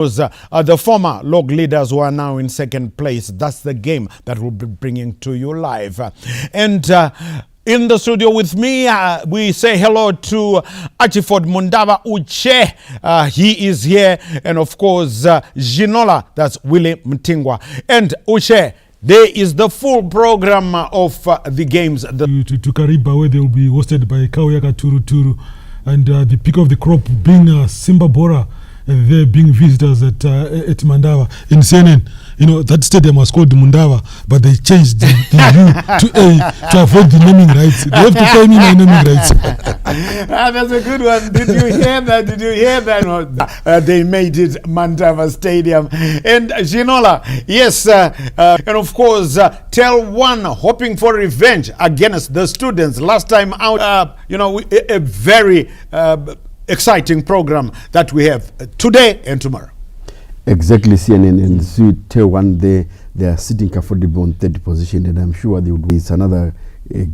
The former log leaders who are now in second place. That's the game that we'll be bringing to you live. In the studio with me, we say hello to Achiford Mundava Uche. He is here. And of course, Ginola, that's Willie Mtingwa. And Uche, there is the full program of the games. To Kariba, where they will be hosted by Kauyaka Turu. And the pick of the crop being Simba Bhora. They're being visitors at Mandava in Senen. You know, that stadium was called Mundava, but they changed the U to A to avoid the naming rights. They have to pay me my naming rights. That's a good one. Did you hear that? Did you hear that? They made it Mandava Stadium. And Ginola, yes, and of course, Tel One hoping for revenge against the students. Last time out, a very exciting program that we have today and tomorrow. Exactly, CNN and T1, they are sitting comfortably on third position, and I'm sure they would. It's another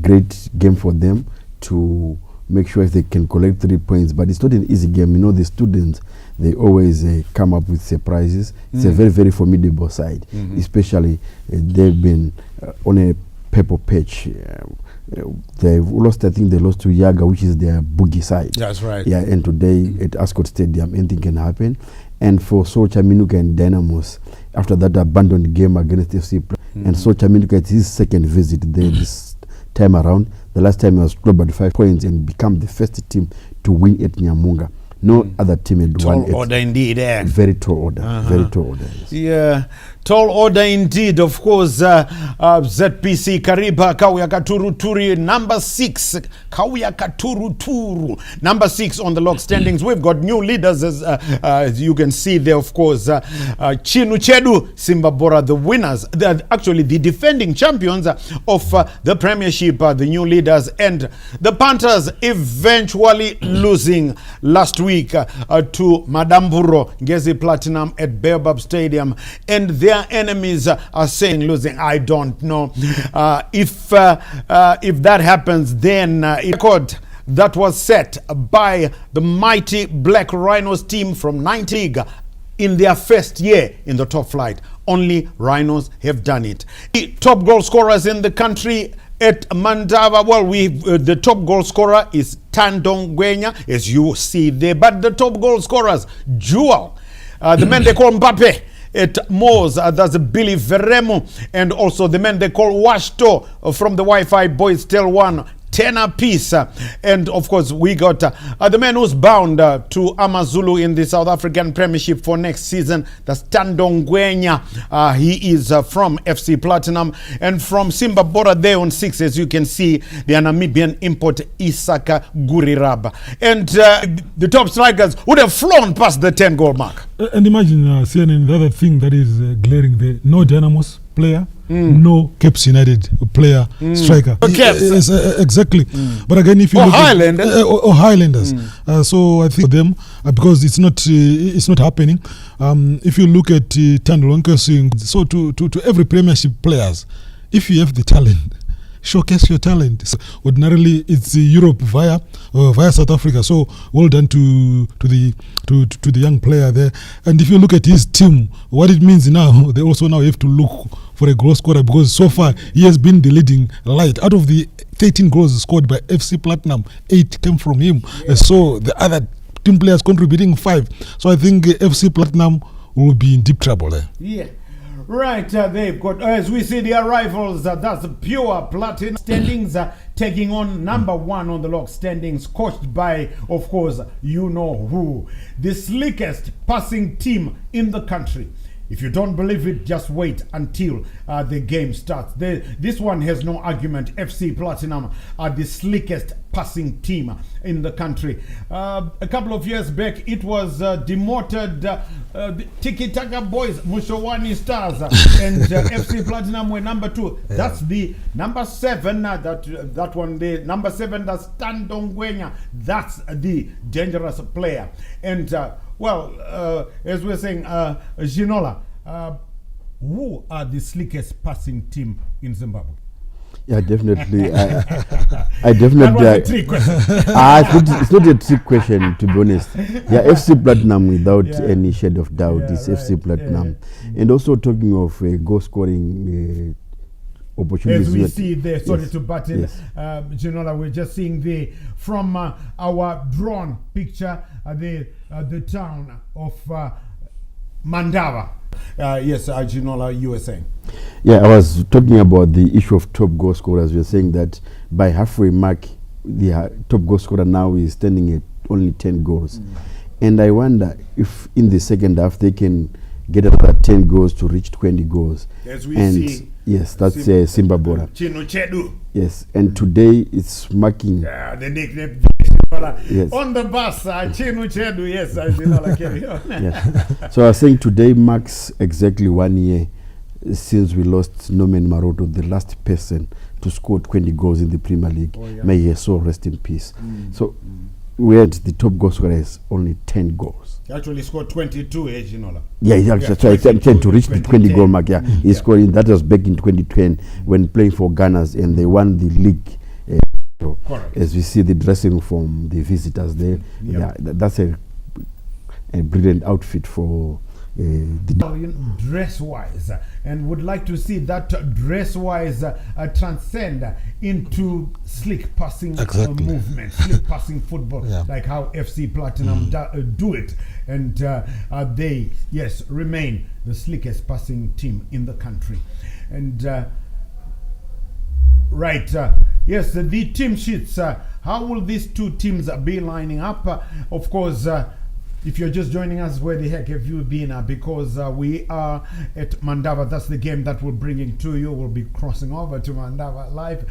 great game for them to make sure if they can collect 3 points. But it's not an easy game. You know, the students, they always come up with surprises. It's a very, very formidable side, especially they've been on a purple patch. They've lost, I think they lost to Yaga, which is their boogie side. That's right. Yeah, and today at Ascot Stadium, anything can happen. And for Socha Minuka and Dynamos, after that abandoned game against FC, and Socha Minuka, it's his second visit there this time around. The last time he was clubbed 5 points and become the first team to win at Nyamunga. No other team had won it. Tall order indeed, eh? Very tall order. Very tall order. Yes. Yeah, tall order indeed. Of course, ZPC Kariba Kauyaka number 6. Kauyaka number 6 on the log standings. We've got new leaders as you can see there. Of course, Chinu Chedu, Simba Bhora, the winners. Actually, the defending champions of the Premiership, the new leaders, and the Panthers eventually losing last week to Madamburo Ngezi Platinum at Baobab Stadium, and their enemies are saying losing. I don't know if that happens, then record that was set by the mighty Black Rhinos team from 90 League in their first year in the top flight. Only Rhinos have done it. The top goal scorers in the country at Mandava, well, the top goal scorer is Tandong Gwenya, as you see there. But the top goal scorers, Jewel, the man they call Mbappe at Moz, that's Billy Veremo, and also the man they call Washto from the Wi-Fi Boys Tel One, 10 apiece. And of course, we got the man who's bound to Amazulu in the South African Premiership for next season. That's Tandong Gwenya. He is from FC Platinum. And from Simba Bhora there on 6, as you can see, the Namibian import Isaka Gurirab. And the top strikers would have flown past the 10-goal mark. And imagine, CNN, the other thing that is glaring there, no Dynamos player, no Caps United player, striker. Caps. Exactly. But again, if you look Highlanders. Or Highlanders. So I think them, because it's not happening. If you look at Tandolonka saying, so to every Premiership players, if you have the talent, showcase your talent. So ordinarily, it's Europe via South Africa. So well done to the young player there. And if you look at his team, what it means now, they also now have to look for a goal scorer, because so far he has been the leading light. Out of the 13 goals scored by FC Platinum, 8 came from him. So the other team players contributing 5. So I think FC Platinum will be in deep trouble there. Yeah. Right, they've got, as we see their rivals, that's pure platinum standings, taking on number 1 on the log standings, coached by, of course, you know who, the slickest passing team in the country. If you don't believe it, just wait until the game starts. This one has no argument. FC Platinum are the slickest passing team in the country. A couple of years back, it was demoted Tiki Taka Boys, Mushowani Stars, and FC Platinum were number 2. Yeah. That's the number 7. That one, the number 7. That's Tandong Gwenya. That's the dangerous player. And as we're saying, Ginola, who are the slickest passing team in Zimbabwe? Yeah, definitely. I That definitely. was a trick question. It's not a trick question, to be honest. Yeah, FC Platinum, without Yeah. any shade of doubt, Yeah, is right. FC Platinum. Yeah. And also talking of goal scoring opportunities. As we see there, sorry Yes. to butt in, Yes. Ginola, we're just seeing there from our drone picture, the town of Mandava. Yes, Ginola, you were saying. Yeah, I was talking about the issue of top goal scorers. We are saying that by halfway mark, the top goal scorer now is standing at only 10 goals. And I wonder if in the second half they can get another 10 goals to reach 20 goals. As we And see, yes, that's Simba Bhora. Chinu Chedu. Yes, and today it's marking. The nickname Yes. on the bus, Chinu Chedu. Yes, Ginola, carry on. Yes. So I was saying today marks exactly 1 year since we lost Norman Maroto, the last person to score 20 goals in the Premier League. Oh, yeah. May he so rest in peace. So we had the top goal scorer has only 10 goals. He actually scored 22, Ginola. Yeah, he actually tried to reach the 20 goal mark. Yeah, he Yeah. scored in, that was back in 2010 when playing for Gunners, and they won the league. Correct. As we see the dressing room from the visitors there, Yeah. yeah, that's a brilliant outfit for the dress-wise, and would like to see that dress-wise transcend into slick passing Exactly. movement, slick passing football, Yeah. like how FC Platinum do it, and they, yes, remain the slickest passing team in the country. And right, yes, the team sheets, how will these two teams be lining up? Of course, if you're just joining us, where the heck have you been? Because we are at Mandava. That's the game that we're bringing to you. We'll be crossing over to Mandava live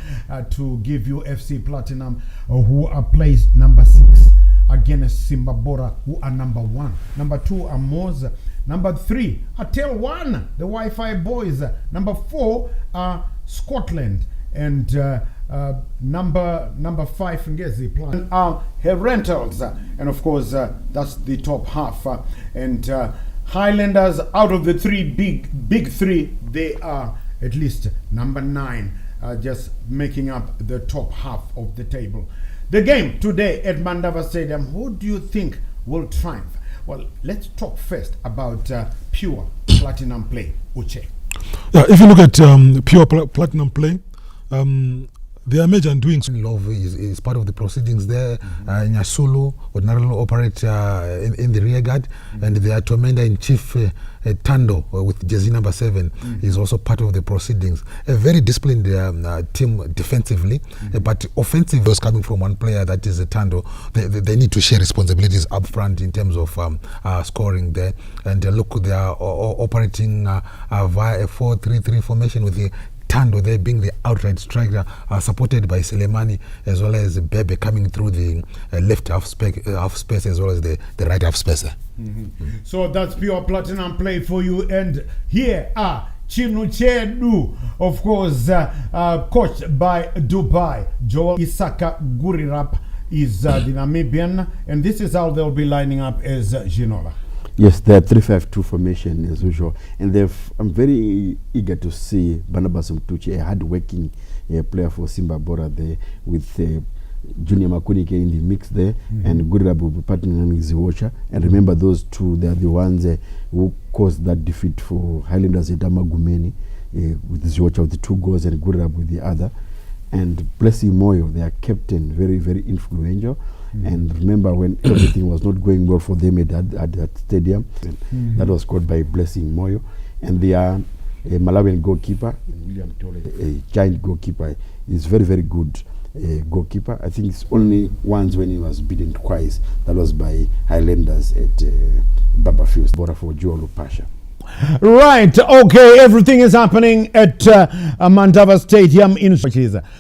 to give you FC Platinum, who are placed number 6 against Simba Bhora, who are number 1. Number 2 are Moz. Number 3 are Tel 1, the Wi-Fi boys. Number 4 are Scotland. And number 5 Ngezi plan her rentals, and of course that's the top half, and Highlanders, out of the big three, they are at least number 9, just making up the top half of the table. The game today at Mandava Stadium, who do you think will triumph? Well, let's talk first about pure platinum play. Uche. Yeah, if you look at pure platinum play, their major doings. Love is part of the proceedings there. Nyasulu ordinarily operate in the rear guard, and their commander in chief Tando with jersey number 7 is also part of the proceedings. A very disciplined team defensively, but offensive was coming from one player, that is Tando. They need to share responsibilities up front in terms of scoring there. And look, they are operating via a 4-3-3 formation with the Tando there being the outright striker, supported by Selemani, as well as Bebe coming through the left half space as well as the right half space. So that's pure platinum play for you. And here are Chinu Chedu, of course, coached by Dubai. Joel Isaka Gurirap is the Namibian, and this is how they'll be lining up as Ginola. Yes, they are 3-5-2 formation as usual, and I'm very eager to see Barnabas Mtuchi, a hard-working player for Simba Bhora there, with Junior Makunike in the mix there, and Gurirabu will be partnering with Ziwocha. And remember, those two, they are the ones who caused that defeat for Highlanders at Amagumeni, with Ziwocha with the 2 goals and Gurirabu with the other. And Blessing Moyo, their captain, very, very influential. And remember, when everything was not going well for them at that stadium, that was caught by Blessing Moyo. And they are a Malawian goalkeeper, William Tole, a giant goalkeeper. He's very, very good goalkeeper. I think it's only once when he was beaten twice. That was by Highlanders at Babafield, Bora for Joel Pasha. Right, okay, everything is happening at Mandava Stadium in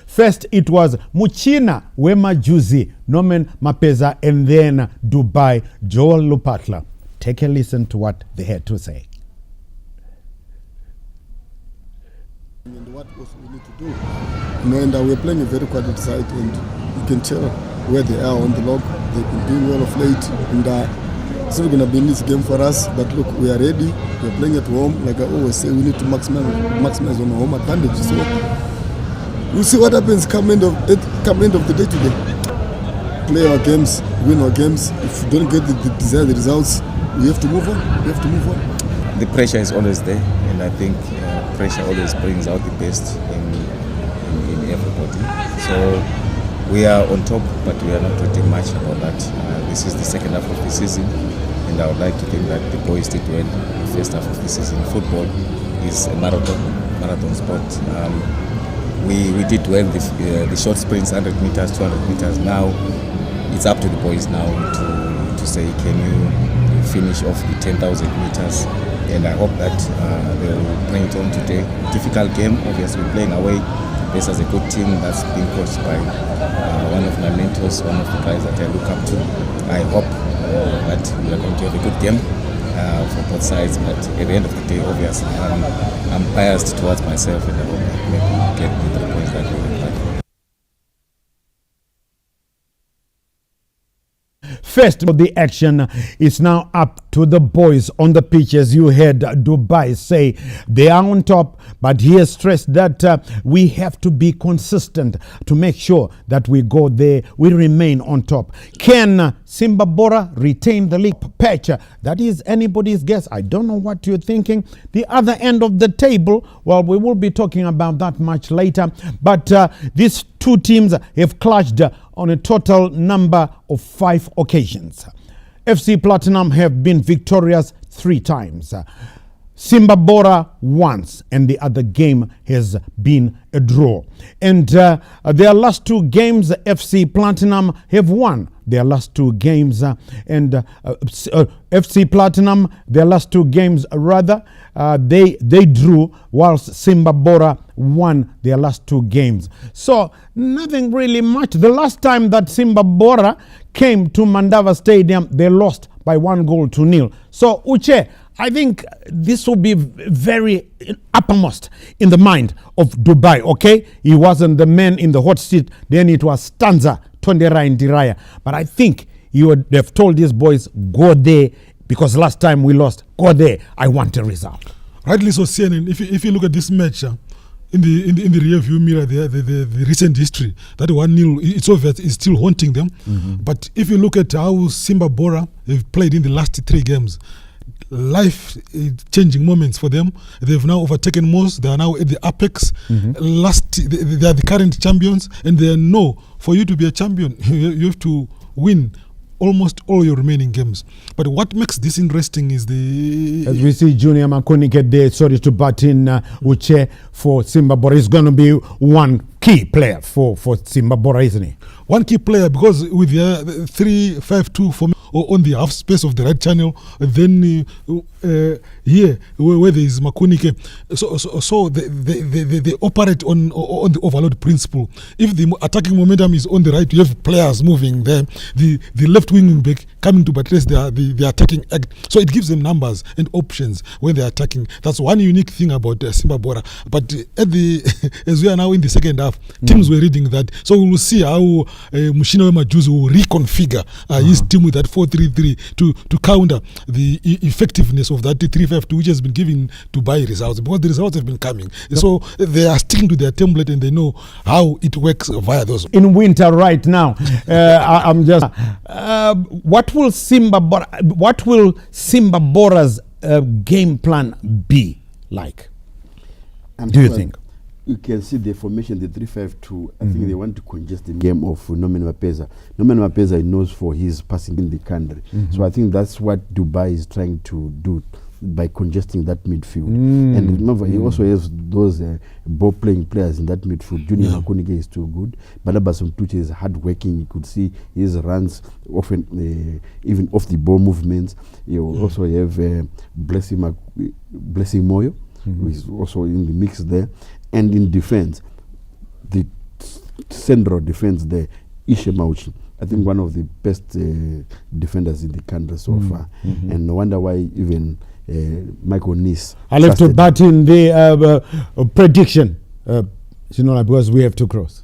first it was Muchina, Wema Juzi, Norman Mapeza, and then Dubai, Joel Lupatla. Take a listen to what they had to say. And what also we need to do. And we're playing a very quality side, and you can tell where they are on the log. They've been doing well of late, and it's not going to be in this game for us, but look, we are ready. We're playing at home. Like I always say, we need to maximize on our home advantage. So We'll see what happens come end of the day today. Play our games, win our games. If we don't get the desired results, we have to move on. The pressure is always there, and I think pressure always brings out the best in everybody. So we are on top, but we are not talking much about that. This is the second half of the season, and I would like to think that the boys did well the first half of the season. Football is a marathon sport. We did well the short sprints, 100 meters, 200 meters. Now it's up to the boys now to say, can you finish off the 10,000 meters? And I hope that they will bring it on today. Difficult game, obviously playing away. This is a good team that's being coached by one of my mentors, one of the guys that I look up to. I hope that we are going to have a good game for both sides. But at the end of the day, obviously, I'm biased towards myself, and I hope that maybe get the 3 points that we would like. First, the action is now up to the boys on the pitch. As you heard Dubai say, they are on top, but he has stressed that we have to be consistent to make sure that we go there, we remain on top. Can Simba Bhora retain the league patch? That is anybody's guess. I don't know what you're thinking. The other end of the table, well, we will be talking about that much later, but these two teams have clashed on a total number of 5 occasions. FC Platinum have been victorious 3 times. Simba Bhora once, and the other game has been a draw. And their last 2 games, FC Platinum have won their last 2 games, and FC Platinum, their last 2 games they drew, whilst Simba Bhora won their last 2 games. So nothing really much. The last time that Simba Bhora came to Mandava Stadium, they lost by 1-0. So Uche, I think this will be very uppermost in the mind of Dubai, okay? He wasn't the man in the hot seat. Then it was Stanza, Tondera and Diraya. But I think you would have told these boys, go there, because last time we lost, go there. I want a result. Rightly so, CNN. If you look at this match, in the rear view mirror, the recent history, that 1-0, it's obvious, is still haunting them. Mm-hmm. But if you look at how Simba Bhora have played in the last 3 games, life-changing moments for them. They've now overtaken most. They are now at the apex. Mm-hmm. They are the current champions, and they know for you to be a champion, you have to win almost all your remaining games. But what makes this interesting is as we see Junior Makuni get there, sorry to butt in, Uche, for Simba Bhora is going to be one key player for Simba Bhora, isn't he? One key player, because with the 3-5-2 formation on the half space of the right channel, then here where there is Makunike, so they operate on the overload principle. If the attacking momentum is on the right, you have players moving there. The left wing back coming to buttress the attacking act, so it gives them numbers and options when they are attacking. That's one unique thing about Simba Bhora. But as we are now in the second half, teams were reading that, so we will see how Mushina Majuzi will reconfigure his team with that 4-3-3 to counter the effectiveness of that 3-5-2, which has been giving Dubai results, because the results have been coming. Yep. So they are sticking to their template, and they know how it works via those. In winter right now, I'm just what will Simba Bhora's game plan be like? Do you think? You can see the formation, the 3-5-2. I think they want to congest the game of Norman Mapeza. Norman Mapeza is known for his passing in the country. So I think that's what Dubai is trying to do by congesting that midfield. And remember, he also has those ball-playing players in that midfield. Junior Makunike is too good. Balabas Mtuche is hard-working. You could see his runs often, even off the ball movements. You also have Blessing Moyo, who is also in the mix there. And in defense, the central defense there, Ishe Mauchi, I think one of the best defenders in the country so far. And no wonder why even Michael Nis. I'll have to bat in the prediction, because we have to cross.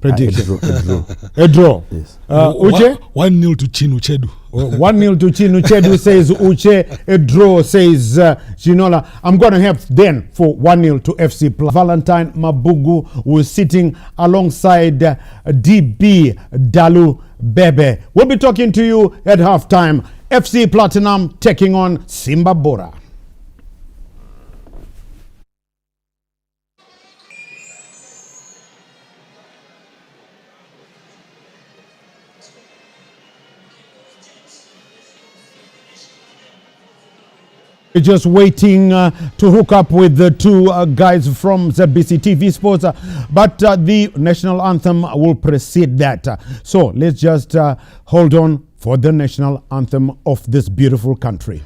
Prediction. A draw. A draw. Yes. Uche? 1-0 to Chinu Chedu. 1-0 to Chinu Chedu, says Uche. A draw, says Chinola. I'm going to have then for 1-0 to FC Plus. Valentine Mabugu, who is sitting alongside DB Dalu Bebe. We'll be talking to you at halftime. FC Platinum taking on Simba Bhora. We're just waiting to hook up with the two guys from ZBC TV Sports, but the national anthem will precede that. So let's just hold on for the national anthem of this beautiful country.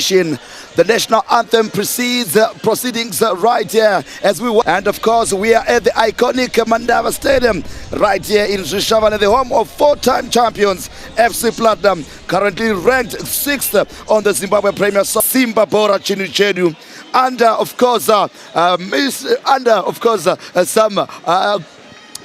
The national anthem precedes proceedings right here as we and of course we are at the iconic Mandava Stadium right here in Zhishavane, the home of four-time champions FC Platinum, currently ranked 6th on the Zimbabwe Premier Simba Bhora Chinu Chedu, under of course some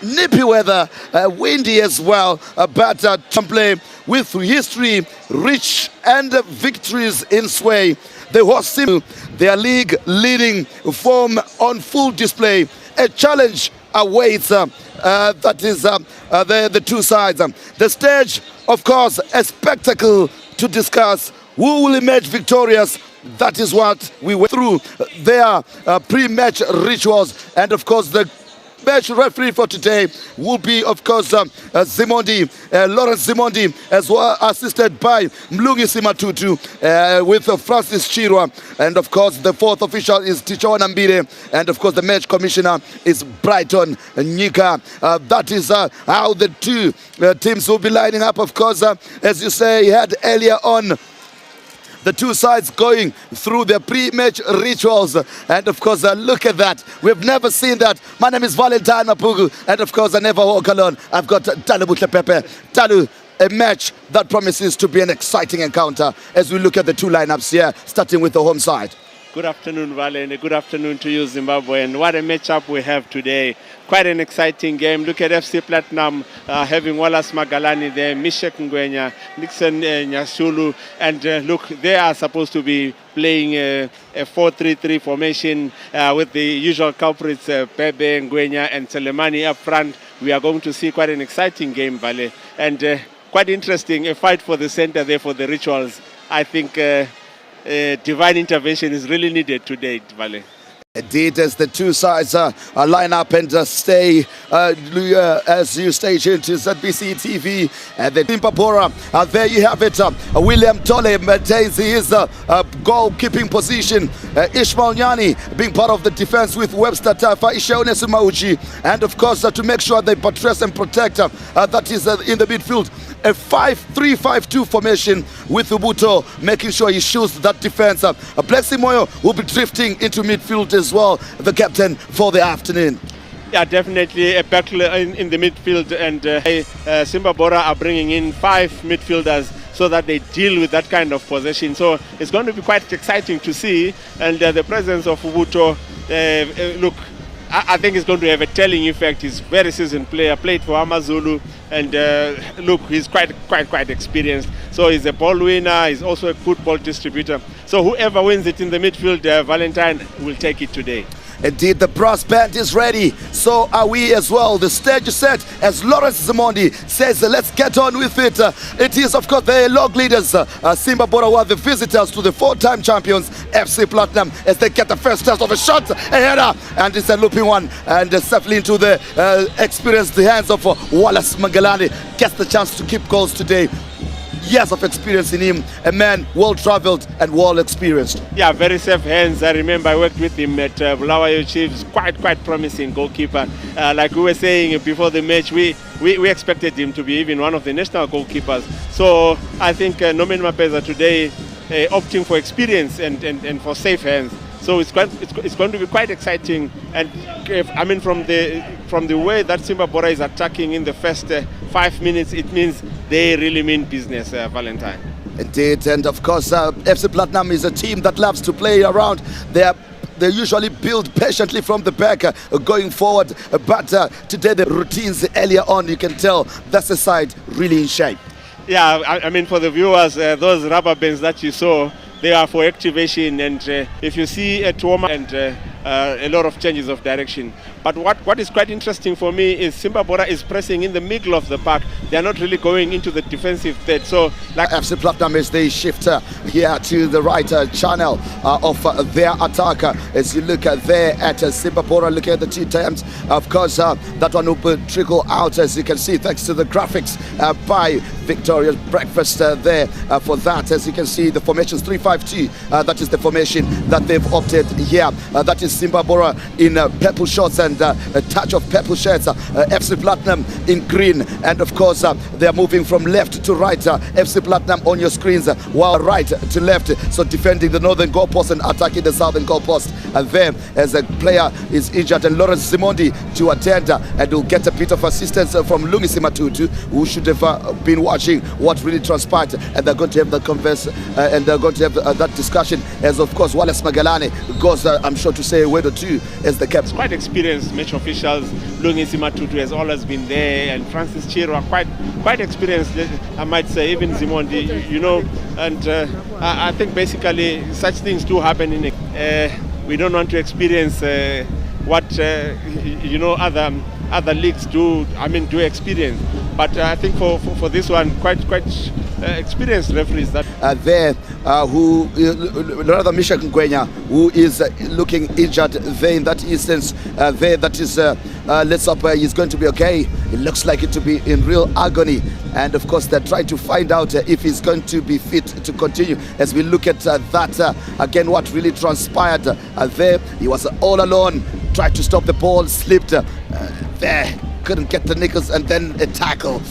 nippy weather, windy as well, but play with history rich and victories in sway. The host team, their league leading form on full display. A challenge awaits that is the two sides. The stage, of course, a spectacle to discuss. Who will emerge victorious? That is what we went through. Their pre-match rituals, and of course the match referee for today will be, of course, Lawrence Zimondi, as well assisted by Mlungi Simatutu, with Francis Chirwa, and of course the fourth official is Tichawa Nambire, and of course the match commissioner is Brighton Nyika. That is how the two teams will be lining up. Of course, as you say, had earlier on the two sides going through their pre-match rituals, and of course look at that, we've never seen that. My name is Valentine Mapugu, and of course I never walk alone. I've got Talu Butlepepe. Talu, a match that promises to be an exciting encounter as we look at the two lineups here, starting with the home side. Good afternoon, Vale, and good afternoon to you, Zimbabwe. And what a matchup we have today. Quite an exciting game. Look at FC Platinum having Wallace Magalani there, Mishek Ngwenya, Nixon Nyasulu. And look, they are supposed to be playing a 4-3-3 formation with the usual culprits, Bebe, Ngwenya, and Selemani up front. We are going to see quite an exciting game, Vale. And quite interesting, a fight for the center there for the rituals. I think divine intervention is really needed today, Vale. Indeed, as the two sides line up and stay as you stage into ZBC TV and the Simba Bhora. There you have it. William Tole maintains his goalkeeping position. Ishmael Nyani being part of the defense with Webster Tafa, Ishaone Sumauchi, and of course to make sure they buttress and protect that is in the midfield. A 5-3-5-2 formation with Ubuto making sure he shields that defense. Blessing Moyo will be drifting into midfield as well, the captain for the afternoon. Yeah, definitely a battle in the midfield, and Simba Bhora are bringing in 5 midfielders so that they deal with that kind of possession. So it's going to be quite exciting to see, and the presence of Ubuto, look, I think it's going to have a telling effect. He's a very seasoned player, played for Amazulu, and look, he's quite experienced. So he's a ball winner, he's also a good ball distributor. So whoever wins it in the midfield, Valentine will take it today. Indeed, the brass band is ready. So are we as well. The stage is set as Lawrence Zimondi says, let's get on with it. It is, of course, the log leaders, Simba Bhora, who are the visitors to the 4-time champions, FC Platinum, as they get the first test of a shot, a header, and it's a looping one, and safely into the experienced hands of Wallace Magalani. Gets the chance to keep goals today. Years of experience in him, a man well-traveled and well-experienced. Yeah, very safe hands. I remember I worked with him at Bulawayo Chiefs, quite promising goalkeeper. Like we were saying before the match, we expected him to be even one of the national goalkeepers. So I think Nomen Mapeza today opting for experience and for safe hands. So it's going to be quite exciting, and I mean from the way that Simba Bhora is attacking in the first 5 minutes, it means they really mean business, Valentine. Indeed, and of course FC Platinum is a team that loves to play around. They usually build patiently from the back going forward, but today the routines earlier on, you can tell that's a side really in shape. Yeah, I mean for the viewers, those rubber bands that you saw, they are for activation, and if you see a trauma and a lot of changes of direction. But what is quite interesting for me is Simba Bhora is pressing in the middle of the park. They are not really going into the defensive third. So like FC Platinum is the shifter here to the right channel of their attack. As you look there at Simba Bhora, look at the 2 times. Of course, that one will trickle out, as you can see, thanks to the graphics by Victoria's Breakfast there for that. As you can see, the formation is 3-5-2. That is the formation that they've opted here. That is Simba Bhora in purple shorts and a touch of purple shirts. FC Platinum in green, and of course they are moving from left to right. FC Platinum on your screens, while right to left, so defending the northern goalpost and attacking the southern goalpost. And then as a player is injured, and Lawrence Zimondi to attend, and will get a bit of assistance from Lungisi Matutu, who should have been watching what really transpired, and they're going to have the converse and they're going to have that discussion, as of course Wallace Magalani goes I'm sure to say a word or two as the captain. Quite experienced match officials. Lungisi Matutu has always been there, and Francis Chiro are quite experienced, I might say, even Zimondi, you know, and I think basically such things do happen in we don't want to experience what you know other leagues do experience, but I think for this one quite experienced referees that there who rather Misha Ngwenya, who is looking injured there in that instance there, that is let's hope he's going to be okay. It looks like it to be in real agony, and of course they're trying to find out if he's going to be fit to continue. As we look at that again, what really transpired there, he was all alone, tried to stop the ball, slipped there, couldn't get the nickels, and then a tackle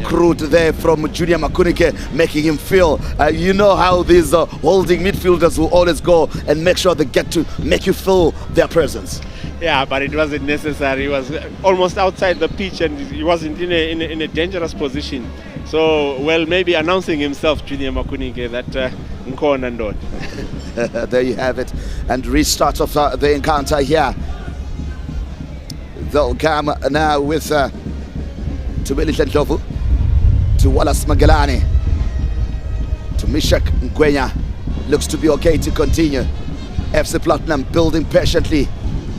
crude there from Junior Makunike, making him feel you know how these holding midfielders will always go and make sure they get to make you feel their presence. Yeah, but it wasn't necessary. He was almost outside the pitch, and he wasn't in a dangerous position. So, well, maybe announcing himself, Junior Makunike, that Nkon and Don. There you have it, and restart of the encounter here. They'll come now with Tumeli Tendlovu, to Wallace Magalani, to Mishak Ngwenya. Looks to be okay to continue. FC Platinum building patiently,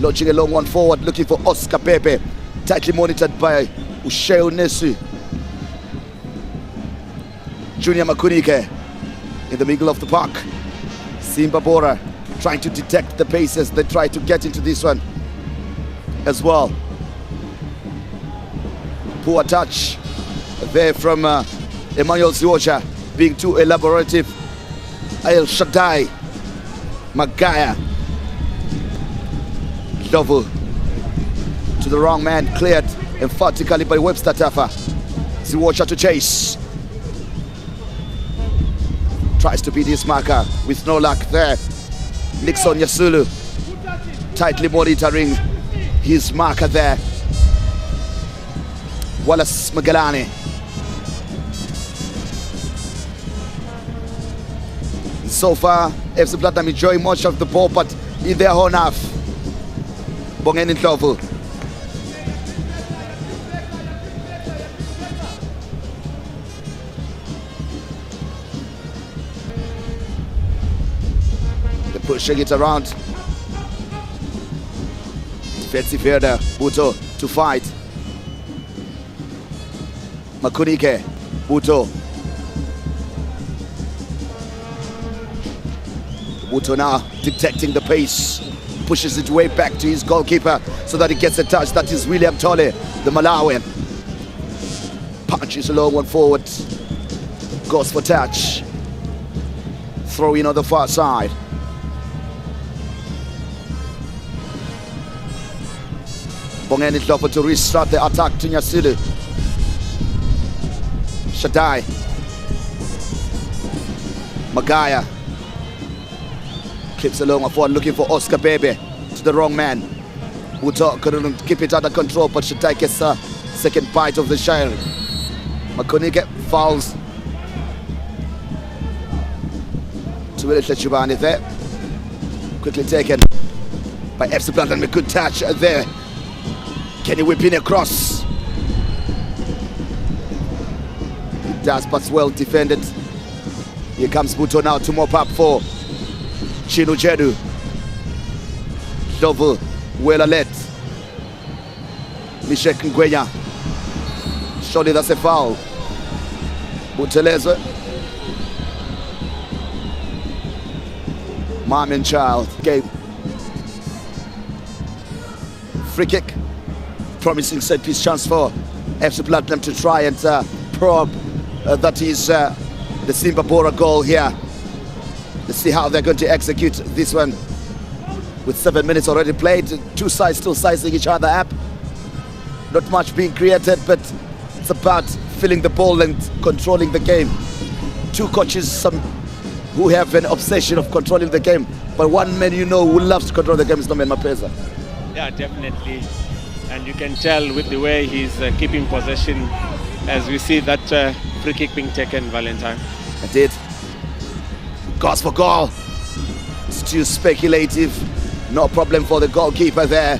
launching a long one forward, looking for Oscar Pepe, tightly monitored by Usheo Nesu. Junior Makunike in the middle of the park. Simba Bhora trying to detect the paces. They try to get into this one as well. Poor touch there from Emmanuel Ziwocha, being too elaborative. El Shaddai, Magaya, double to the wrong man, cleared emphatically by Webster Tafa. Ziwocha to chase. Tries to beat his marker with no luck there. Nixon Yasulu tightly monitoring his marker there. Wallace Magalani. So far, FC Platinum enjoying much of the ball, but in their own half. Bongeni Ndlovu. They're pushing it around. Defensive header, Buto to fight. Makunike, Buto. Buto now detecting the pace, pushes it way back to his goalkeeper so that he gets a touch. That is William Tole, the Malawian. Punches a long one forward, goes for touch. Throw in on the far side. Bongeni Ndlovu to restart the attack to Nyasulu. Shaddai. Magaya. Clips along forward looking for Oscar Bebe to the wrong man. Buto couldn't keep it under control, but Shaddai gets a second bite of the shell. Makunike fouls. To Willis Chubani there. Quickly taken by FC Platinum. A good touch there. Can he whip in across? It does, but well defended. Here comes Buto now to mop up for Chinuchedu. Ndlovu, well alert. Mishek Ngwenya. Surely that's a foul. Butelezwe. Mom and child game. Free kick. Promising set piece chance for FC Platinum to try and probe. That is the Simba Bhora goal here. Let's see how they're going to execute this one. With 7 minutes already played, two sides still sizing each other up. Not much being created, but it's about filling the ball and controlling the game. Two coaches who have an obsession of controlling the game, but one man who loves to control the game is Norman Mapeza. Yeah, definitely. And you can tell with the way he's keeping possession as we see that free kick being taken, Valentine. Indeed. Goes for goal. It's too speculative. No problem for the goalkeeper there.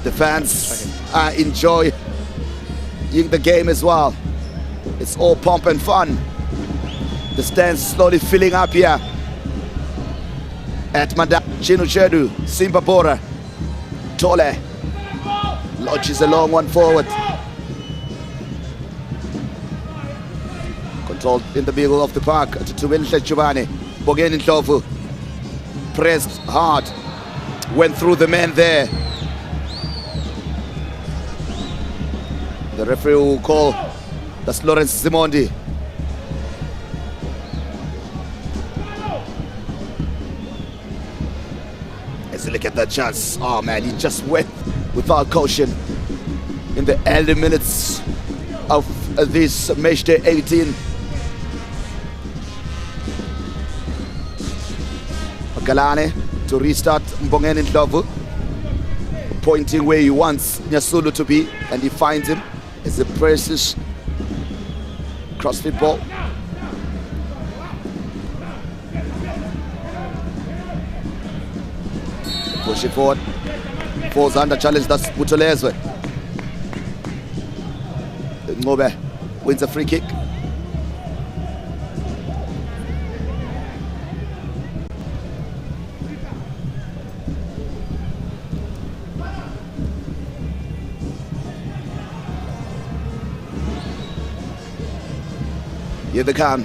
The fans enjoy the game as well. It's all pomp and fun. The stands slowly filling up here at Manda Chinuchedu. Simba Bhora. Tole lodges a long one forward. Controlled in the middle of the park to Winslet Chubani. Bongeni Ndlovu pressed hard. Went through the man there. The referee will call. That's Lawrence Zimondi. Let's look at that chance. Oh man, he just went without caution in the early minutes of this match day 18. Galane to restart Bongeni Ndlovu, pointing where he wants Nyasulu to be, and he finds him as he presses crossfit ball. Push it forward. Falls under challenge. That's Butolezwe. Ngobe wins a free kick. Here they come.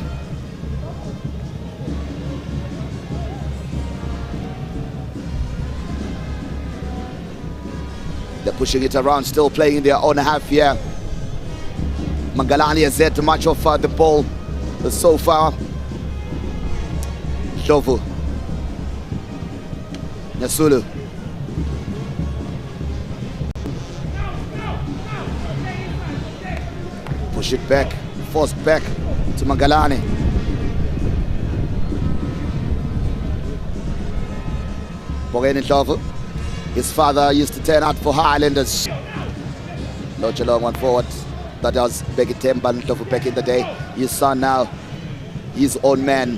They're pushing it around, still playing in their own half here. Mangalani has had much of the ball so far. Shovu. Nyasulu. Push it back, forced back to Mangalani. Bogeni Shovu. His father used to turn out for Highlanders. Launch a long one forward. That was Begi Temba Ndlovu back in the day. His son now, his own man.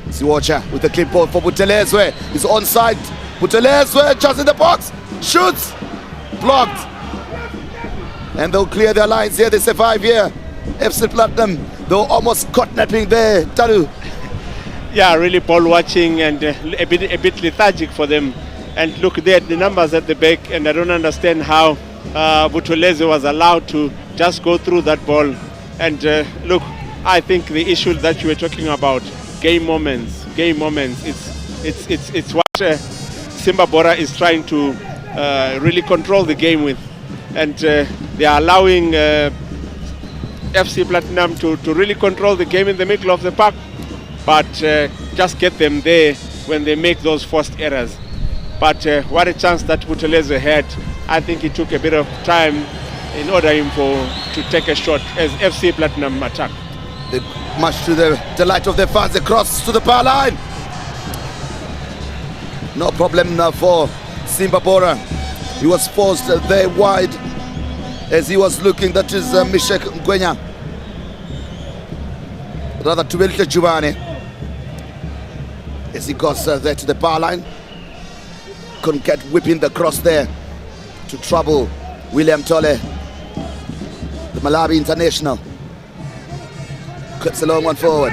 Siwocha with the clipboard for Butelezwe. He's onside. Butelezwe just in the box. Shoots. Blocked. And they'll clear their lines here. They survive here. FC Platinum, they're almost caught napping there. Taru. Yeah, really ball watching and a bit lethargic for them. And look there at the numbers at the back, and I don't understand how Buthelezi was allowed to just go through that ball. And look, I think the issue that you were talking about, game moments. It's what Simba Bhora is trying to really control the game with, and they are allowing FC Platinum to really control the game in the middle of the park, but just get them there when they make those forced errors. But what a chance that Buthelezi had. I think it took a bit of time in order to take a shot as FC Platinum attack. Much to the delight of their fans, across to the power line. No problem now for Simba Bhora. He was forced there wide as he was looking. That is Mishek Ngwenya. Rather to Welita Jubane as he goes there to the power line. Couldn't get whipping the cross there to trouble William Tole, the Malawi international. Cuts a long one forward.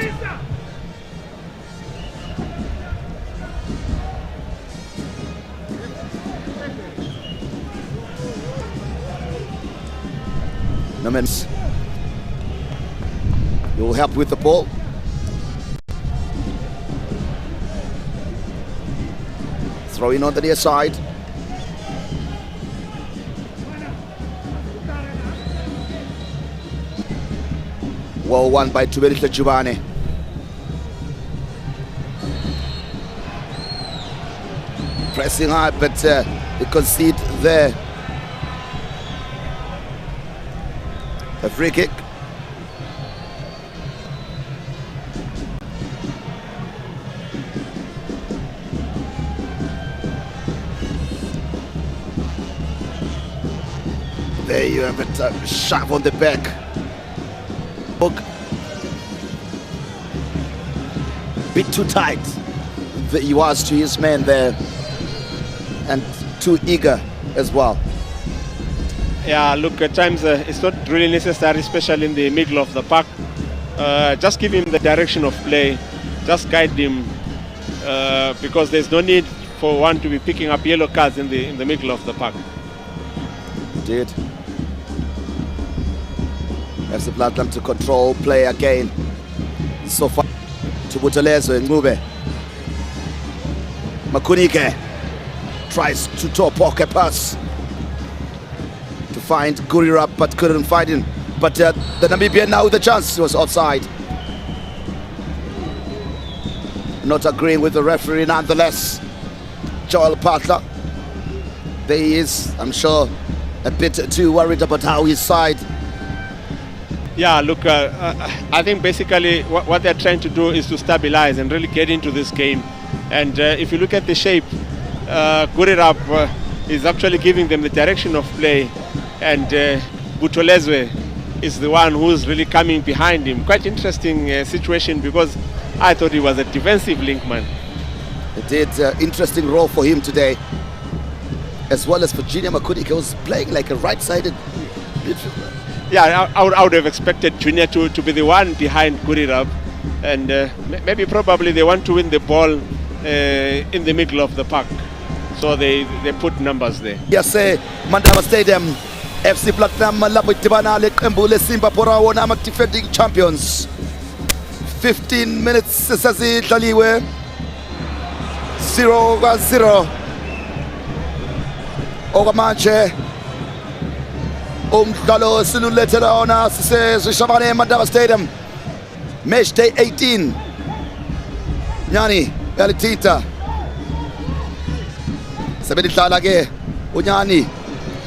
Nomens. He will help with the ball. Throw in on the near side. Well won by Tuberita Giovanni. Pressing hard, but they concede there. A free kick. There you have it, sharp on the back. Hook. Bit too tight. He was to his man there, and too eager as well. Yeah, look, at times it's not really necessary, especially in the middle of the park. Just give him the direction of play, just guide him, because there's no need for one to be picking up yellow cards in the middle of the park. Indeed. FC Platinum to control play again. So far to Buthelezi Ngube. Makunike tries to top a pass to find Gurirab, but couldn't find him. But the Namibian now with the chance. He was offside. Not agreeing with the referee nonetheless. Joel Patla. There he is, I'm sure, a bit too worried about how his side. Yeah, look, I think basically what they're trying to do is to stabilize and really get into this game. And if you look at the shape, Gurirab is actually giving them the direction of play, and Buthelezi is the one who's really coming behind him. Quite interesting situation, because I thought he was a defensive linkman. It did interesting role for him today, as well as Virginia Makunike was playing like a right-sided midfielder. Yeah, I would have expected Junior to be the one behind Gurirab, and maybe probably they want to win the ball in the middle of the park, so they put numbers there. Yes, Mandava Stadium FC Platinum lapho idibana leqembu leSimba Bhora wona ama-defending champions. 15 minutes sezidlaliwe 0-0 okwamanje. Umdlalo silulethela wona sisezishabane eMandaba Stadium, match day 18. Nyani yalitita sebelidlala ke unyani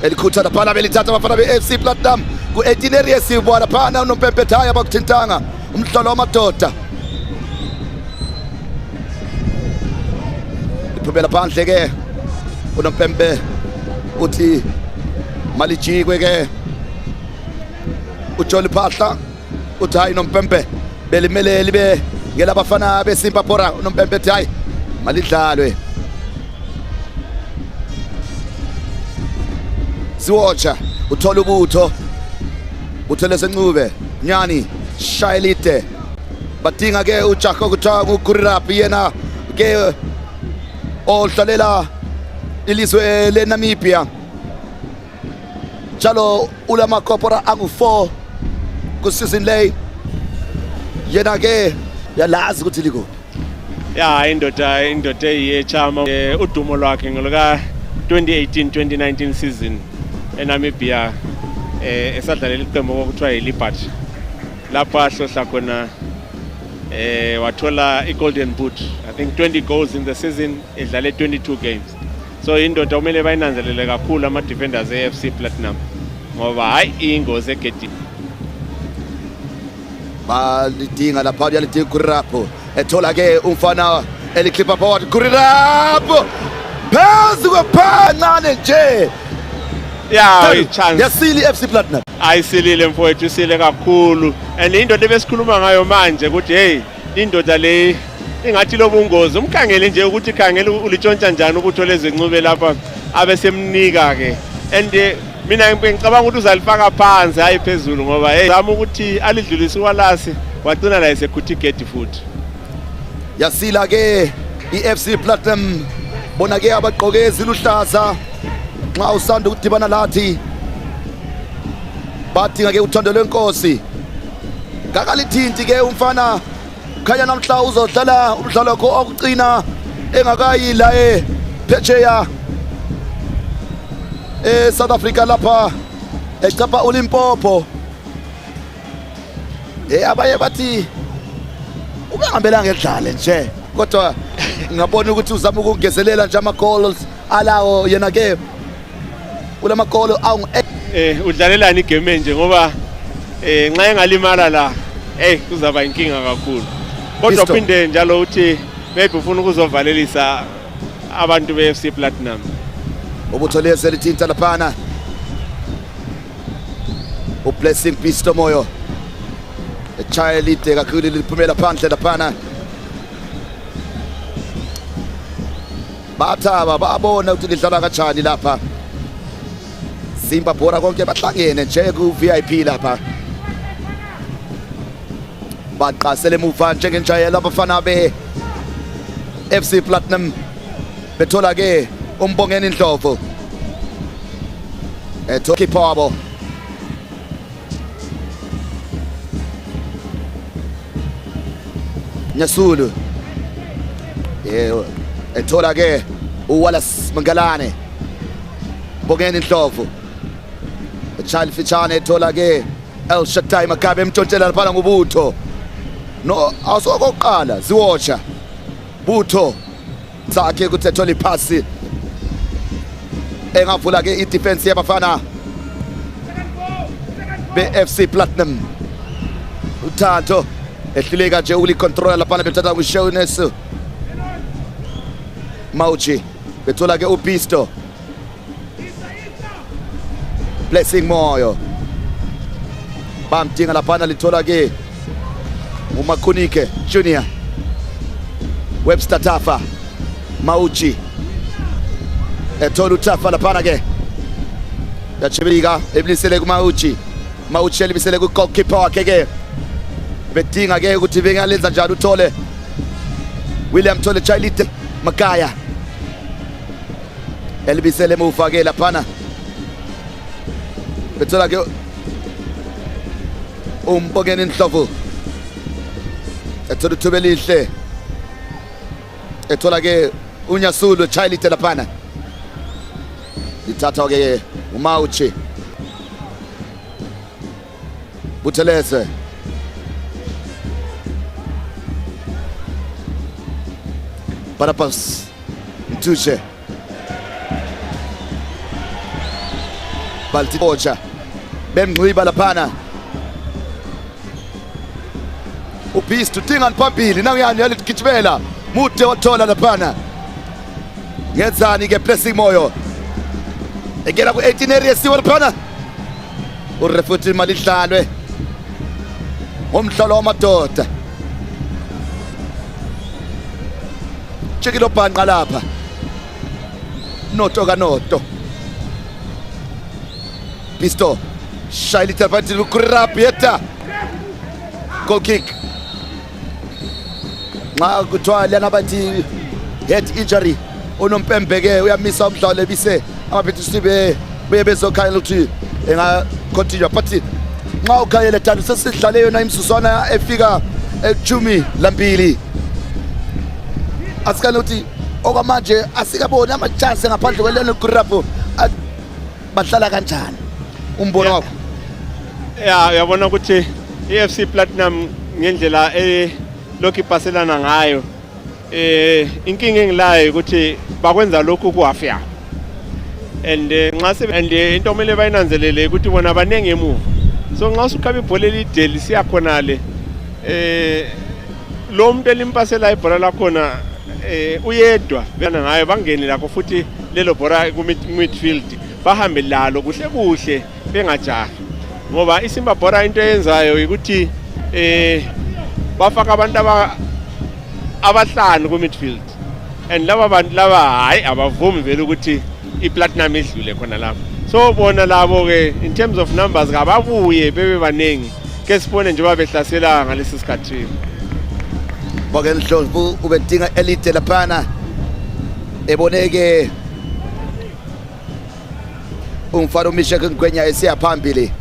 elikhutha laphana belithatha abafana be-FC Platinum ku-18 areas sibona phana unompempethaya abakuthintanga umhlolo wamadoda iphumela phandle ke unompempe uthi malijikwe ke uJohn Phahla uthi hayi nompempe belimele libe ngelabafana beSimba Bhora. Unompempe uthi hayi malidlalwe siwotsha uthola ubutho uthele sencube Nyani Shayelite badinga ke uJaco kuthiwa nguGurirapi yena ke odlalela ilizwe leNamibia njalo ulamakopora angu-4 ku-season lay yena ke yalazi ukuthi liko ya indoda eyechama udumo lwakhe ngoluka 2018-2019 season eNamibia esadlalela iqembu okuthiwa yiLiberty lapho ahlohla khona wathola i-golden boot. I think 20 goals in the season, edlale 22 games. So indoda kumele bayinanzelele kakhulu ama-defenders e-FC Platinum ngoba hayi ingozi egedini. Balidinga lapha yalidinga Gurirapo ethola ke umfana elikhipha forward Gurirapo phezu kwephana nje. Yeah, chance. Yasili FC Platinum. Ayisilile mfowethu, isile kakhulu. And indoda ebesikhuluma ngayo manje ukuthi hey, indoda le ingathi lobungozi. Umkhangele nje ukuthi khangela ulitshontsha njani ukuthi oleze ncube lapha abesemnika ke. And mina ngicabanga ukuthi uzalifaka phansi hayi phezulu ngoba hey zama ukuthi alidlulise uwalasi wagcina la esekhuthi gate futhi. Yasila ke iFC Platinum bona ke abagqoke eziluhlaza nxa usanda ukudibana lathi badinga ke uthando lwenkosi ngakalithinti ke umfana khanya namhla uzodlala umdlalo wakho okucina engakayi la ePhecheya South Africa lapha echapha uLimpopo. Abaye bathi ubehambela ngedlale nje kodwa ngabona ukuthi uzama ukungezelela nje ama-goals alawo yena ke ulama goal udlalelani igame nje ngoba nxa engalimala la kuzaba inkinga kakhulu. Kodwa phinde njalo uthi maybe ufuna ukuzovalelisa abantu beFC Platinum. Ubuthole selithinta laphana uBlessing Pisto Moyo echayelite kakhulu liphumela phandle laphana bathaba babona ukuthi lidlala kanjani lapha. Simba Bhora konke bahlangene nje ku-VIP lapha baqasele emuva njengenjayelo abafana be-FC Platinum bethola ke umbongeni Ndlovu keeper wabo Nyasulu ethola ke uWallace Mangalane Mbongeni Ndlovu Charlie Fichane ethola ke El Shaddai Makabe emtshontshela lapha ngubutho no asokoqala ziwatcha butho sakhe ukuthi ethola iphasi engavula ke idefense yabafana beFC Platinum. Uthanto ehluleka nje ukulicontrola lapha bethatha kuShownes Mauchi bethola ke uPisto Blessing Moyo bamdinga laphana lithola ke uMakhunike Junior Webster Tafa Mauchi ethola uTafa laphana ke yachibilika eblisele kuMauchi Mauchi elibisele ku-goalkeeper wakhe ke bedinga ke ukuthi bengalenza njani uthole William Thole Chayelite Makaya elibisele emuva ke laphana bethola ke umbongeni Ndlovu ethola ithuba elihle ethola ke uNyasulu Chilite laphana lithatha ke uMauchi Butheleze Parapas Ntushe Baltibocha bemngqiba laphana uBeast udinga phambili nangiyani yaligijimela mude wathola laphana ngenzani ke Blessing Moyo ekela ku 18 area siwa laphana urefuthi malidlalwe umhlolo wamadoda chekilo bhanqa lapha noto kanoto Pisto Shaili Tarpati Lukurap yeta goal kick nxa kuthiwa lana bathi head injury unompembeke uyamisa umdlalo bise amabhithi beye bezokhayela ukuthi enga continue but nxa ukhayela thando sesidlale yona imsuswana efika ekuchumi lambili asikale ukuthi okwamanje asikaboni ama-chance ngaphandle kwelena kurapho bahlala kanjani umbono wakho? Uyabona ukuthi i-FC Platinum ngendlela lokhu ipaselana ngayo inkinga engilayo ukuthi bakwenza lokhu kuhafya and into omele bayinanzelele ukuthi bona banenge emuva so nxa usukhaba ibhola elide lisiya khonale lo muntu elimpasela ibhola lakhona uyedwa bena ngayo bangene lakho futhi lelo bhola ku-midfield bahambe lalo kuhle kuhle bengajahi ngoba iSimba Bhora into eyenzayo ukuthi bafaka abantu abahlanu ku-midfield and laba bantu laba hayi abavumi vele ukuthi iPlatinum idlule khona lapho so bona labo ke in terms of numbers kababuye bebe baningi ke sibone nje babehlasela ngalesi sikhathi Bogen Ndlovu ubedinga elite laphana eboneke umfana uMishek Ngwenya esiya phambili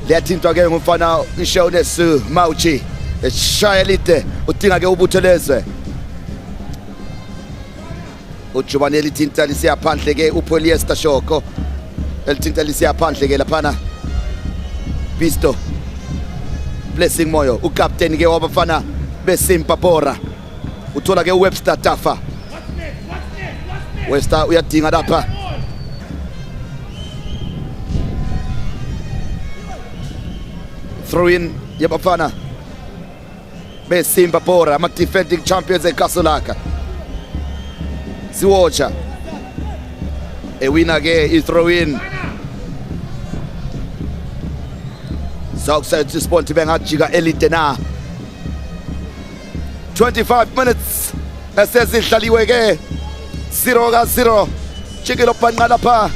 liyathintwa ke ngumfana uShaunes Mauchi eshaya elite udinga ke ubuthelezwe ujubane lithinta lisiya phandle ke uPoliester Shoko elithinta lisiya phandle ke laphana Pisto Blessing Moyo ukapteni ke wabafana beSimba Bhora uthola ke Webster Tafa Webster uyadinga lapha throw in yabafana beSimba Bhora ama defending champions eKasolaka siwocha ewina ke I throw in Southside Sport bengajika elite na 25 minutes esezidlaliwe ke 0-0 chikelo bhanqa lapha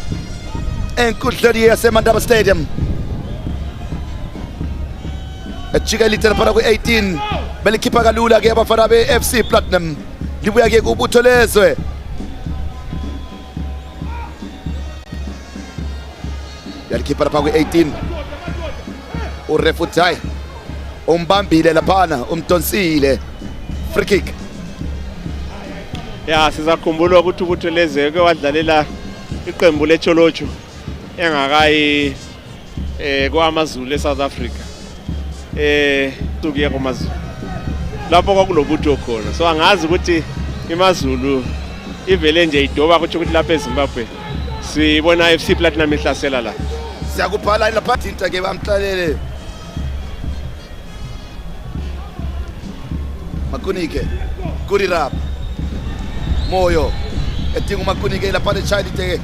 enkundleni yaseMandaba Stadium ejika elite lapha ku-18 belikhipha kalula ke abafana be-FC Platinum libuya ke kubuthelezwe yalikhipha lapha ku-18 urefuthi umbambile laphana umdonsile free kick sizakhumbula ukuthi ubutheleze ke wadlalela iqembu leCholocho engakayi kwaMazulu eSouth Africa tukuye kwaMazulu lapho kwakulobutho khona so angazi ukuthi iMazulu ivele nje idoba ukuthi lapha eZimbabwe sibona FC Platinum ihlasela la siyakuphala lapha thinta ke bamhlalele Makunike Kurirap Moyo etingu Makunike lapha eChilite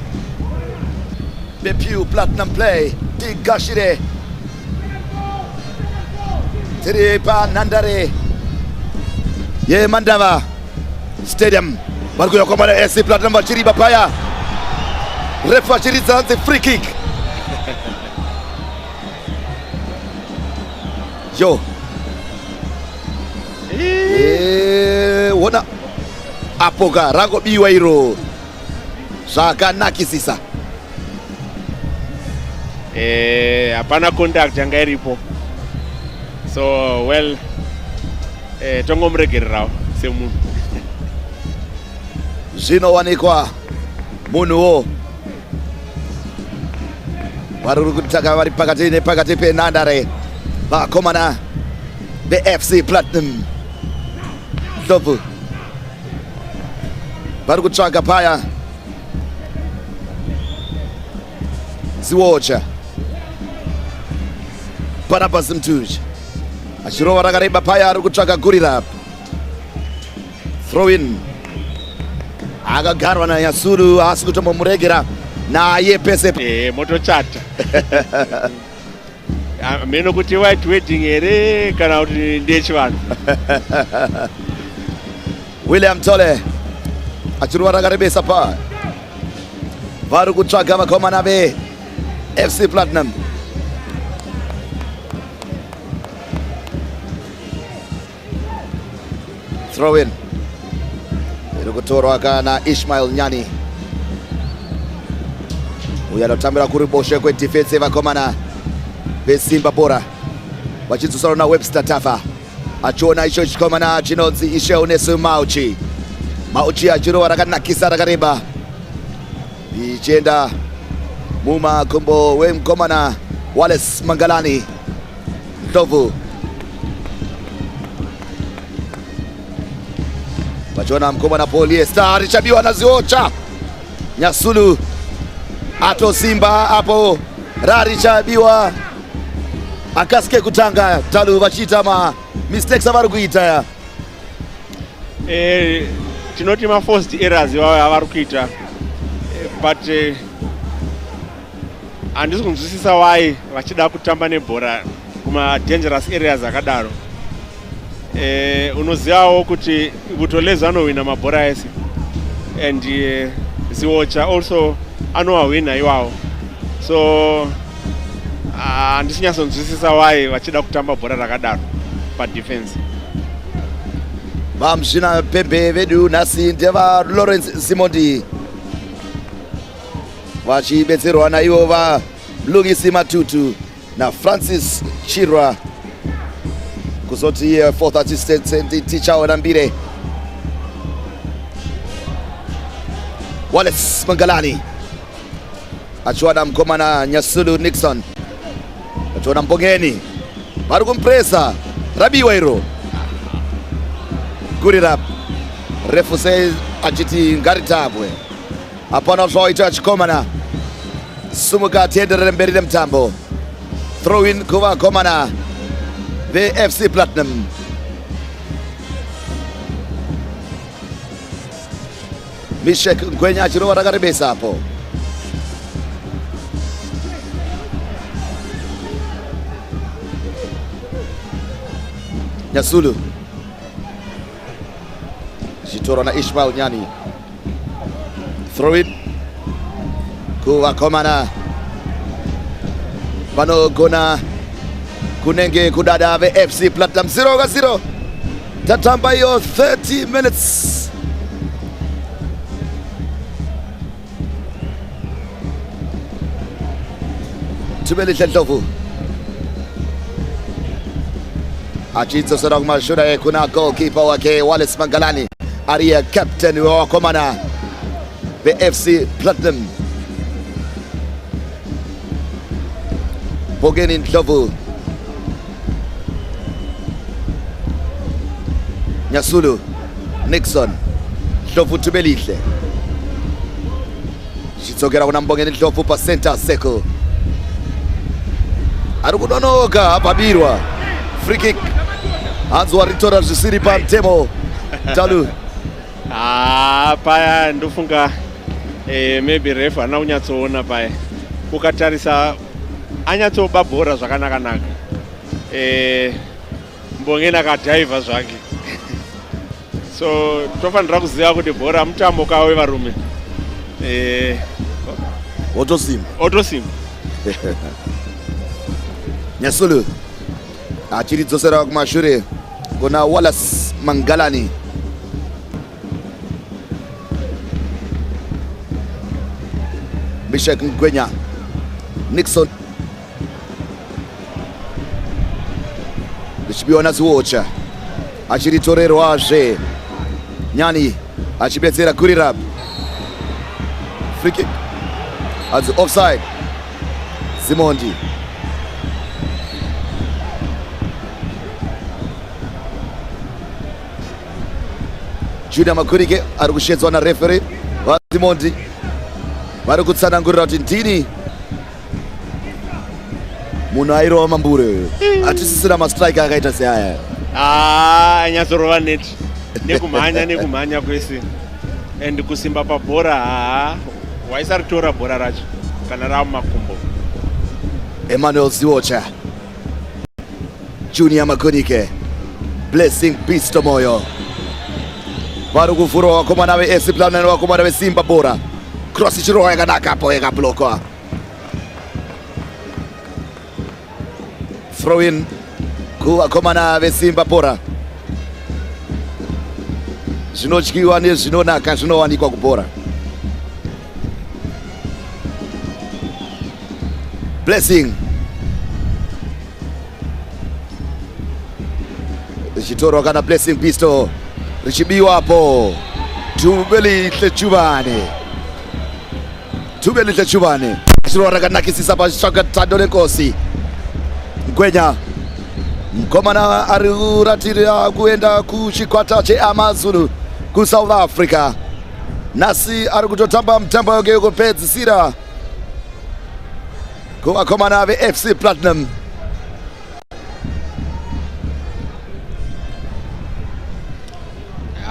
Bepiu Platinum play Tigashire Tripa Nandare Ye Mandava Stadium Barkuya komana FC Platinum bachiriba paya refa chiriza free kick yo wona apoga rango biwairo zvakanakisisa hapana contact yanga iripo, so well tongomregererawo semunhu zvinowanikwa munhuwo vari kutaka vari pakati nepakati penhandare vakomana veFC Platinum. Ndlovu vari kutsvaga paya Ziwocha Barnabas Mtuji achirova rakareba paya, ari kutsvaga Gurira. Throw in akagarwa naYasuru, asi kutombomuregera naye pese motochata meno kuti white wedding here kana kuti ndechivanhu. William Tole achirova rakarebesa pa vari kutsvaga vakomana veFC Platinum. Throw in iri kutorwa kana Ishmael Nyani, uyo anotambira kuri boshe kwedefense vakomana veSimba Bhora, vachidzosana naWebster Tafa, achiona icho chikomana chinonzi Isheunesu Mauchi. Mauchi achirova rakanakisa rakareba ichienda mumakumbo wemukomana Wallace Mangalani. Ndlovu vachiona mukomana Polyester richabiwa naZiwocha. Nyasulu atosimba apo rarichabiwa akasike kutanga Talu vachiita ma mistakes avari kuita ya tinoti ma forced errors vawe avari kuita, but handisi kunzwisisa why vachida kutamba nebhora kuma dangerous areas akadaro. Unozivawo kuti Butolezi anowina mabhora ese, and Ziwocha also anowawina iwawo, so handisi nyatsonzwisisa why vachida kutamba bhora rakadaro padefense. vamuzvina pembe vedu nhasi ndevaLawrence Simondi vachibetserwa naivo vaLungisi Matutu naFrancis Chirwa, kuzoti fourth assistant ticha Nambire. Wallace Mangalani achiwana mukomana Nyasulu Nixon, achiwana Mbongeni vari kumpresa, rabiwa iro Gurira. Refu says achiti ngaritabwe, hapana zvaita chikomana sumuka tienderere mberi nemutambo. Throw in kuvakomana veFC Platinum. Mishek Ngwenya achirova rakarebesa hapo. Nyasulu chitorwa naIshmael Nyani. Throw in kuvakomana vanogona kunenge kudada veFC Platinum. 0-0 tatamba iyo 30 minutes. Tumelihle Ndlovu achidzosera kumashure kuna goalkeeper wake Wallace Mangalani, ariye captain wa wakomana veFC Platinum. Mbongeni Ndlovu, Nyasulu Nixon, Ndlovu Tumelihle chidzokera kuna Mbongeni Ndlovu pa center circle, ari kudonoka apabirwa free kick. Hanzwa ritora zvisiri pamutemo. Talu paya ndofunga maybe ref hana kunyatsoona paya, ukatarisa anyatsoba bhora zvakanaka-naka. Mbongeni akadhaivha zvake, so tofanira kuziva kuti bhora mutambo kawo wevarume. Otosimba Nyasulu achiridzosera kumashure kuna Wallace Mangalani. Mishek Ngwenya, Nixon richibiwa naziwocha achiritorerwazve Nyani achibetsera Kurirab. Free kick as offside. Simondi Junior Makurike ari kushedzwa na referee vaSimondi vari kutsanangurira kuti ndini munhu airova mambure atisisira mastrike akaita seaya. Anyazorova net nekumhanya kwese and kusimba pabhora waisaritora bhora racho kana rava makumbo. Emmanuel Ziwocha, Junior Makunike, Blessing Pisto Moyo vari kuvhura vakomana veFC Platinum nevakomana veSimba Bhora. Cross ichirova yakanaka apo yakablokwa. Throw in kuvakomana veSimba Bhora. Zvinotyiwa nezvinonaka zvinowanikwa kubhora. Blessing richitorwa kana Blessing Pisto richibiwapo. Tubeli Tlechubane chirova rakanakisisa pachitsvaka nenkosi. Ngwenya mukomana ari kuratirira kuenda kuchikwata cheAmazulu kuSouth Africa. Nhasi ari kutotamba mutambo wake wekupedzisira kuvakomana veFC Platinum.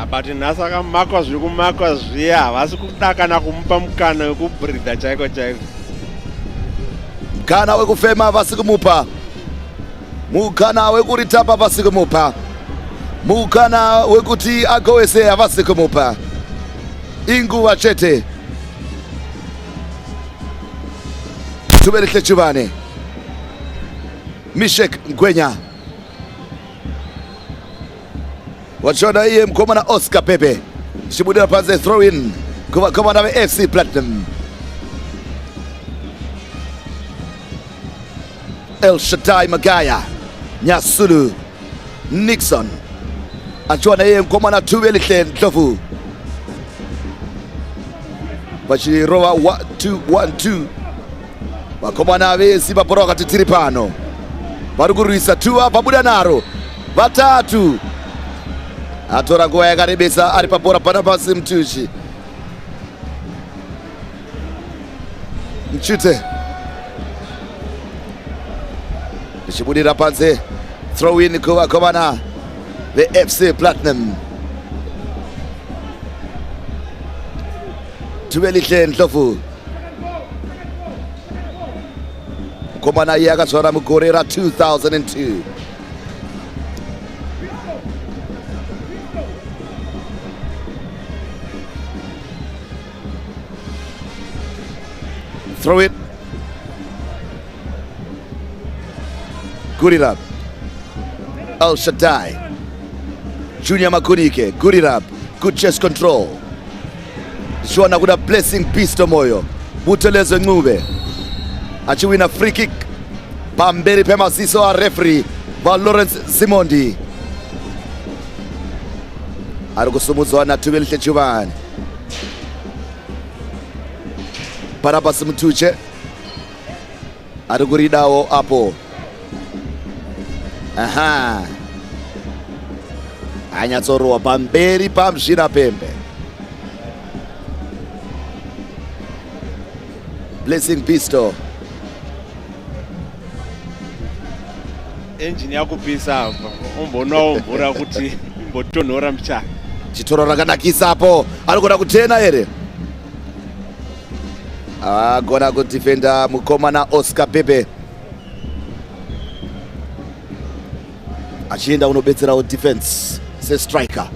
But nhasi akamakwa zviri kumakwa zviya havasi kuda kana kumupa mukana wekubhridha chaiko. Mukana wekufema havasi kumupa, mukana wekuritapa havasi kumupa, mukana wekuti agowese havasi kumupa. Inguva chete. Tubeli Tlechubane, Mishek Ngwenya wachona iye mukomana Oscar Pepe chibudira panze. Throw in kuvakomana veFC Platinum. El Shaddai Magaya, Nyasulu Nixon achona iye mukomana Tubeli Ndlovu vachirova 1-2 vakomana veSimba Bhora vakati tiri pano vari kurwisa 2 pabuda naro vatatu. Atora nguva yakarebesa ari pabhora pana pasi Mtuchi Mchute ichibudira panze. Throw in kuvakomana veFC Platinum. Tubeli Ndlovu mukomana iye akazvara mugore ra2002. Throw it. Kurirab, El Shaddai, Junior Makunike, Kurirab, good chest control. Shona kuda Blessing Pisto Moyo, Butelezo Ngube achiwina free kick pamberi pemaziso a referee va Lawrence Simondi. Ari kusumudzwa na Tubeli Tlechubane. Barabas Mtuche ari kuridawo apo. Anyatsorowa pamberi pamzvina pembe. Blessing Pisto engine yakupisa umbonawo mvura kuti imbotonhora mcha. chitoro rakanakisa apo. Ari kuda kutena here. Agona kudefenda mukomana Oscar Pepe achienda unobetserawo defense sestriker.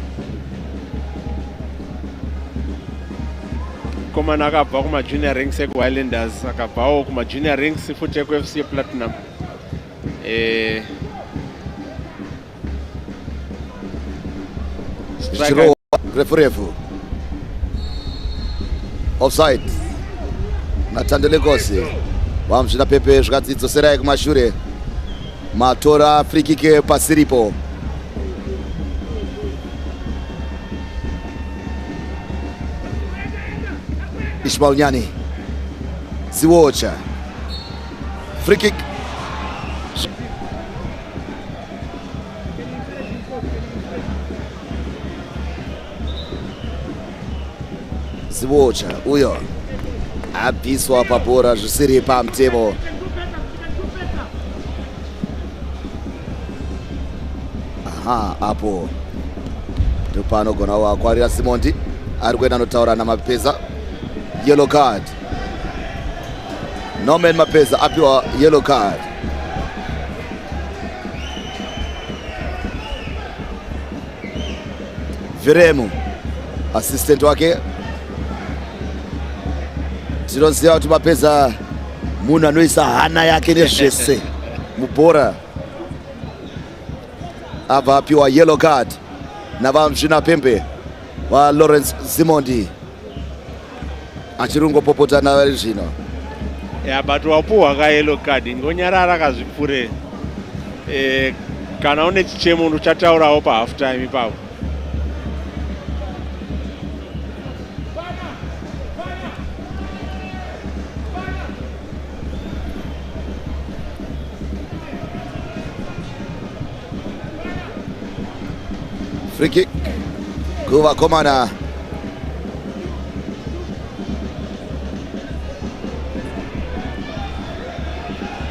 Komana akabva kumajunior ranks ekuHighlanders akabvawo kumajunior ranks futi ekuFC Platinum. Chiro refu offside natandele kosi vamuzvina Pepe zvakadzidzoserai kumashure Matora free kick pasiripo. Ishmael Nyani. Ziwocha. Free kick. Ziwocha huyo abiswa papora zvisiri pamutemo. Aha, apo ndopanogona wakwarira Simondi ari kuenda anotaura naMapeza. Yellow card. Norman Mapeza apiwa yellow card. Viremu assistant wake. Tinoziva kuti Mapeza munhu anoisa hana yake nezvese mubhora. Abva apiwa yellow card navamzvina pembe wa Lawrence Zimondi achirungopopota navari zvino. But wapuwa ka yellow card ngonyarara kazvipfure. Kana une chichemo uchataurawo pa half time ipapo. Free kick kuva komana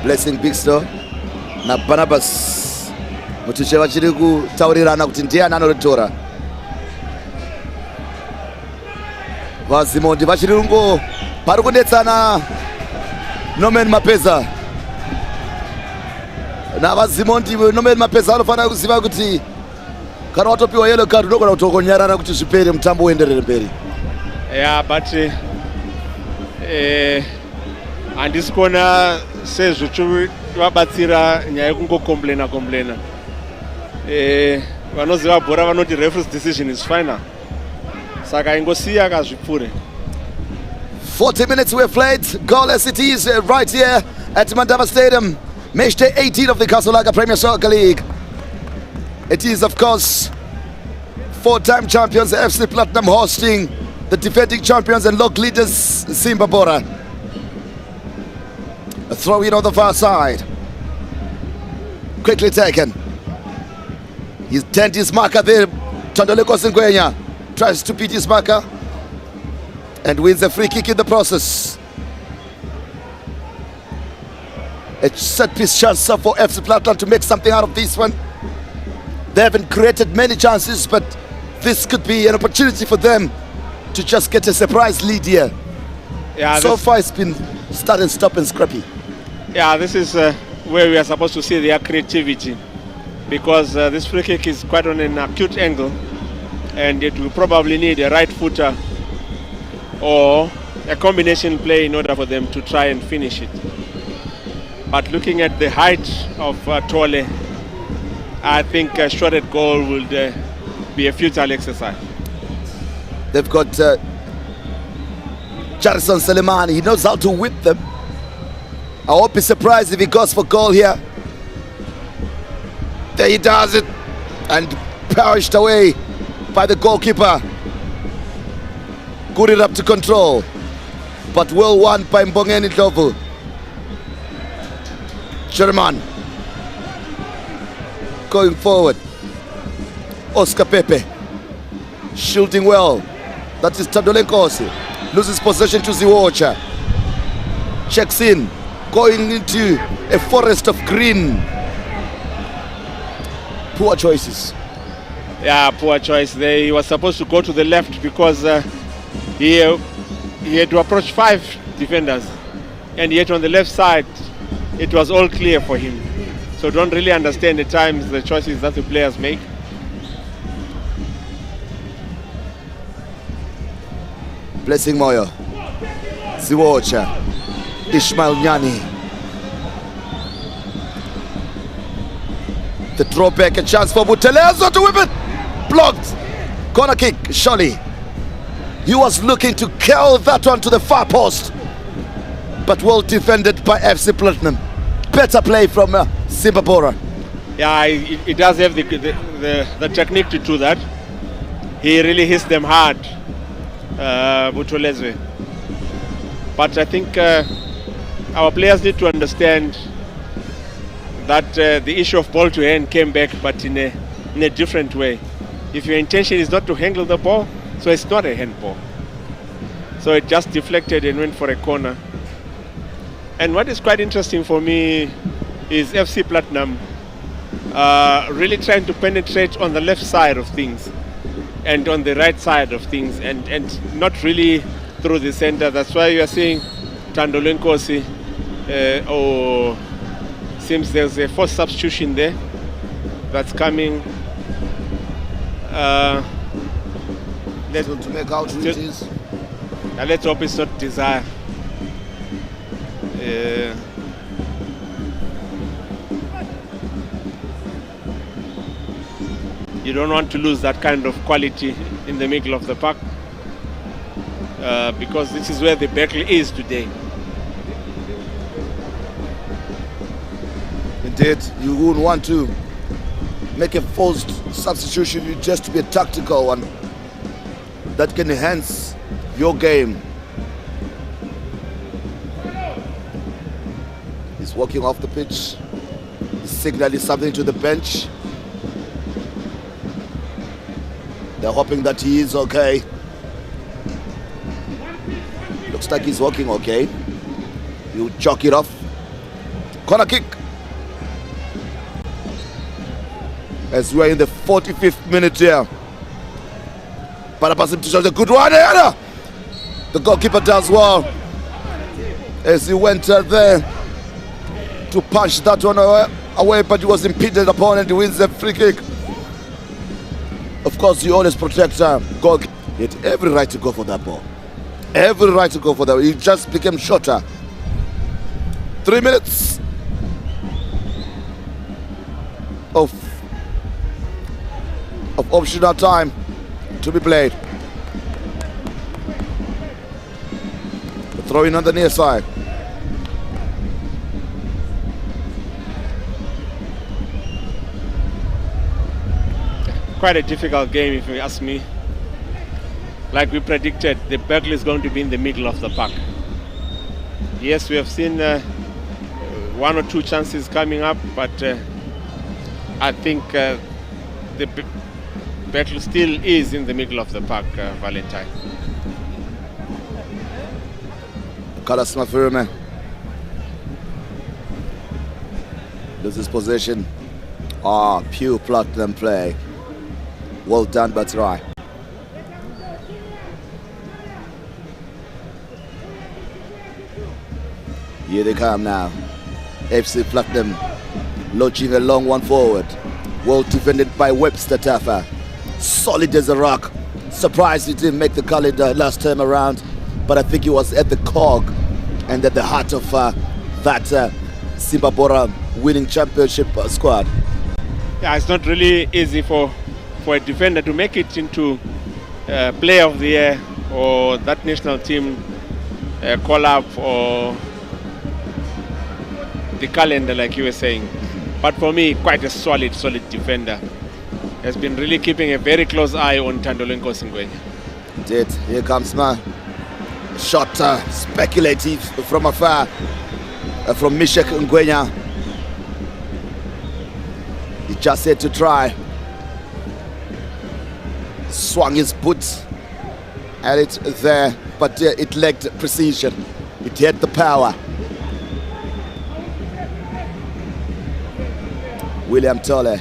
Blessing Bigster na Barnabas Mutiche vachiri kutaurirana kuti ndiani anoritora. VaZimondi vachiri rungo pari kudetsana Norman Mapeza na VaZimondi. Norman Mapeza anofanira kuziva kuti kana watopiwa yellow card unogona kutokonyarara kuti zvipere mutambo uenderere mberi. But handisi kuona sezvo vabatsira nyaya yekungokomplena. Vanoziva bhora vanoti referee's decision is final. Saka ingosiya kazvipfure. 40 minutes we've played, goalless it is right here at Mandava Stadium. Match day 18 of the Kasulaga Premier Soccer League. It is, of course, 4-time champions FC Platinum hosting the defending champions and log leaders Simba Bhora. A throw in on the far side. Quickly taken. He's turned his marker there. Tandoleko Singwenya tries to beat his marker and wins a free kick in the process. A set piece chance for FC Platinum to make something out of this one. They haven't created many chances, but this could be an opportunity for them to just get a surprise lead here. So far it's been start and stop and scrappy. This is where we are supposed to see their creativity, because this free kick is quite on an acute angle and it will probably need a right footer or a combination play in order for them to try and finish it. But looking at the height of Tole, I think a shot at goal would be a futile exercise. They've got Jarson Selemani. He knows how to whip them. I won't be surprised if he goes for goal here. There he does it, and perished away by the goalkeeper. Good enough to control, but well won by Mbongeni Dlovu. German going forward. Oscar Pepe shielding well. That is Tadolenkosi. Loses possession to Ziwocha. Checks in, going into a forest of green. Poor choices. Poor choice. He was supposed to go to the left because he had to approach 5 defenders, and yet on the left side it was all clear for him. So don't really understand the times, the choices that the players make. Blessing Moyo, Ziwocha, Ishmael Nyani. The throw back, a chance for Butelezo to whip it. Blocked. Corner kick, surely. He was looking to curl that one to the far post, but well defended by FC Platinum. Better play from Simba Bhora. Yeah, he does have the technique to do that. He really hits them hard, Butolezwe. But I think our players need to understand that the issue of ball to hand came back, but in a different way. If your intention is not to handle the ball, so it's not a handball. So it just deflected and went for a corner. And what is quite interesting for me is FC Platinum really trying to penetrate on the left side of things and on the right side of things, and not really through the center. That's why you are seeing Tandolo Nkosi, or seems there's a forced substitution there that's coming. To make out who it is. Let's hope it's not Desire. You don't want to lose that kind of quality in the middle of the park, because this is where the battle is today. Indeed, you wouldn't want to make a forced substitution. You just to be a tactical one that can enhance your game. He's walking off the pitch. He's signaling something to the bench. They're hoping that he is okay. Looks like he's walking okay. You chalk it off. Corner kick. As we are in the 45th minute here. Parapasim to a good one. The goalkeeper does well as he went there to punch that one away, but he was impeded upon and he wins the free kick. Of course, you always protect goal. He had every right to go for that ball. Every right to go for that. He just became shorter. 3 minutes of optional time to be played. Throw in on the near side. Quite a difficult game, if you ask me. Like we predicted, the battle is going to be in the middle of the park. Yes, we have seen one or two chances coming up, but I think the battle still is in the middle of the park, Valentine. Carlos Mafurume loses possession. Pure Platinum play. Well done, but right. Here they come now. FC Platinum launching a long one forward. Well defended by Webster Taffa. Solid as a rock. Surprised he didn't make the calendar last time around, but I think he was at the cog and at the heart of that Simba Bhora winning championship squad. Yeah, it's not really easy for a defender to make it into player of the year or that national team call-up or the calendar, like you were saying. But for me, quite a solid defender. Has been really keeping a very close eye on Tandolo Nkosi. Indeed, here comes my shot, speculative from afar from Mishek Ngwenya. He just had to try. Swung his boot at it there, but it lacked precision. It had the power. William Tolle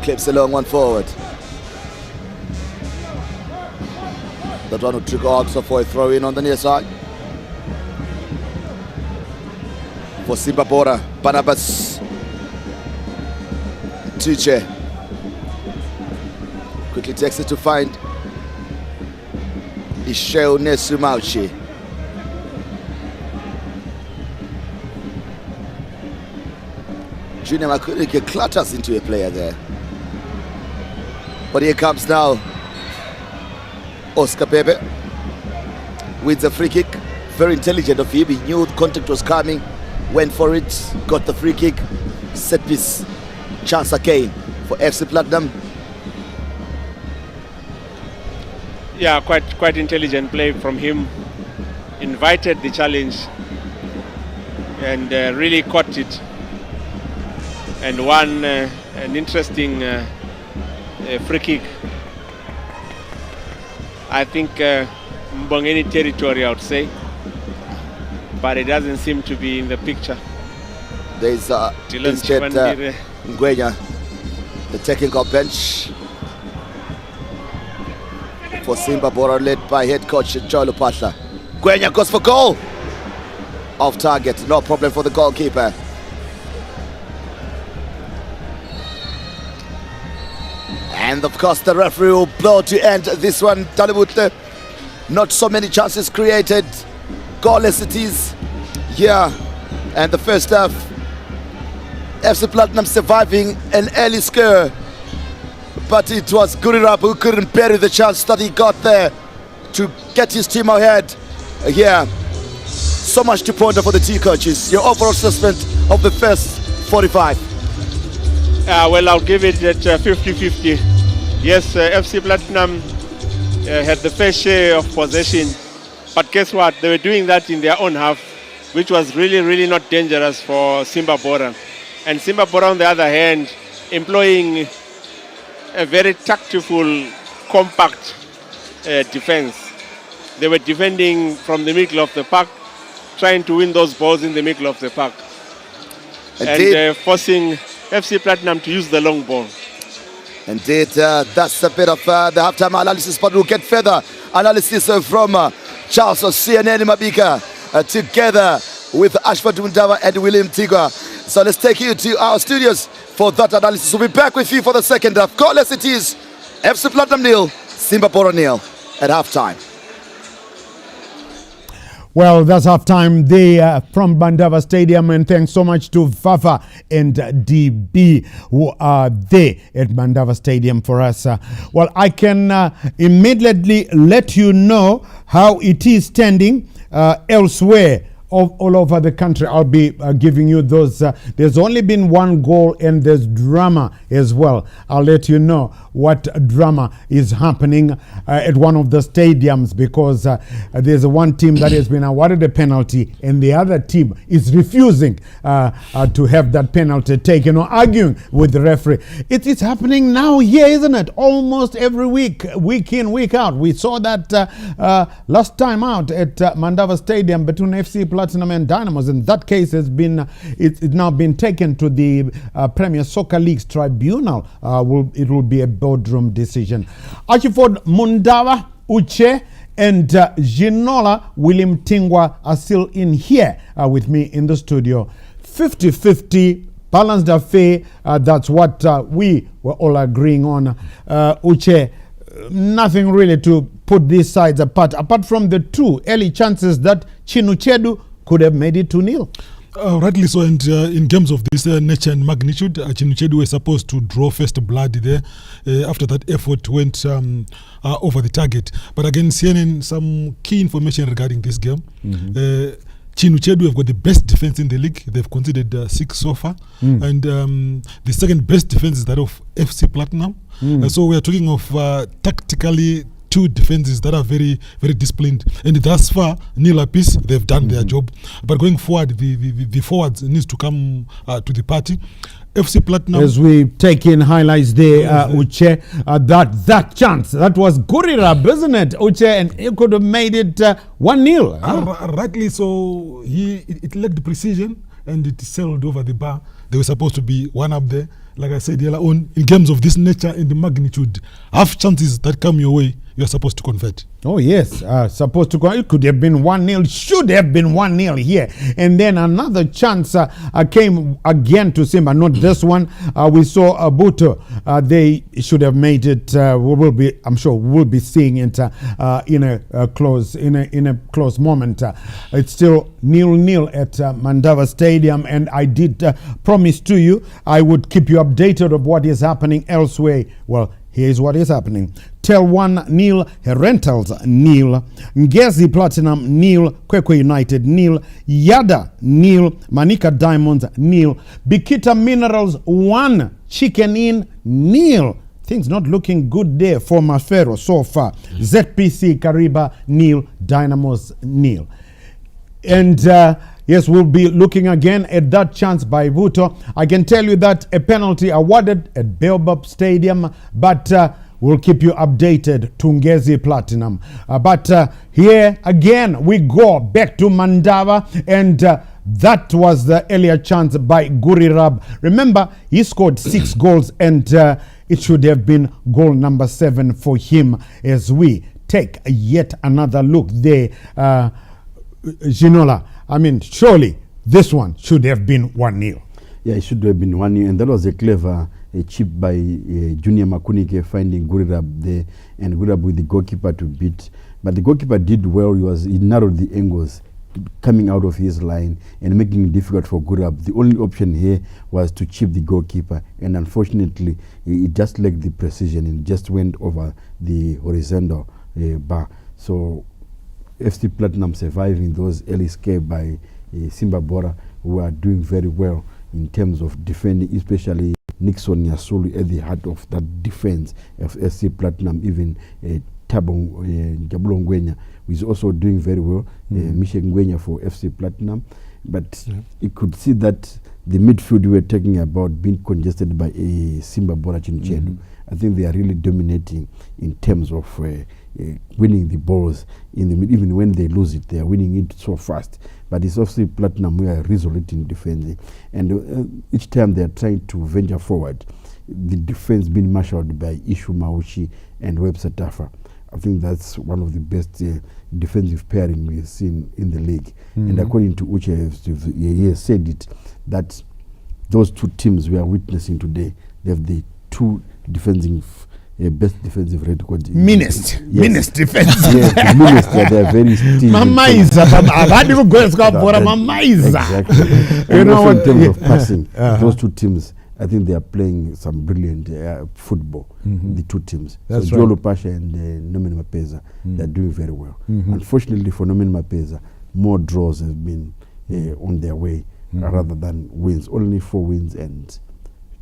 clips a long one forward. That one will trigger also for a throw in on the near side. For Simba Bhora, Barnabas Tiche quickly takes it to find Isheo Nesumauchi. Junior Makurike clutters into a player there. But here comes now Oscar Pepe wins a free kick. Very intelligent of him. He knew the contact was coming, went for it, got the free kick. Set piece chance again for FC Platinum. Yeah, quite intelligent play from him. Invited the challenge and really caught it. And won an interesting free kick. I think Mbongeni territory, I would say. But it doesn't seem to be in the picture. There's instead Ngwenya, the technical bench for Simba Bhora, led by head coach Joel Patla. Ngwenya goes for goal. Off target, no problem for the goalkeeper. And of course the referee will blow to end this one. Talibut, not so many chances created. Goalless it is here. And the first half, FC Platinum surviving an early scare. But it was Gurirab who couldn't bury the chance that he got there to get his team ahead here. So much to ponder for the two coaches. Your overall assessment of the first 45? Well, I'll give it at 50-50. Yes, FC Platinum had the fair share of possession. But guess what? They were doing that in their own half, which was really not dangerous for Simba Bhora. And Simba Bhora, on the other hand, employing a very tactful, compact defense. They were defending from the middle of the park, trying to win those balls in the middle of the park. And forcing FC Platinum to use the long ball. Indeed, that's a bit of the halftime analysis, but we'll get further analysis from Charles CNN Mabika together with Ashford Mundava and William Tigwa. So let's take you to our studios for that analysis. We'll be back with you for the second half. Goalless it is. FC Platinum 0, Simba Bhora 0 at halftime. Well, that's halftime there from Mandava Stadium, and thanks so much to Fafa and DB who are there at Mandava Stadium for us. Well, I can immediately let you know how it is standing elsewhere all over the country. I'll be giving you those. There's only been one goal and there's drama as well. I'll let you know what drama is happening at one of the stadiums, because there's one team that has been awarded a penalty and the other team is refusing to have that penalty taken, or arguing with the referee. It's happening now here, isn't it? Almost every week, week in, week out. We saw that last time out at Mandava Stadium between FC Platinum and Dynamos. In that case, it's now been taken to the Premier Soccer League's tribunal. It will be a boardroom decision. Ashford Mundawa, Uche, and Ginola William Tingwa are still in here with me in the studio. 50-50 balanced affair. That's what we were all agreeing on. Uche, nothing really to put these sides apart from the two early chances that Chinuchedu could have made it 2-0. Rightly so, and in games of this nature and magnitude, Chinuchedu were supposed to draw first blood there after that effort went over the target. But again, CNN, some key information regarding this game. Chinuchedu have got the best defense in the league. They've conceded 6 so far. And the second best defense is that of FC Platinum. So we are talking of tactically two defenses that are very, very disciplined. And thus far, nil apiece, they've done their job. But going forward, the forwards needs to come to the party. FC Platinum. As we take in highlights there, Uche, that chance, that was Gurirab, isn't it, Uche? And he could have made it 1-0. Rightly so, it lacked precision and it sailed over the bar. They were supposed to be one up there. Like I said earlier on, in games of this nature and the magnitude, half chances that come your way, you're supposed to convert. Oh, yes. Supposed to. It could have been 1-0. Should have been 1-0 here. And then another chance came again to Simba. Not this one. We saw Abuto. They should have made it. I'm sure we'll be seeing it in a close moment. It's still 0-0 at Mandava Stadium. And I did promise to you I would keep you updated of what is happening elsewhere. Well, Here's what is happening. Tel 1-0, Herentals 0, Ngezi Platinum 0, Kwekwe United 0, Yada 0, Manika Diamonds 0, Bikita Minerals 1, Chicken Inn 0. Things not looking good there for Mafero so far. ZPC Kariba 0, Dynamos 0. And yes, we'll be looking again at that chance by Vuto. I can tell you that a penalty awarded at Baobab Stadium, but we'll keep you updated to Ngezi Platinum. But here again, we go back to Mandava, and that was the earlier chance by Gurirab. Remember, he scored 6 goals, and it should have been goal number 7 for him as we take yet another look there. Ginola, I mean, surely this one should have been 1-0. Yeah, it should have been 1-0, and that was a clever chip by Junior Makunike finding Gurirab there, and Gurirab with the goalkeeper to beat. But the goalkeeper did well. He narrowed the angles coming out of his line and making it difficult for Gurirab. The only option here was to chip the goalkeeper, and unfortunately, it just lacked the precision and just went over the horizontal bar. So FC Platinum surviving those early scare by Simba Bhora, who are doing very well in terms of defending, especially Nixon Nyasulu at the heart of that defense of FC Platinum. Even Jabulo Ngwenya, who is also doing very well, Michel Ngwenya for FC Platinum. But you could see that the midfield we were talking about being congested by Simba Bhora Chinuchedu. I think they are really dominating in terms of winning the balls in the mid. Even when they lose it, they are winning it so fast. But it's also Platinum we are resolute in defending, and each time they are trying to venture forward, the defense being marshaled by Ishu Mauchi and Webster Tafa. I think that's one of the best defensive pairing we've seen in the league. And according to Uche, he has said it, that those two teams we are witnessing today, they have the two defensive best defensive record. Meanest defense. Yes, meanest. They are very still. Mamaiza. Exactly. You know what? In terms of passing, those two teams, I think they are playing some brilliant football. The two teams. That's so right. Jolo Pasha and Nomen Mapeza, they are doing very well. Unfortunately for Nomen Mapeza, more draws have been on their way rather than wins. Only 4 wins and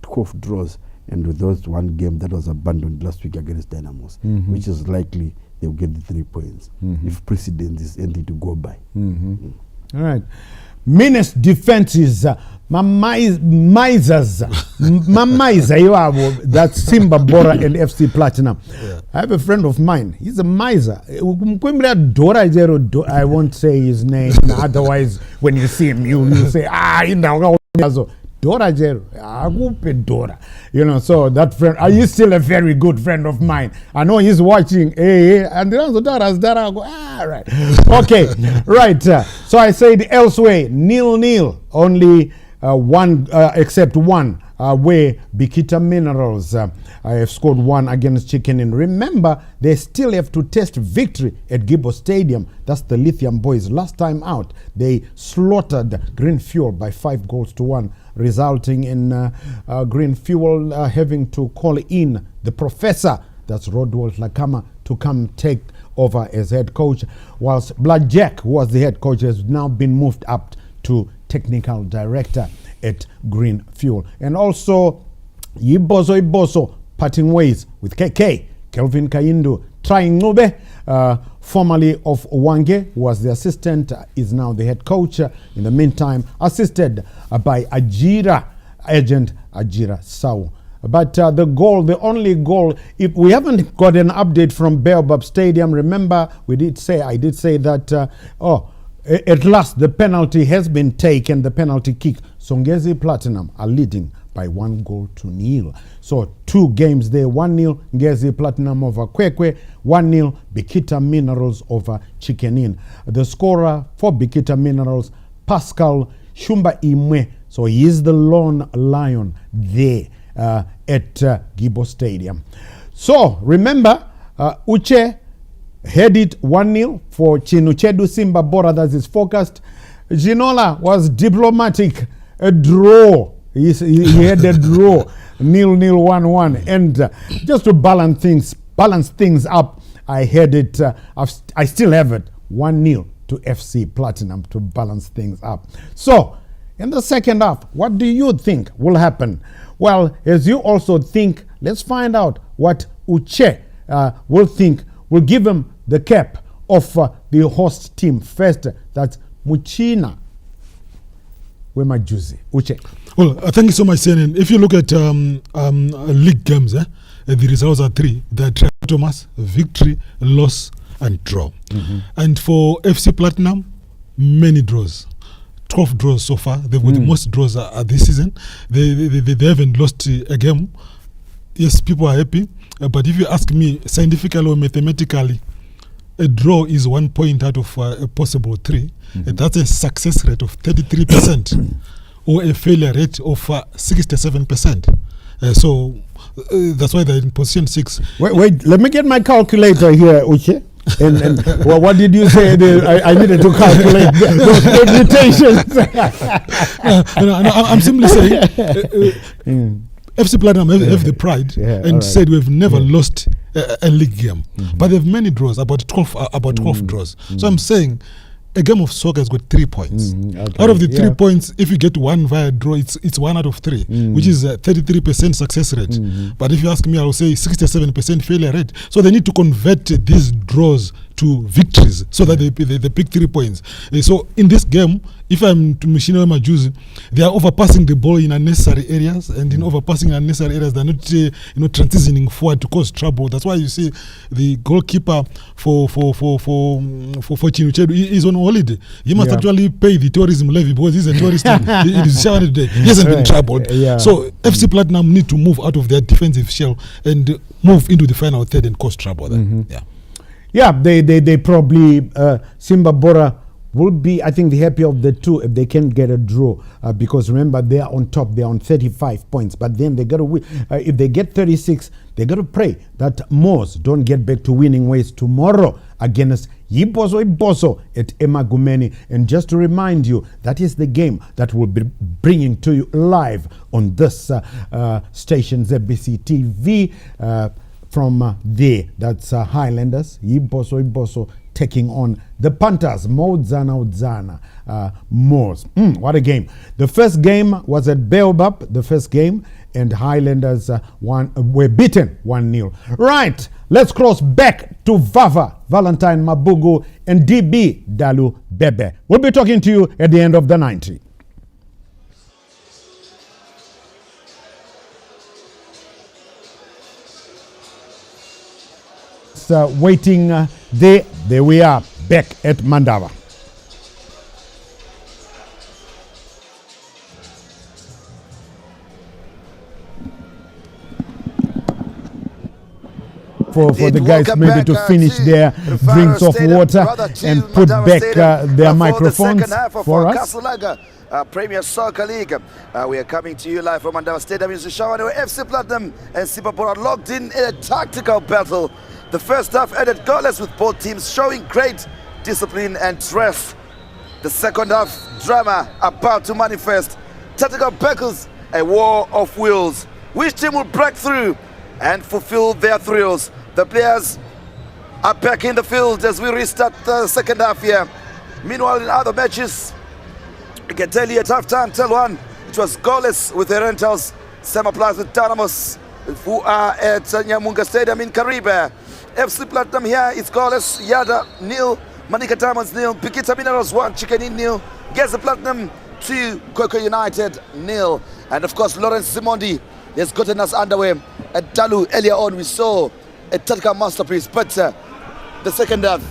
12 draws. And with those one game that was abandoned last week against Dynamos, which is likely they'll get the 3 points if precedent is anything to go by. All right. Meanest defenses, Mamaizas, that's Simba Bhora and FC Platinum. I have a friend of mine, he's a miser. I won't say his name, otherwise when you see him, you say, Dora Jero, Dora. You know, so that friend, he's still a very good friend of mine. I know he's watching. And Dora, right. Okay, right. So I said elsewhere, 0-0, only one, except one, where Bikita Minerals have scored 1 against Chicken Inn. Remember, they still have to test victory at Gibbo Stadium. That's the Lithium Boys. Last time out, they slaughtered Green Fuel by 5-1, resulting in Green Fuel having to call in the professor, that's Rodwald Lakama, to come take over as head coach, whilst Blood Jack, who was the head coach, has now been moved up to technical director at Green Fuel. And also Iboso parting ways with KK, Kelvin Kayindu, trying Nube, formerly of Wange, who was the assistant, is now the head coach. In the meantime, assisted by agent Ajira Sau. But the only goal, if we haven't got an update from Baobab Stadium, remember I did say that, at last the penalty has been taken, the penalty kick. Ngezi Platinum are leading by 1-0. So 2 games there, 1-0 Ngezi Platinum over Kwekwe, 1-0 Bikita Minerals over Chicken Inn. The scorer for Bikita Minerals, Pascal Shumba Imwe. So he is the lone lion there at Gibbo Stadium. So remember, Uche headed 1-0 for Chinuchedu Simba Bhora, that is focused. Ginola was diplomatic, a draw. He had a draw. 0-0, 1-1. And just to balance things up, I had it. I still have it 1-0 to FC Platinum to balance things up. So, in the second half, what do you think will happen? Well, as you also think, let's find out what Uche will think. Will give him the cap of the host team first. That's Muchina Wemajuzi. Uche. Well, thank you so much, CNN. If you look at league games, the results are 3. They're Thomas, victory, loss, and draw. And for FC Platinum, many draws. 12 draws so far. They've got the most draws this season. They haven't lost a game. Yes, people are happy. But if you ask me, scientifically or mathematically, a draw is 1 point out of a possible 3. That's a success rate of 33% or a failure rate of 67%. So that's why they're in position 6. Wait, let me get my calculator here, Uche. And well, what did you say? I needed to calculate those permutations. I'm simply saying FC Platinum have the pride and said we've never lost a league game, but they have many draws, about 12 draws. So I'm saying a game of soccer has got 3 points. Out of the 3 points, if you get 1 via draw, it's 1 out of 3, which is a 33% success rate. But if you ask me, I will say 67% failure rate. So they need to convert these draws to victories so that they pick 3 points. So in this game, if I'm to Muchina Wemajuzi, they are overpassing the ball in unnecessary areas, and in overpassing unnecessary areas, they're not transitioning forward to cause trouble. That's why you see the goalkeeper for Chinuchedu is on holiday. He must actually pay the tourism levy because he's a tourist. He is showered today. He hasn't been troubled. So FC Platinum need to move out of their defensive shell and move into the final third and cause trouble then. They probably Simba Bhora will be, I think, the happier of the two if they can get a draw, because remember, they are on top. They are on 35 points, but then they got to win. If they get 36, they got to pray that Moors don't get back to winning ways tomorrow against Iboso at Emagumeni. And just to remind you, that is the game that we'll be bringing to you live on this station, ZBC TV. From there, that's Highlanders, Iboso taking on the Panthers, Modzana Moors. What a game. The first game was at Baobab, the first game, and Highlanders were beaten 1-0. Right, let's cross back to Vava, Valentine Mabugu, and DB Dalu Bebe. We'll be talking to you at the end of the 90. Waiting there we are, back at Mandava. For the guys maybe to finish their drinks of water and put back their microphones for us. Premier Soccer League. We are coming to you live from Mandava Stadium in Zushawane, where FC Platinum and Simba Bhora locked in a tactical battle. The first half ended goalless with both teams showing great discipline and strength. The second half drama about to manifest. Tactical battles, a war of wills. Which team will break through and fulfill their thrills? The players are back in the field as we restart the second half here. Meanwhile, in other matches, I can tell you at halftime, tell one, it was goalless with the Rentals. Same applies with Dynamos, who are at Nyamunga Stadium in Karibe. FC Platinum here is goalless. Yada 0, Manika Diamonds 0, Pikita Minerals 1, Chicken Inn 0, Geza Platinum 2, Kwekwe United 0. And of course, Lawrence Simondi has gotten us underway. At Dalu earlier on, we saw a tactical masterpiece, but the second half,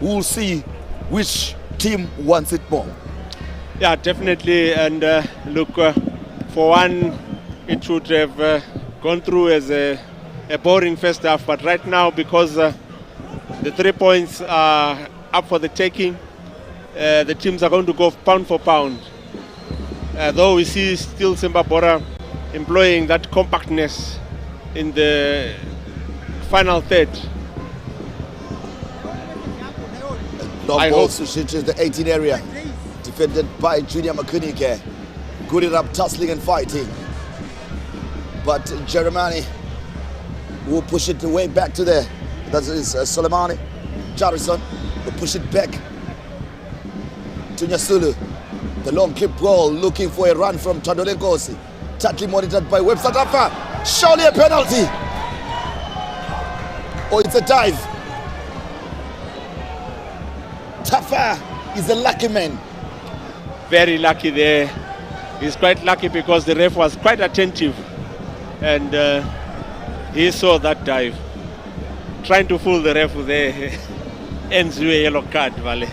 we'll see which team wants it more. Yeah, definitely. And look, for one, it should have gone through as a boring first half, but right now, because the 3 points are up for the taking, the teams are going to go pound for pound. Though we see still Simba Bhora employing that compactness in the final third. Long ball switch in the 18 area, defended by Junior Makunike. Good it up, tussling and fighting. but Jeremani will push it way back to there. That is Soleimani. Jarrison will push it back to Nyasulu. The long clip ball looking for a run from Tandole Nkosi. Tightly monitored by Webster Tafa. Surely a penalty. Oh, it's a dive. Tafa is a lucky man. Very lucky there. He's quite lucky because the ref was quite attentive and he saw that dive. Trying to fool the ref there ends with a yellow card, Vale.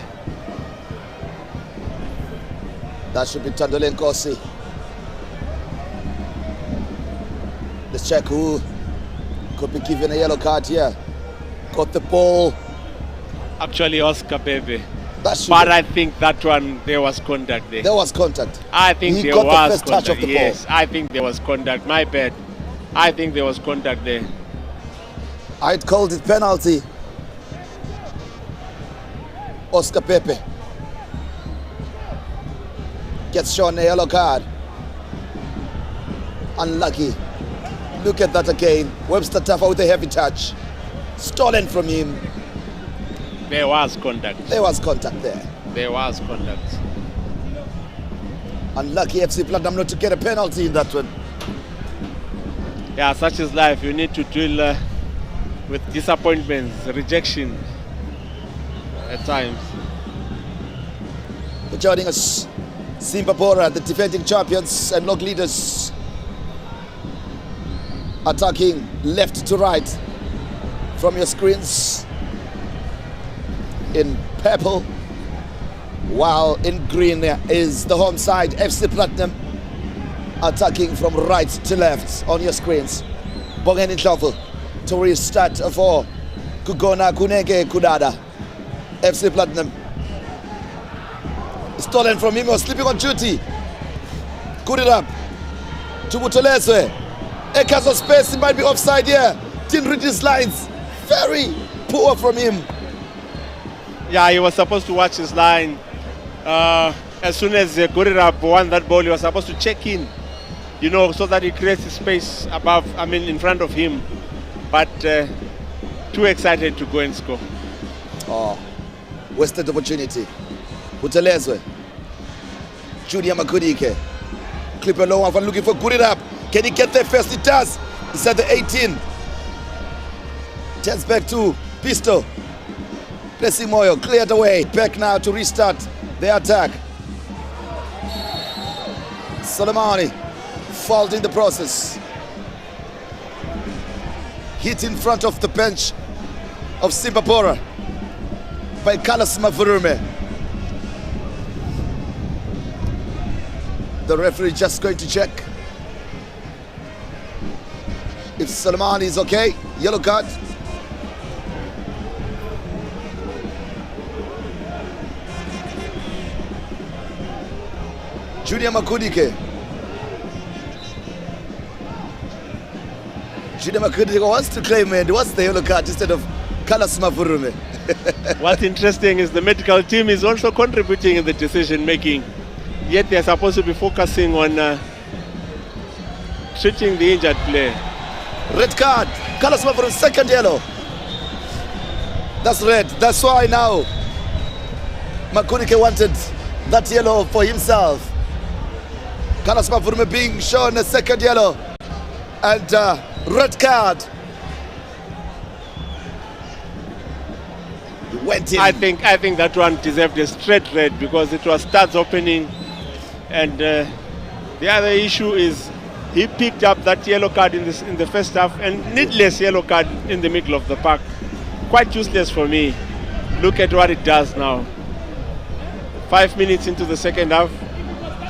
That should be Tandole Nkosi. Let's check who could be given a yellow card here. Got the ball. Actually, Oscar Bebe. But I think that one, there was contact there. There was contact. I think He there got was the first contact. touch of the Yes, ball. I think there was contact. My bad. I think there was contact there. I'd called it penalty. Oscar Pepe gets shown a yellow card. Unlucky. Look at that again. Webster Tafa with a heavy touch. Stolen from him. There was contact. There was contact there. There was contact. Unlucky FC Platinum not to get a penalty in that one. Yeah, such is life. You need to deal with disappointments, rejection at times. Joining us, Simba Bhora, the defending champions and log leaders, attacking left to right from your screens in purple, while in green is the home side, FC Platinum, attacking from right to left on your screens. Bongeni Ndlovu to restart for Kugona Kuneke Kudada. FC Platinum. Stolen from him, he was sleeping on duty. Good it up to Butolezwe. Acres of space, he might be offside here. Didn't read his lines. Very poor from him. Yeah, he was supposed to watch his line. As soon as Gurirab won that ball, he was supposed to check in, you know, so that he creates space above, in front of him. But too excited to go and score. Oh, wasted opportunity. Butolezwe. Junior Makudike. Clip a low one, looking for Gurirab. Can he get there first? He does. He's at the 18. Turns back to Pisto. Blessing Moyo cleared away. Back now to restart the attack. Soleimani fouled in the process. Hit in front of the bench of Simba Bhora by Carlos Mavurume. The referee just going to check if Soleimani is okay. Yellow card. Junior Makudike. Junior Makudike wants to claim it. What's the yellow card instead of Carlos Mavurume? What's interesting is the medical team is also contributing in the decision making. Yet they're supposed to be focusing on treating the injured player. Red card. Carlos Mavurume, second yellow. That's red. That's why now Makudike wanted that yellow for himself. Carlos Mavurume being shown a second yellow and red card. He went in. I think that one deserved a straight red because it was Stad's opening, and the other issue is he picked up that yellow card in the first half and needless yellow card in the middle of the park. Quite useless for me. Look at what it does now. 5 minutes into the second half.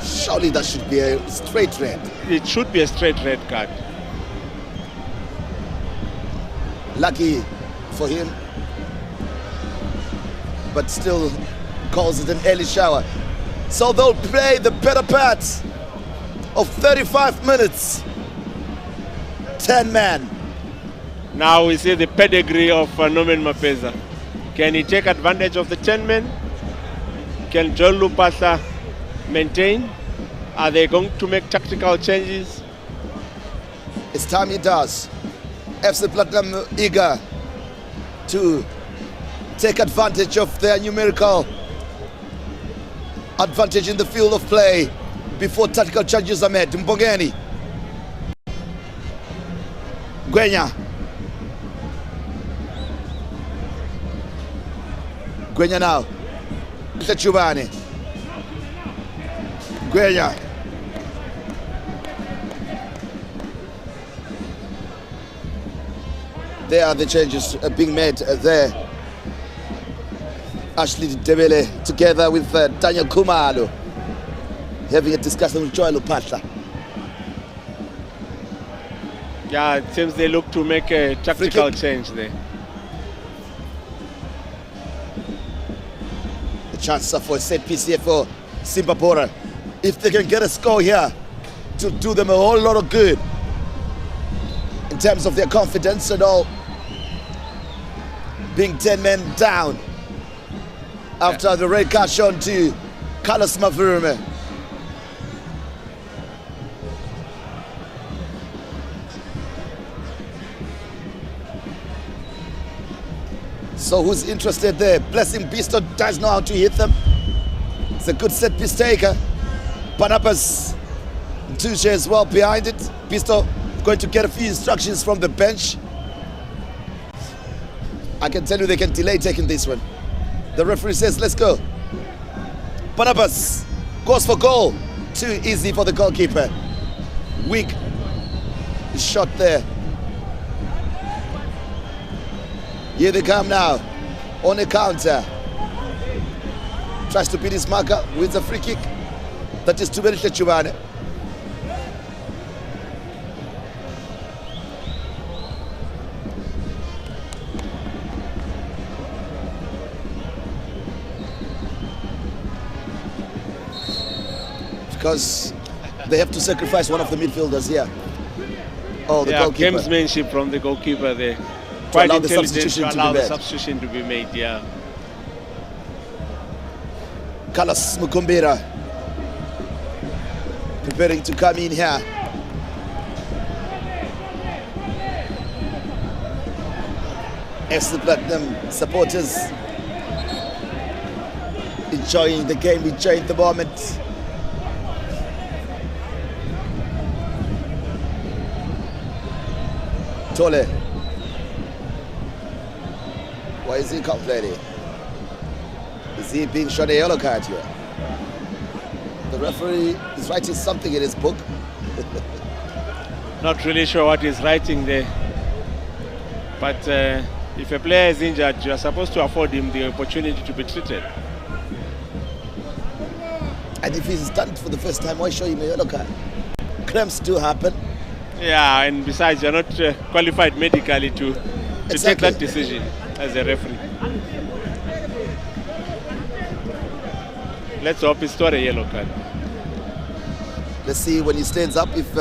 Surely that should be a straight red. It should be a straight red card. Lucky for him, but still calls it an early shower. So they'll play the better part of 35 minutes. 10 men. Now we see the pedigree of Norman Mapeza. Can he take advantage of the 10 men? Can John Lupasa maintain? Are they going to make tactical changes? It's time he does. FC Platinum eager to take advantage of their numerical advantage in the field of play before tactical changes are made. Mbongeni. Gwenya. Gwenya now. Chubani. Gwenya. There are the changes being made there. Ashley Debele together with Daniel Kumalo having a discussion with Joel Upatla. Yeah, it seems they look to make a tactical change there. A chance for a set piece here for Simba Bhora. If they can get a score here to do them a whole lot of good in terms of their confidence and all, being 10 men down after the red card shown to Carlos Mavurume. So who's interested there? Blessing Bisto does know how to hit them. It's a good set piece taker. Barnabas Tuche as well behind it. Bisto going to get a few instructions from the bench. I can tell you they can delay taking this one. The referee says, let's go. Barnabas goes for goal. Too easy for the goalkeeper. Weak shot there. Here they come now on a counter. Tries to beat his marker, wins a free kick. That is Tubeli Chubane. Because they have to sacrifice one of the midfielders here. Oh, the goalkeeper. Gamesmanship from the goalkeeper there. Quite allow the intelligent substitution to to be allow the made. substitution to be made, yeah. Carlos Mukumbira preparing to come in here. FC Platinum supporters enjoying the game, enjoying the moment. Tole. Why is he complaining? Is he being shown a yellow card here? The referee is writing something in his book. Not really sure what he's writing there. But if a player is injured, you are supposed to afford him the opportunity to be treated. And if he's done it for the first time, why show him a yellow card? Cramps do happen. Yeah, and besides, you're not qualified medically to take that decision as a referee. Let's hope it's not a yellow card. Let's see when he stands up if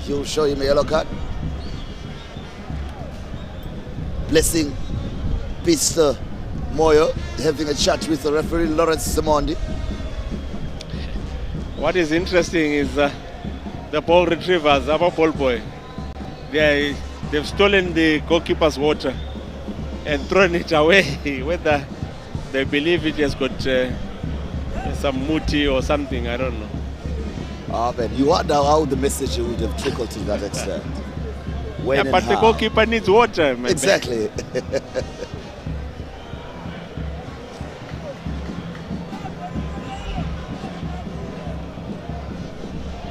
he'll show him a yellow card. Blessing Pista Moyo having a chat with the referee Lawrence Simondi. What is interesting is the ball retrievers, our ball boy. They've stolen the goalkeeper's water and thrown it away, whether they believe it has got some muti or something, I don't know. Ah, man, you wonder how the message would have trickled to that extent. When But the goalkeeper needs water, man. Exactly.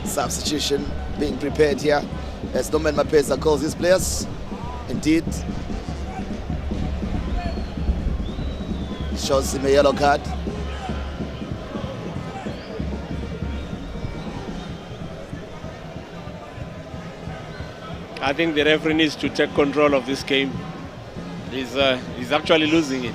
Substitution being prepared here as Norman Mapeza calls his players. Indeed, shows him a yellow card. I think the referee needs to take control of this game. He's actually losing it.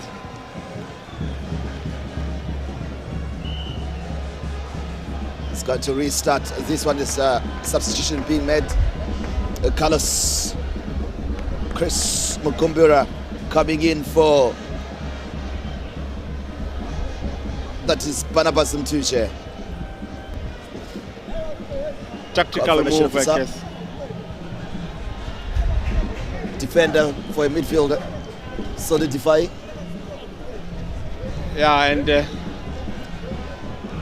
It's going to restart. This one is substitution being made. Carlos Chris Mukumbura coming in for, that is Barnabas Mtuche. tactical Confirmation move, I officer. guess. Defender for a midfielder. Solidifying. Yeah, and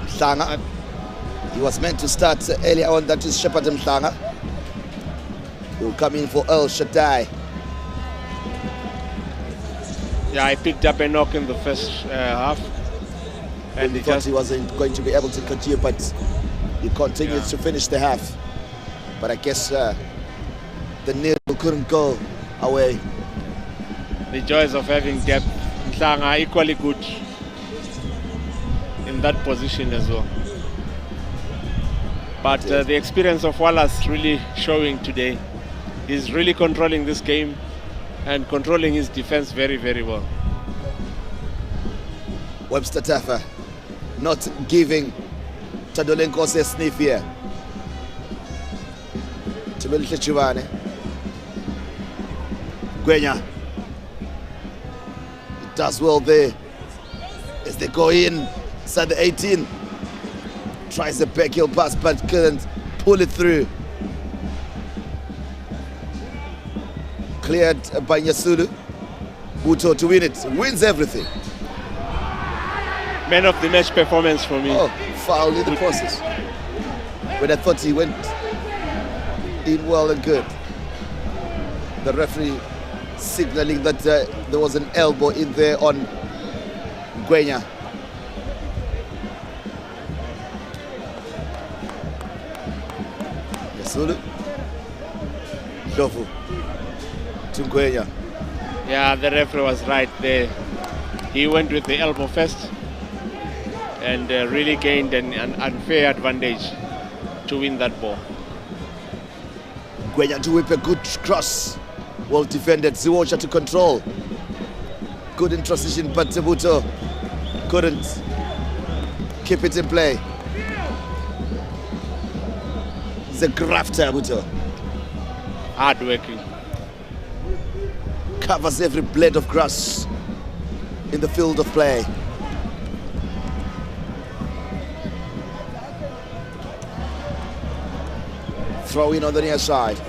Mhlanga. He was meant to start earlier on. That is Shepherd Mhlanga. He will come in for El Shaddai. yeah, I picked up a knock in the first half. And He he thought just he wasn't going to be able to continue, but he continued to finish the half. But I guess the nil couldn't go away. the joys of having depth. Mhlanga equally good in that position as well. But the experience of Wallace really showing today. He's really controlling this game and controlling his defense very, very well. Webster Tafa not giving Tadolenkos a sniff here. Tibelihle Chivane. Gwenya. It does well there as they go in inside the 18. Tries a backheel pass but couldn't pull it through. Cleared by Nyasulu. Buto to win it. Wins everything. Man of the match performance for me. Oh, foul in the process. When I thought he went in well and good. The referee signaling that there was an elbow in there on Gwenya. Yasulu. Ndovu. To Gwenya. Yeah, the referee was right there. He went with the elbow first and really gained an unfair advantage to win that ball. Gwenya to whip a good cross. Well defended. Ziwocha to control. Good in transition, but Tebuto couldn't keep it in play. He's a grafter, Tebuto. Hard working. Covers every blade of grass in the field of play. Throw in on the near side.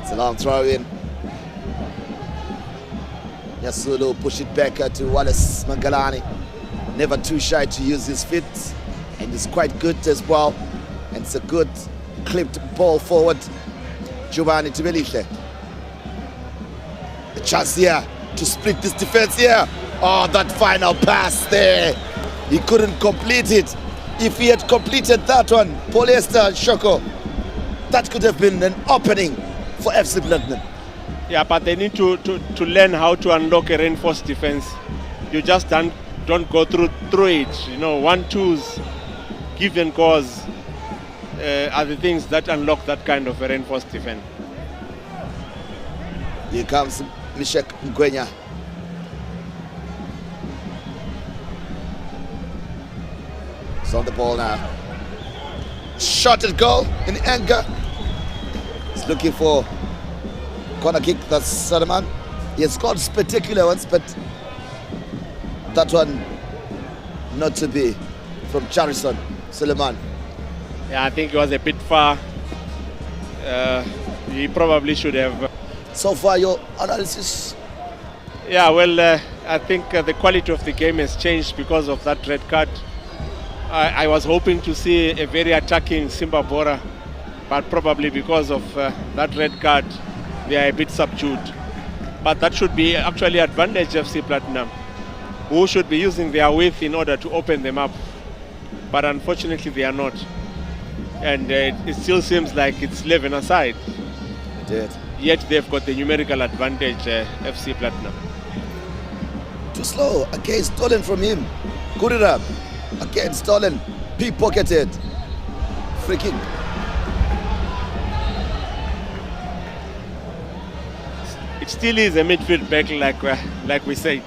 It's a long throw in. Nyasulu push it back to Wallace Mangalani. Never too shy to use his feet, and he's quite good as well. And it's a good clipped ball forward. Giovanni Tibelihle. A chance here to split this defense here. Oh, that final pass there. He couldn't complete it. If he had completed that one, Polyester Shoko, that could have been an opening for FC Platinum. Yeah, but they need to learn how to unlock a reinforced defense. You just don't go through it. You know, 1-2s, give and cause are the things that unlock that kind of a reinforced defense. Here comes Mishek Ngwenya. It's on the ball now. Shot at goal in anger. He's looking for corner kick. That's Salaman. He has scored spectacular ones, but that one not to be from Charison Suleiman. Yeah, I think it was a bit far. He probably should have. So far, your analysis? Yeah, well, I think the quality of the game has changed because of that red card. I was hoping to see a very attacking Simba Bhora, but probably because of that red card, they are a bit subdued. But that should be actually advantage FC Platinum, who should be using their width in order to open them up. But unfortunately, they are not. And it still seems like it's 11 aside. It did. Yet they've got the numerical advantage, FC Platinum. Too slow. Again, stolen from him. Good it up. Again, stolen. Pickpocketed. Free kick. It still is a midfield battle, like we said.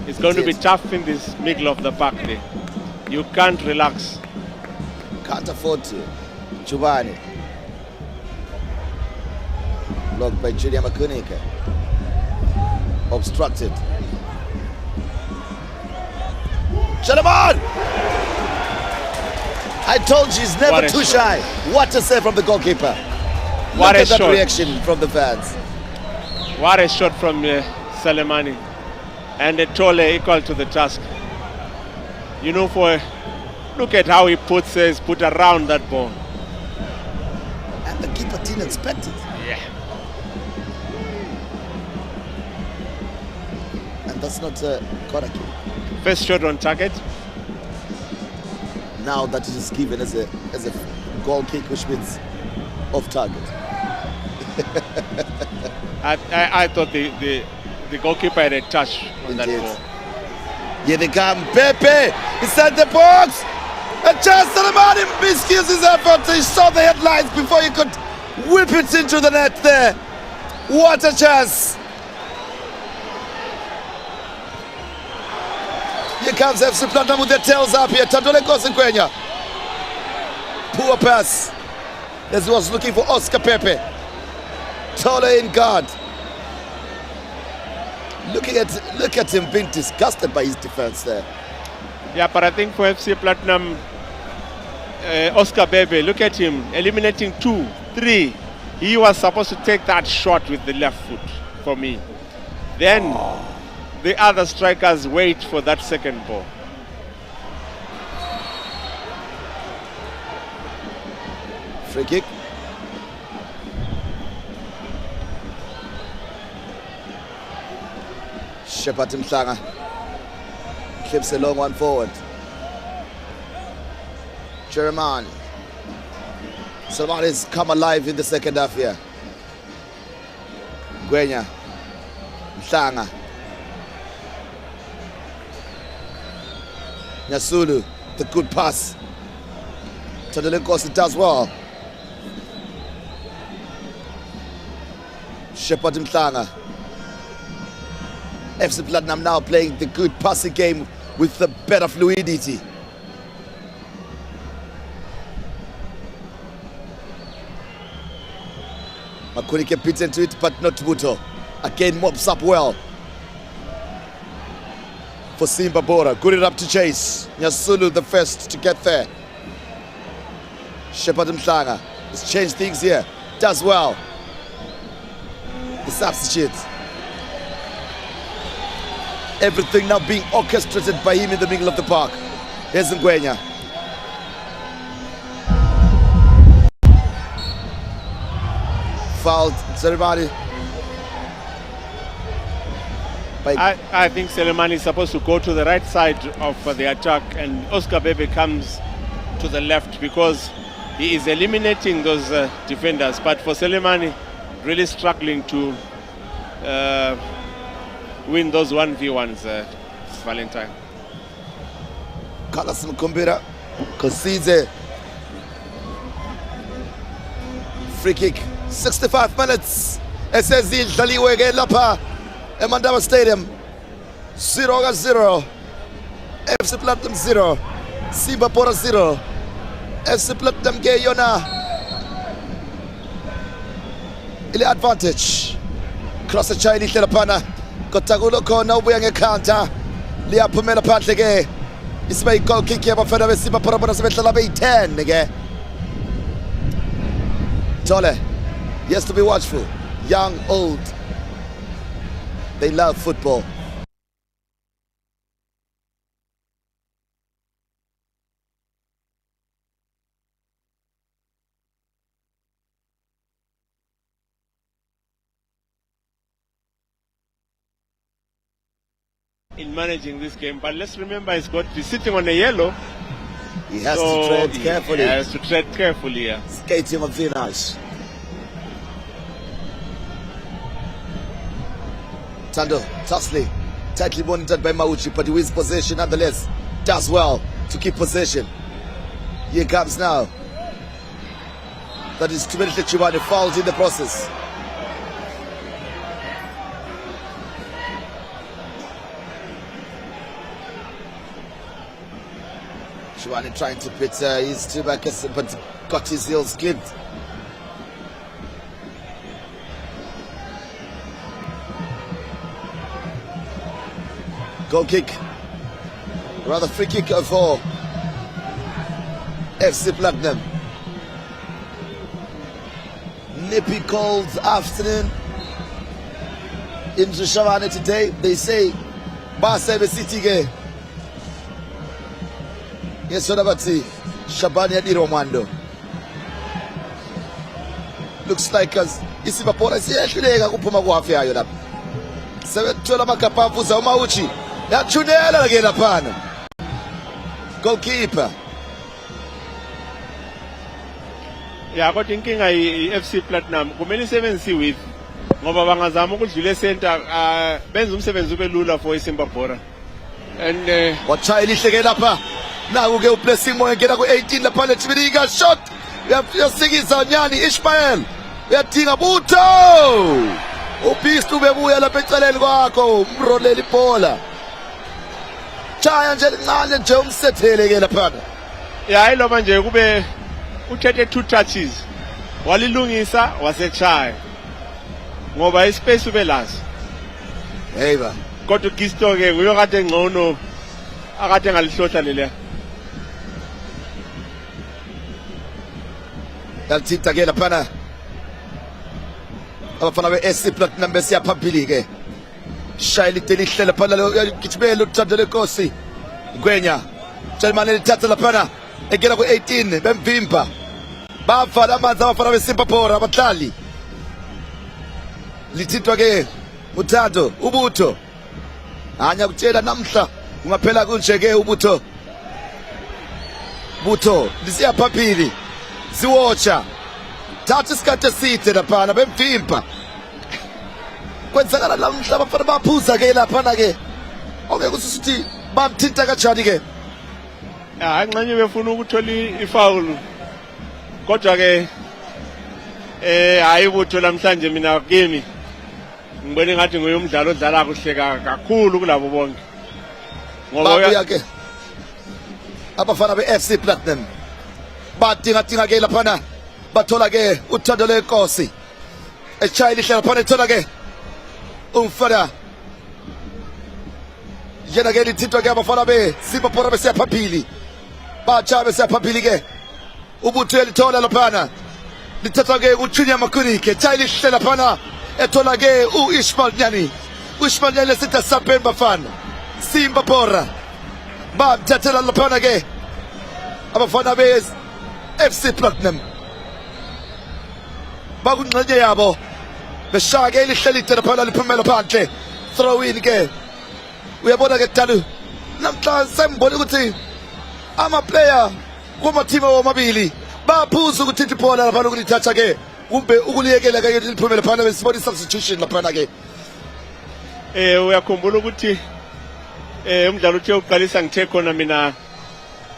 It's going to be tough in this middle of the park there. You can't relax. Can't afford to. Giovanni. Blocked by Julia Makunike. obstructed. Gentlemen! I told you he's never too shy. What a save from the goalkeeper. What Look a at that shot. reaction from the fans. What a shot from Stalemate. And Tole equal to the task. You know, look at how he puts his foot around that ball. And the keeper didn't expect it. Yeah. And that's not a corner kick. First shot on target. Now that it is given as a goal kick, which means off target. I thought the goalkeeper had a touch on that ball. Here they come, Pepe, inside the box. A chance for the man, he miscues his effort. He saw the headlines before he could whip it into the net there. What a chance. Here comes FC Platinum with their tails up here. Tandole Kosinkwenya. Poor pass. As he was looking for Oscar Pepe. Tole in guard. Look at him being disgusted by his defense there. Yeah, but I think for FC Platinum, Oscar Bebe, look at him eliminating 2, 3. He was supposed to take that shot with the left foot for me. Then the other strikers wait for that second ball. Free kick. Shepard Mhlanga clips a long one forward. Jeremiah. Somebody's come alive in the second half here. Gwenya. Mhlanga. Nyasulu, the good pass. Tandole Nkosi does well. Shepard Mhlanga. FC Platinum now playing the good passing game with the better fluidity. Makunike beats into it, but not Buto. Again, mops up well for Simba Bhora. Good it up to chase. Nyasulu the first to get there. Shepard Mhlanga has changed things here. Does well. The substitute. Everything now being orchestrated by him in the middle of the park. Here's Ngwenya. Fouled Selemani. I think Selemani is supposed to go to the right side of the attack, and Oscar Bebe comes to the left because he is eliminating those defenders. But for Selemani, really struggling to win those 1v1s, Valentine. Carlos Mkumbira concedes a free kick. 65 minutes. SSD Daliwe again lapha eMandaba Stadium. 0-0. FC Platinum 0. Simba Bhora 0. FC Platinum ke yona ile advantage. Cross the Chinese ihlela phana. Kotakulo khona ubuya ngecounter. Liyaphumela phandle ke. Isibe goal kick yabafana beSimba Bhora bona sebehlala beyi-10 ke. Tole. He has to be watchful. Young, old. They love football. In managing this game, but let's remember he's sitting on a yellow. He has to tread carefully. He has to tread carefully, yeah. Skating on thin ice. Tando, Tusley, tightly monitored by Mauchi, but he wins possession nonetheless. Does well to keep possession. Here comes now. That is Tumelite Chibane fouled in the process. Chibane trying to pit his two backers, but got his heels clipped. Goal kick. Rather free kick for FC Platinum. Nippy cold afternoon in Shavana today. They say Basebe City game. Yes, what about Shabani Adi Romando? Looks like as Simba Bhora is actually a kupuma wafia yoda. Seventola makapafu za mauchi. Ya chunela again upon. Goalkeeper. Yeah, kodwa inkinga i-FC Platinum kumele isebenzi with ngoba bangazama ukudlula center benza umsebenzi ube lula for iSimba Bhora. And wachaya lihleke lapha. Naku ke ublessing moya ngena ku18 lapha leThibika shot. Uyasikiza nyani Ishmael. Uyadinga Butho. Ubeast ubebuya lapha eceleni kwakho umrolela ibhola. Chaya nje lincane nje umsethele ke lapha. yeah, ilo manje kube uthethe 2 touches walilungisa wasechaya ngoba ispace ube lazi Heyba kodwa Gisto ke nguyo kade ngcono akade ngalihlohla leliya yalithita ke lapha abafana be-SC Platinum besiya phambili ke shayela itelihle lapha gijimela uthandele Nkosi Ngwenya Tshemane lithatha lapha engena ku18 bemvimba bavala amanzi abafana beSimba Bhora abahlali lithithwa ke uThando uButho anya kutshela namhla ungaphela kunje ke uButho lisiya phambili siwatcha thatha isikhathi eside lapha bemvimba kwenzakala namhla abafana baphuza ke lapha ke ongeke usuthi bamthinta kanjani ke anqanye befuna ukuthola ifoul kodwa ke hayi Butho namhlanje mina kimi ngibone ngathi nguye umdlalo odlala kuhle kakhulu kulabo bonke ngoba ke abafana beFC Platinum badinga ke lapha bathola ke uThando leNkosi echaya lihle lapha ethola ke umfana yena ke lithintwa ke abafana beSimba Bhora besiya phambili batsha besiya phambili ke uButho elithola lapha lithatha ke uJunior Makunike echaya lihle lapha ethola ke uIshmael Nyani lesitha sapeni bafana Simba Bhora bathathela lapha ke abafana beFC Platinum bakungxenye yabo beshaya ke lihle lithe lapha liphumela phandle throw in ke uyabona ke Dalu namhla sembona ukuthi ama player kuma team omabili baphuza ukuthi ibhola lapha ukulithatha ke kumbe ukuliyekela ke liphumele phana besibona substitution lapha ke uyakhumbula ukuthi umdlalo uthe uqalisa ngithe khona mina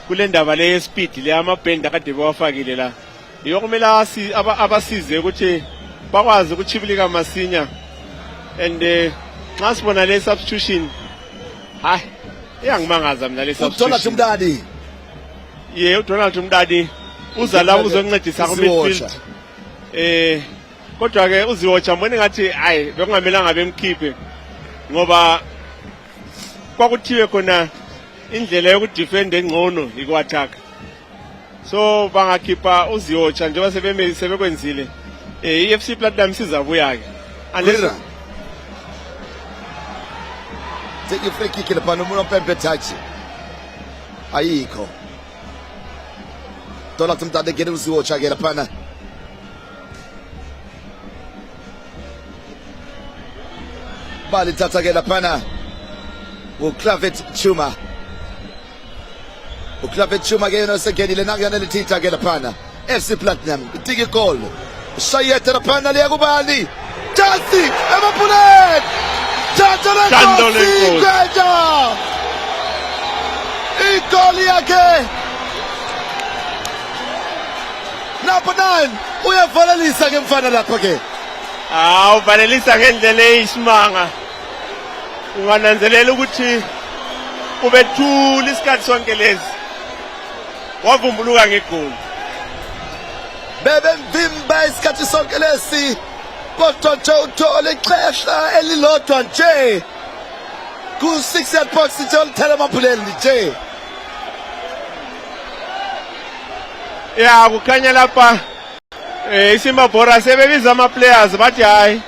kule ndaba le speed le amabhend akade bewafakile la yokumela abasize ukuthi bakwazi ukuchibilika masinya and nxa sibona le substitution hayi iyangimangaza mina le substitution uDonald Mdadi uza la uzoncedisa ku midfield kodwa ke uziwatcha mbone ngathi hayi bekungamelanga bemkhiphe ngoba kwakuthiwe khona indlela yokudefend engcono ikwattack so bangakhipha uziwatcha njengoba sebekwenzile iFC Platinum sizabuya ke unless take free kick lapha nomuntu opempe touch ayikho Donald Mdadi ke uziwatcha ke lapha bali thatha ke lapha uClavet Chuma ke yena segenile nangena lithitha ke lapha FC Platinum itiki goal shayete lapha liya kubani Chasi emapuleni Thando leNkosi igoli yakhe number 9 uyavalelisa ke mfana lapha ke uvalelisa ngendlela eyisimanga ungananzelela ukuthi ubethula isikhathi sonke lezi wavumbuluka ngegoli bebemvimba isikhathi sonke lesi kodwa nje uthole ixesha elilodwa nje ku 6 yard box John Telemaphuleli nje. Yeah, kukhanya lapha Simba Bhora sebebiza ama players bathi hayi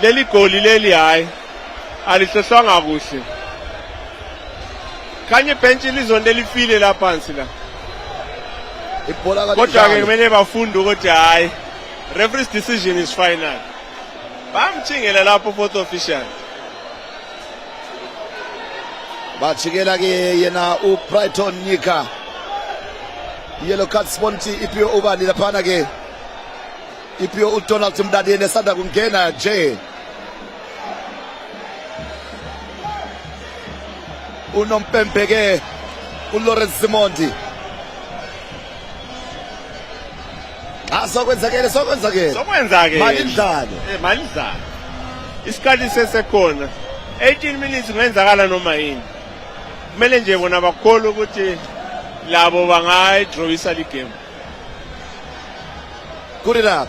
leli goli leli hayi alihlohlwanga kuhle. Kanye bench lizonde lifile lapha phansi la. Ibhola ka Kodwa ke kumele bafunde ukuthi hayi referee's decision is final. Bamthingela lapho fourth official. Bachikela ke yena u Brighton Nyika. Yellow card sponti iphiwe ubani laphana ke. Iphiwe uDonald Mdadi nesanda kungena nje. Unompempe ke uLawrence Simondi. Sokwenzakele. Sokwenza ke. Malindlalo. Malindlalo. Isikhathi sesekhona. 18 minutes ngenzakala noma yini. Kumele nje bona bakholwe ukuthi labo bangayidrawisa le game. Kurira.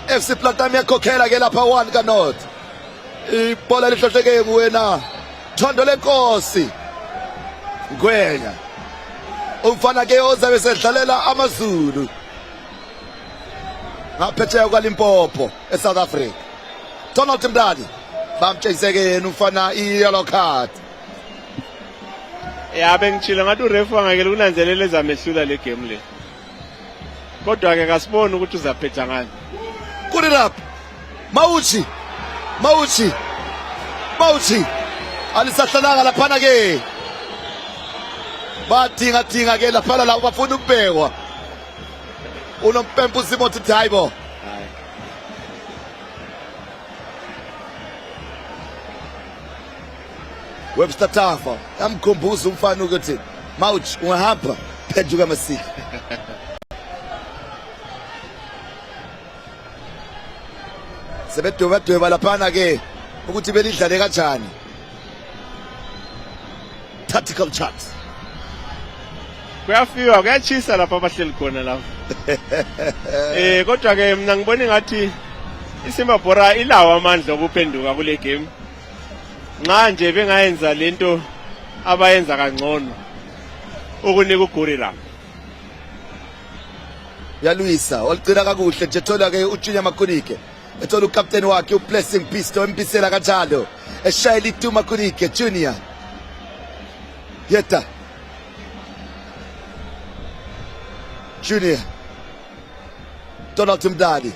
FC Platinum yakhokhela ke lapha 1 kaNot. Ibhola lihlohleke kuwena. Thondo lenkosi. Ngwenya. Umfana ke ozabe sedlalela amaZulu. Ngaphethe kwaLimpopo eSouth Africa. Donald Mdadi bamtshayiseke umfana i-yellow card. Yeah, bengitshila ngathi urefu angeke ukunanzelela ezamehlula le game le. Kodwa ke kasibona ukuthi uzaphetha ngani. Put it up. Mauchi. Alisahlalanga laphana ke. Badinga ke laphana la bafuna ukubhekwa. Unompempu Simon Taibo. Webster Tafa amkhumbuza umfana ukuthi Mauchi ungahamba phezuka masiki. Sebedweba laphana ke ukuthi belidlale kanjani. Tactical chat. Kuyafika kuyachisa lapha abahleli khona lapha. Kodwa ke mina ngibona ngathi iSimba Bhora ilawa amandla okuphenduka kule game. Nxa nje bengayenza lento abayenza kangcono ukunika uGorilla. Yalwisa oligcina kakuhle nje thola ke uJunior Makunike. Ethola ucaptain wakhe uBlessing Pisto empisela kanjalo. Eshayela iTu Makunike Junior. Yeta. Junior. Donald Mdadi.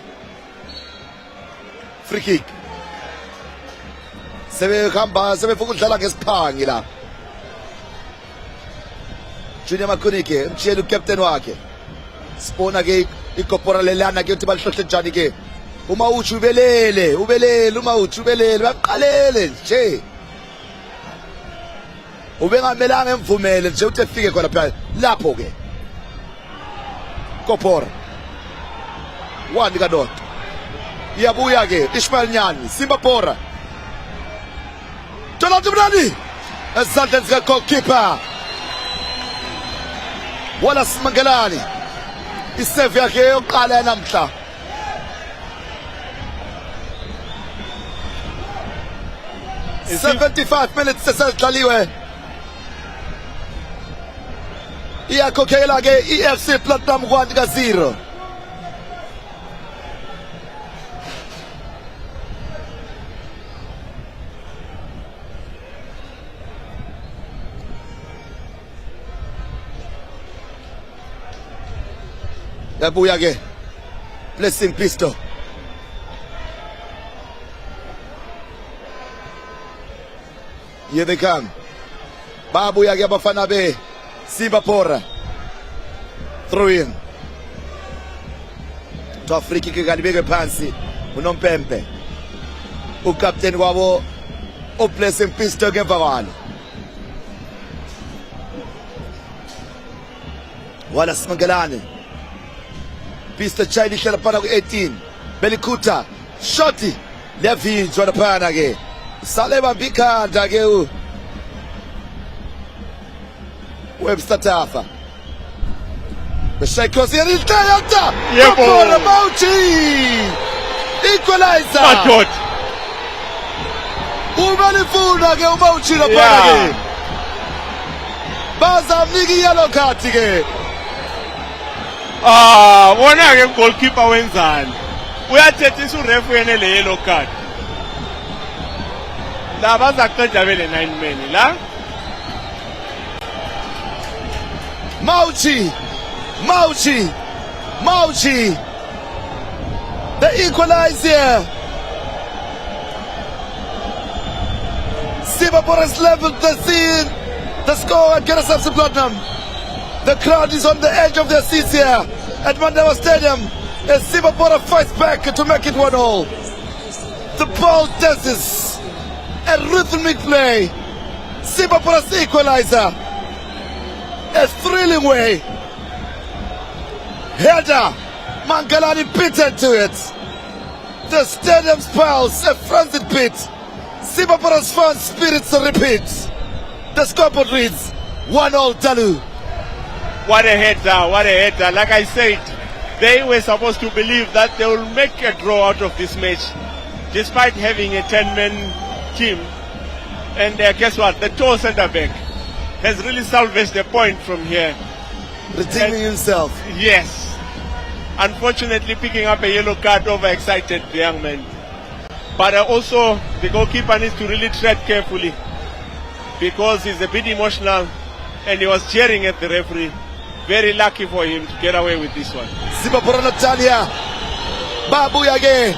Free kick. Sebefuna ukudlala ngesiphangi la. Junior Makunike mchiyela ucaptain wakhe. Sibona ke ikopora lelana ke uthi balihlohle njani ke. Uma uthi ubelele baqalele nje. Ubengamelanga emvumele nje uthi efike khona phela lapho ke. Kopora. 1 kaDot. Iyabuya ke Ishmael Nyani, Simba Bhora. Donald Mdadi. Ezandleni zika goalkeeper. Wallace Mangalani. Isave yakhe yokuqala namhla. In 75 minutes sesedlaliwe. Iyakhokhela ke iFC Platinum 1-0. Yabuya ke Blessing Pisto. Here they come. Babuya ke abafana be Simba Bhora. Throw in. To Afrika ke kanibeke phansi unompempe. Ucaptain wabo uBlessing Pisto ngemva kwalo. Wallace Mangalani. Pisto Chile hlela phana ku-18. Belikuta. Shoti. Liyavinjwa laphana ke. Sale bambikhanda ke Webster Tafa. Beshay cross here is Tayata. Yebo. Mauchi. Equalizer. Matot. Umalifuna ke umawuchila phana ke. Bazamnika yellow card ke. Wona ke goalkeeper wenzani. Uyathethisa urefu yene le yellow card. La bazaqeda bele 9 men la. Mauchi. The equalizer. Simba Bhora's leveled the score and get us to platinum. The crowd is on the edge of their seats here at Mandela Stadium as Simba Bhora fights back to make it 1-1. The ball dances a rhythmic play. Simba Bhora's equalizer. A thrilling way. Header. Mangalani beaten to it. The stadium's pulse, a frenzied beat. Simba Bhora's fan spirits repeat. The scoreboard reads 1-0 Dalu. What a header. Like I said, they were supposed to believe that they will make a draw out of this match, despite having a 10-man team. And guess what? The tall centre-back has really salvaged the point from here. Redeeming himself. Yes. Unfortunately, picking up a yellow card, overexcited the young man. But also, the goalkeeper needs to really tread carefully because he's a bit emotional and he was cheering at the referee. Very lucky for him to get away with this one. Simba Bhora Natalia. Babu yage.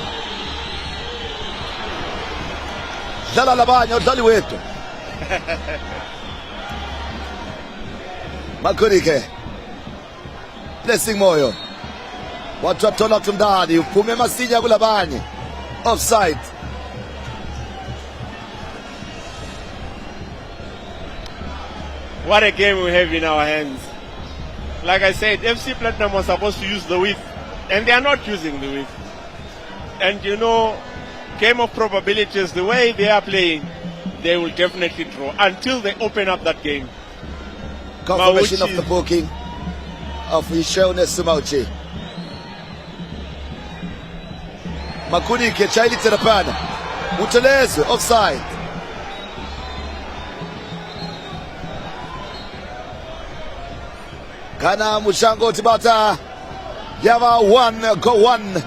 Dala labanyo dali wetu. Makurike. Blessing moyo. Watu watola tundani. Upume masinya kulabanye. Offside. What a game we have in our hands. Like I said, FC Platinum was supposed to use the width, and they are not using the width. And you know, game of probabilities, the way they are playing, they will definitely draw until they open up that game. Confirmation of the booking of Ishone Sumauchi. Makunike Chaili Terapana. Mutelezo offside. Kana Mushango Tibata. Yava 1-1.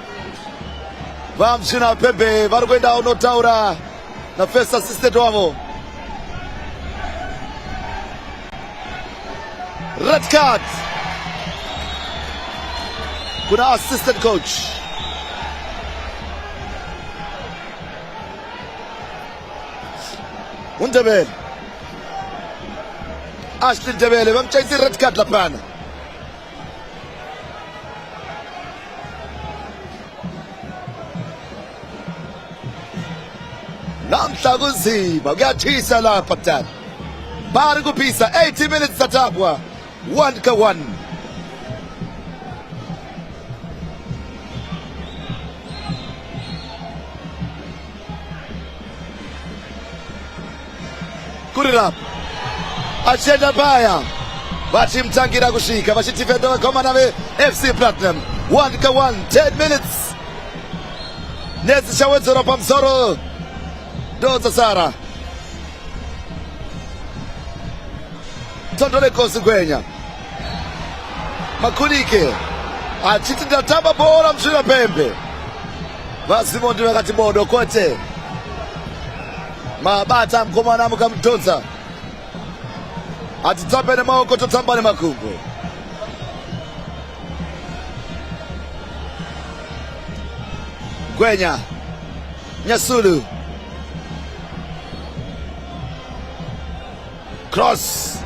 Vamshina Pepe. Varugwenda Unotaura. Na first assisted wamo. Red card. Kuna assistant coach. Undebele. Ashley Ndebele. Vamchaisi red card la pana. Namhla kunzima kuyathisa lapha tata. Bari kuphisa 80 minutes zatapwa 1-1. Kurirap achenda baya vachimtangira kusvika vachitifenda vakomana veFC Platinum 1-1. 10 minutes nedzichawedzerwa pamusoro Doza Sara Tondole kosi Gwenya Makunike achiti ndatamba bora mshira pembe vasimondi vakati bodo kote mabata mkomana mukamtonza atitambe ne maoko totamba ne makungu Gwenya Nyasulu cross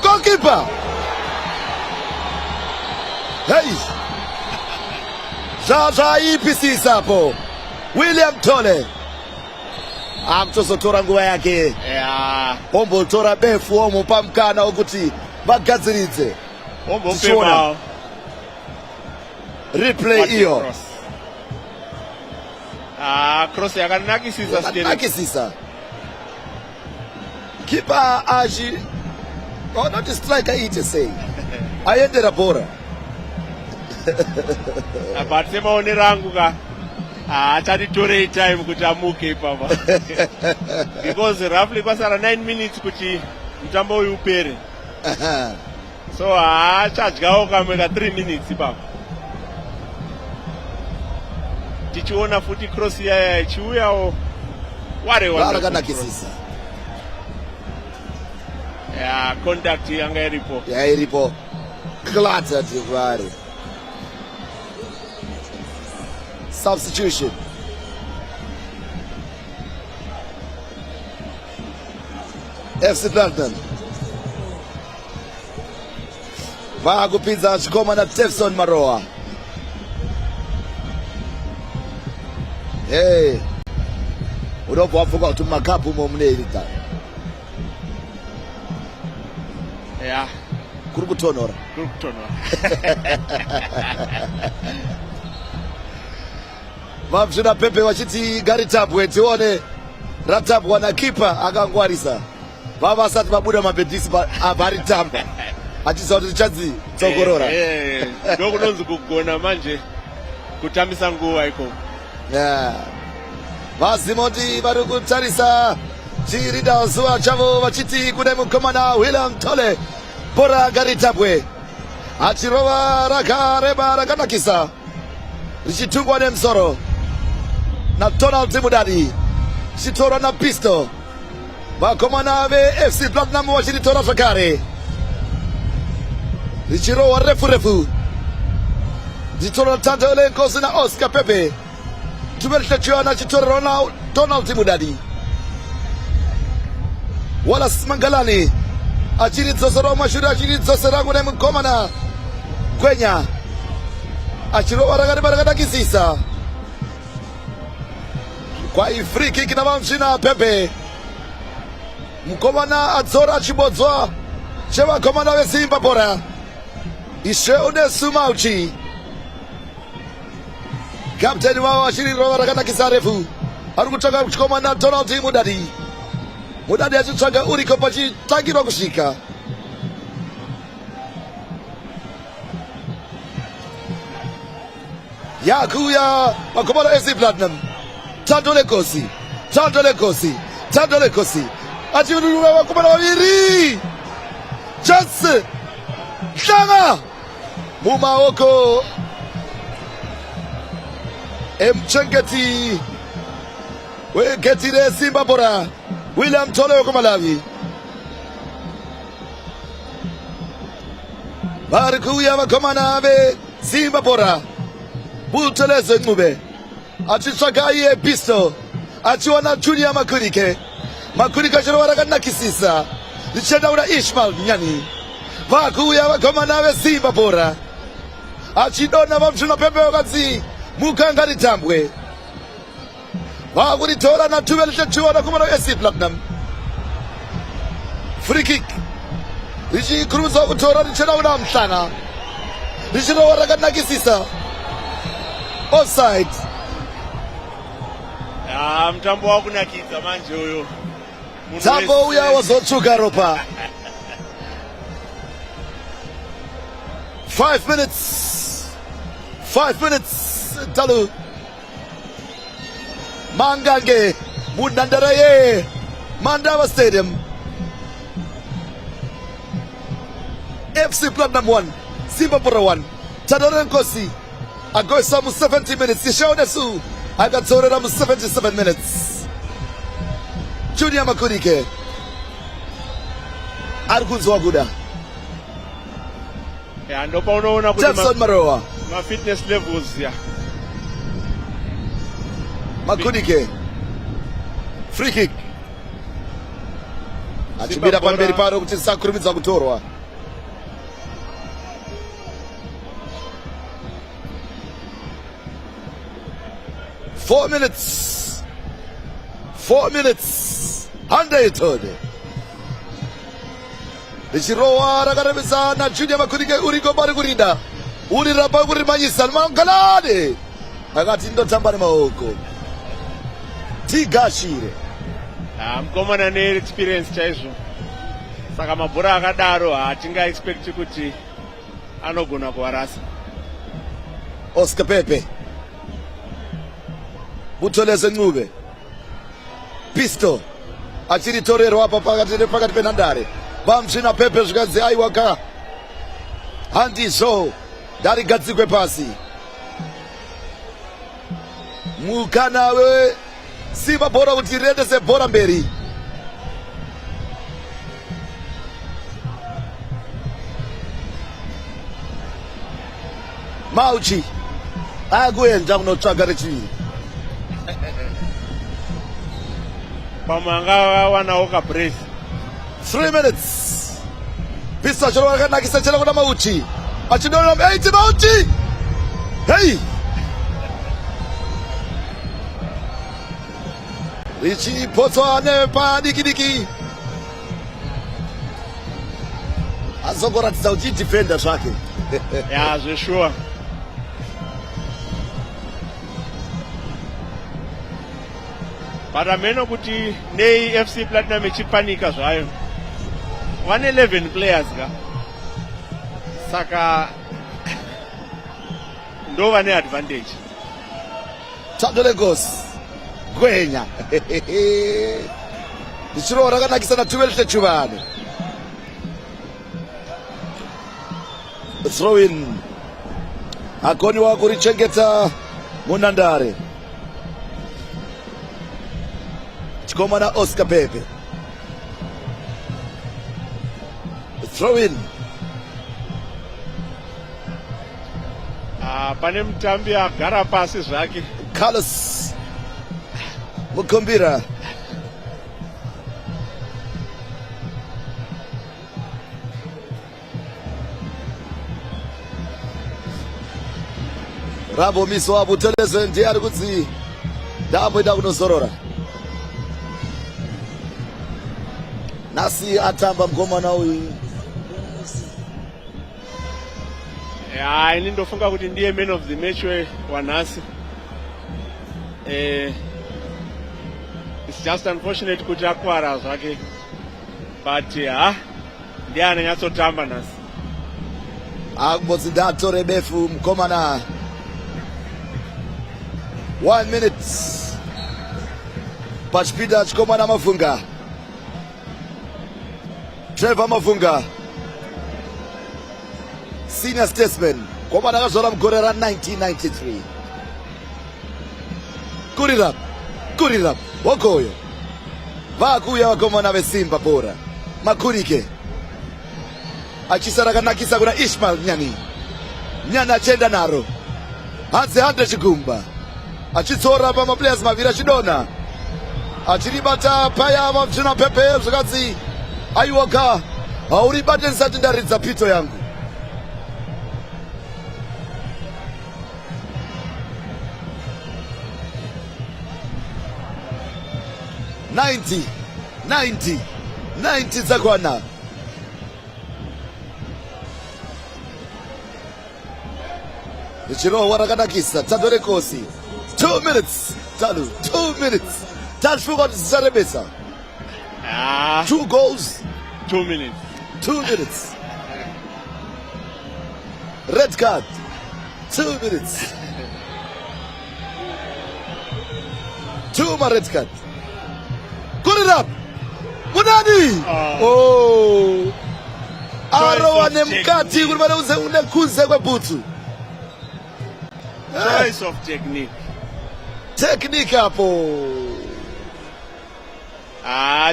goalkeeper hey Zaza IPC sapo William Tole amtosotora nguva yake ombotora befu omupa mkana ukuthi vagadziridze ombopema replay iyo cross yakanakisisa keeper aji not striker ite sei ayendera bora abatse maone rangu ka achatitorei time kuti amuke ipapa because roughly kwasara 9 minutes kuti mutambo uyu upere so achadyawo kamwe ka 3 minutes ipapa tichiona futi cross yaya ichiuyawo warakanakisisa contact yanga iripo iripo klata tivari substitution FC Platinum vakupinza chikoma na Tefson Maroa. Hey, unopo wafuka kuti makapu momneri ta kuri kutonora vamzvina Pepe vachiti gari tabwe tione ratabwa na kipa akangwarisa vava asati vabuda mabhedhisi avari tamba achiziva kuti tichadzi tsokorora ndokunonzi kugona manje kutambisa nguva iko vazimoti vari kutarisa chirida zuva chavo vachiti kune mukomana William Tole bhora gari tabwe achirova rakareba rakanakisa richitungwa nemusoro na Donald Mudadi chitorwa na Pisto vakomana veFC Platinum vachiritora zvakare richirohwa refu richitorwa Tando Lenkosi na Oscar Pepe tumelitachiwana chitorerwa na Donald Mudadi Wallace Mangalani achiridzosera mashure achiridzosera kune mukomana Gwenya achirova rakareba rakadakisisa kwa free kick na vamzvina Pepe mukomana adzora achibodzwa chevakomana veSimba Bhora Isheu Nesumauchi kapteni wavo achirirova rakanakisa refu ari kutsvaga chikomana Donald Mudadi achitsvaga uriko pachitangirwa kusvika yakuya vakomana FC Platinum Tando Lenkosi achivirura vakomana vaviri chance hlanga mumaoko emuchengeti wegeti reSimba Bhora William Tole wekumalavi vari kuuya vakomana veSimba Bhora Butelezo Ncube achitsvaga iye Pisto achiwana Junior Makurike achirova rakanakisisa richienda kuna Ishmael Nyani vakuuya vakomana veSimba Bhora achidona vamzvina Pepe vakadzi mukanga ritambwe vakuritora na tuve lichachiwana kumana FC Platinum free kick richikurumidza kutora richienda kuna Mhlanga richirova rakanakisisa offside mutambo wakunakidza manje uyo mutambo uya wazotsvuka ropa 5 minutes Talu Mangange munhandare Mandava Stadium FC Platinum 1 Simba Bhora 1 Tando Lenkosi agoisa mu 70 minutes Isheu Nesu akadzorera mu 77 minutes Junior Makurike ari kunzwa kuda ndopa unoona kuti Tefson Maroa fitness levels Makurike free kick achibira pamberi paro kuti sakurumidza kutorwa Four minutes handaitode richirohwa rakaremesa na Junior Makurike uriko pari kurinda urira pari kurimanyisa Mangalani akati ndotamba nemaoko tigashire mukomana neexperience chaizvo saka mabhora akadaro hatinga expect kuti anogona kuwarasa Oscar Pepe Buthelezi Ncube. Pisto achiritorerwa hapa pakati penhandare. Vamsvina Pepe zvikanzi aiwaka handizvo ndarigadzikwe pasi. Mukana weSimba Bhora kuti riendese bhora mberi. Mauchi akuenda kunotsvaga rechiviri. Pamanga wanawo ka brace. 3 minutes. Pisa chero wakanakisa chero kuna Mauchi. Achidona 8 Mauchi. Hey. Richi Potswane pa diki. Azogoratidza kuti defender zvake. Yeah, sure. But ameno kuti nei FC Platinum ichipanika zvayo. 111 players ga. Saka ndo vane advantage. Tando Lagos. Gwenya. Ndichiro rakanakisa na 12 chuvane. Throw in. Akoni wa kurichengeta munhandare. Chikomana Oscar Pepe. Throw in. Pane mutambi agara pasi zvake. Carlos Mukumbira. Rabo Miswa Buthelezi ndiye ari kuti ndamboida kunozorora. Nasi atamba mgomana uyu. Yeah, ini ndofunga kuti ndiye man of the match wanasi. It's just unfortunate kuti akwara zvake. But ndiye ananyatsotamba nasi. Akumbodzi ndatore befu mkomana. 1 minute. Pachipinda chikomana Mavunga. Trevor Mavunga. Senior statesman. Komana akazvara mugore ra 1993. Kurira. Wakoyo. Vakuya vakomana veSimba Bhora. Makurike. Achisara kanakisa kuna Ishmael Nyani. Nyani achenda naro. Hanze hande chigumba. Achitsora pamaplayers maviri achidona. Achiribata paya vamsvina Pepe zvikadzi aiwaka. Hauribate ndisati ndaridza pito yangu. Ninety dzakwana. Ichirohwa rakanakisa Tando Kosi. 2 minutes. Tando 2 minutes. Tashuka tisarebesa. 2 goals. 2 minutes. 2 minutes. Red card. 2 minutes. 2 ma red card. Put it up. Munani. Oh. Arowa nemkati kuti vane uze unekunze kwebhutsu. Choice of technique. Technique hapo.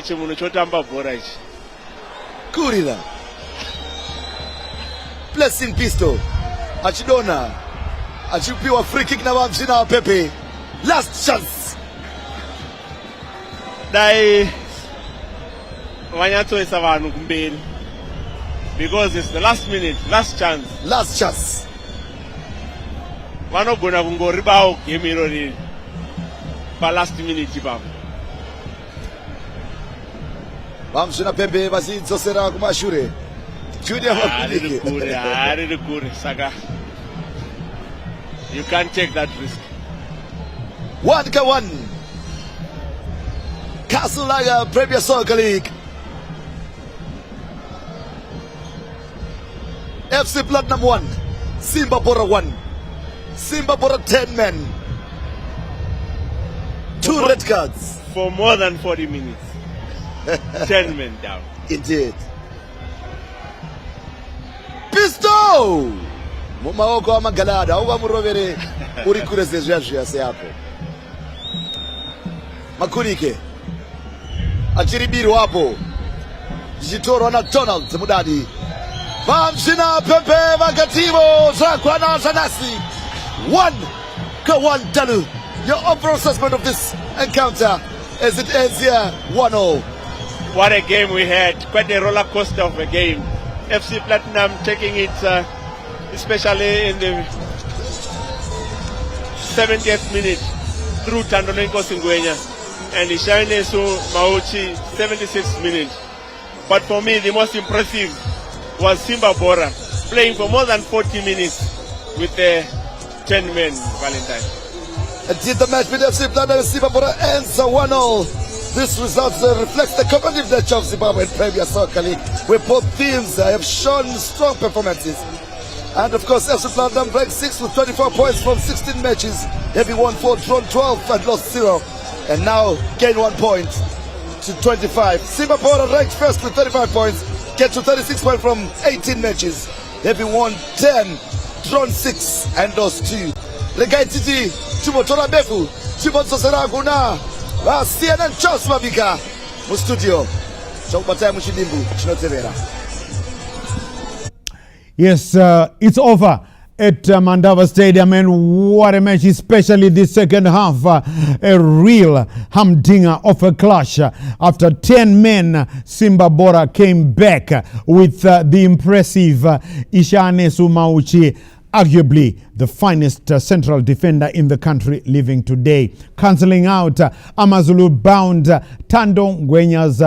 Chimunhu chotamba bhora ichi. Kurira. Blessing Pisto. Achidona. Achipiwa free kick na vamsvina Pepe. Last chance. Dai vanyatsoisa vanhu kumberi. Because it's the last minute, last chance. Last chance. Vanogona kungoribawo game irori pa last minute ipapo. Vamsvina Pepe vachidzosera kumashure. Junior Riri kure. Saka you can't take that risk. 1-1. Castle Lager Premier Soccer League. FC Platinum 1, Simba Bhora 1. Simba Bhora 10 men. 2 red cards. For more than 40 minutes. 10 men down. Indeed. Pisto! Mumaoko wa Magalada, uwa murovere uri kure zezvazvia seapo. Makurike. Achiribiri wapo. Jitorwa na Donald Mudadi. Vamshina Pepe Vakativo Zakwana Zanasi. 1-1 Dalu. Your overall assessment of this encounter as it ends here 1-0. What a game we had. Quite a roller coaster of a game. FC Platinum taking it, especially in the 70th minute, through Tandonenko Singwenya, and Ishainesu Mauchi, 76th minute. But for me, the most impressive was Simba Bhora, playing for more than 40 minutes with the 10 men, Valentine. Indeed, the match with FC Platinum and Simba Bhora ends 1-0. This result reflects the competitive nature of Zimbabwe Premier Soccer League, where both teams have shown strong performances. And of course, FC Platinum ranked 6th with 24 points from 16 matches, having won 4, drawn 12, and lost 0, and now gain 1 point to 25. Simba Bhora ranked 1st with 35 points, get to 36 points from 18 matches, having won 10, drawn 6, and lost 2. Regai Titi, Chumotora Befu, Chimon Sosera Guna. CNN Charles Mabika mu studio chokupataye muchidimbu chinotevera. Yes, it's over at Mandava Stadium, and what a match, especially the second half, a real humdinger of a clash. After 10 men, Simba Bhora came back with the impressive Ishainesu Mauchi, arguably the finest central defender in the country living today, cancelling out Amazulu-bound Tando Ngwenya's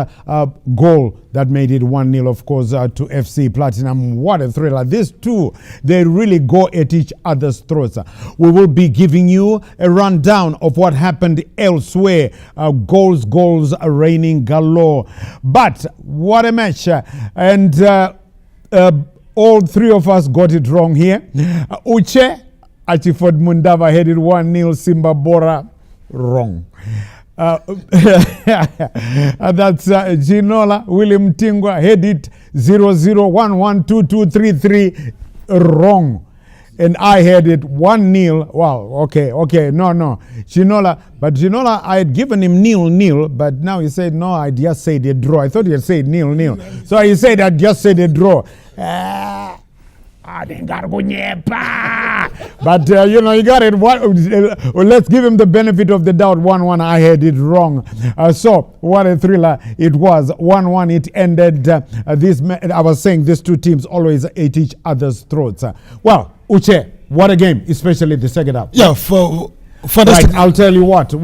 goal that made it 1-0, of course, to FC Platinum. What a thriller. These two, they really go at each other's throats. We will be giving you a rundown of what happened elsewhere. Goals raining galore. But what a match. And all three of us got it wrong here. Uche, Achiford Mundava headed 1-0, Simba Bhora, wrong. That's Ginola, William Tingwa headed 0-0, 1-1, 2-2, 3-3, wrong. And I had it 1-0. Wow, okay, no. Ginola, but Ginola, I had given him 0-0, but now he said, no, I just said a draw. I thought he had said 0-0. So he said, I just said a draw. But, you got it. Let's give him the benefit of the doubt. 1-1, I had it wrong. So, what a thriller it was. 1-1, it ended. I was saying these two teams always ate each other's throats. Well, Uche, what a game, especially the second half. Yeah, right, I'll tell you what.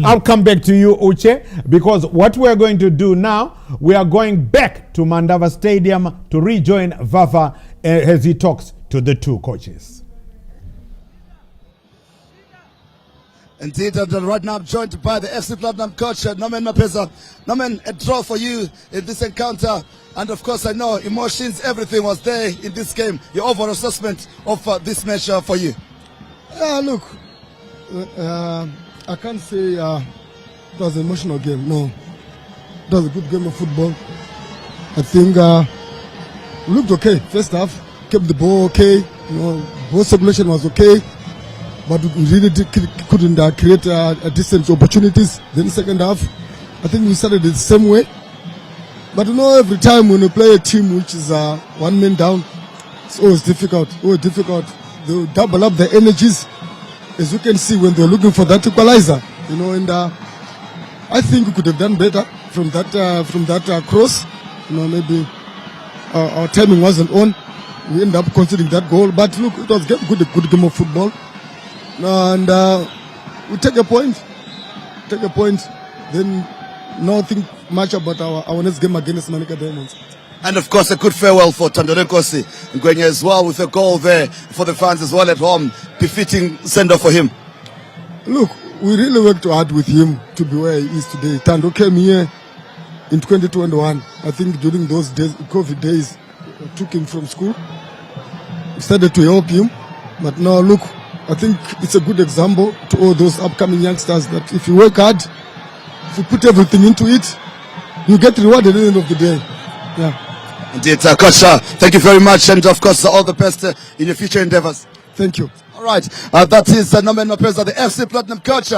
I'll come back to you, Uche, because what we're going to do now, we are going back to Mandava Stadium to rejoin Vafa as he talks to the two coaches. Indeed, right now I'm joined by the FC Platinum coach, Norman Mapeza. Norman, a draw for you in this encounter. And of course, I know emotions, everything was there in this game. Your overall assessment of this match for you? Look, I can't say it was an emotional game. No, it was a good game of football. I think we looked okay. First half, kept the ball okay. Ball circulation was okay, but we really couldn't create decent opportunities. Then second half, I think we started the same way. But every time when you play a team which is 1 man down, it's always difficult. They double up the energies, as you can see when they're looking for that equalizer. And I think we could have done better from that cross. Maybe our timing wasn't on. We ended up conceding that goal. But look, it was a good game of football. And we take a point. Then not think much about our next game against Manica Diamonds. And of course, a good farewell for Tandonenko Ngwenya as well, with a goal there for the fans as well at home. Befitting sender for him. Look, we really worked hard with him to be where he is today. Tando came here in 2021. I think during those days, COVID days, we took him from school. We started to help him. But now, look, I think it's a good example to all those upcoming youngsters that if you work hard, if you put everything into it, you get rewarded at the end of the day. Yeah. Indeed, Coach, thank you very much, and of course, all the best in your future endeavors. Thank you. All right, that is Norman Mapeza, the FC Platinum coach,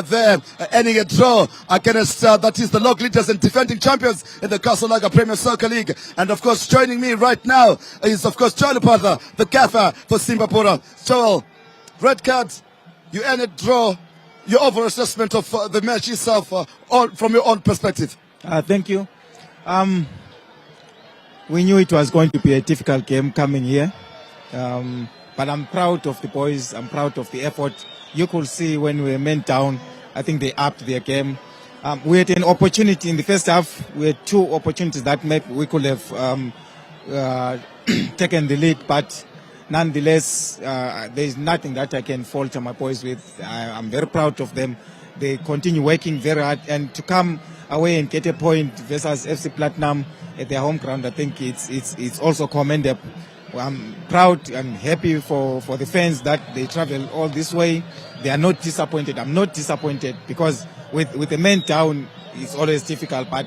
there ending a draw against, that is the local leaders and defending champions in the Castle Lager Premier Soccer League. And of course, joining me right now is, of course, Joel Lupatha, the gaffer for Simba Bhora. Joel, red card, you end a draw, your overall assessment of the match itself from your own perspective. Thank you. We knew it was going to be a difficult game coming here. But I'm proud of the boys. I'm proud of the effort. You could see when we were men down, I think they upped their game. We had an opportunity in the first half. We had two opportunities that maybe we could have taken the lead. But nonetheless, there's nothing that I can falter my boys with. I'm very proud of them. They continue working very hard. And to come away and get a point versus FC Platinum at their home ground, I think it's also commendable. I'm proud and happy for the fans that they travel all this way. They are not disappointed. I'm not disappointed because with the men down, it's always difficult, but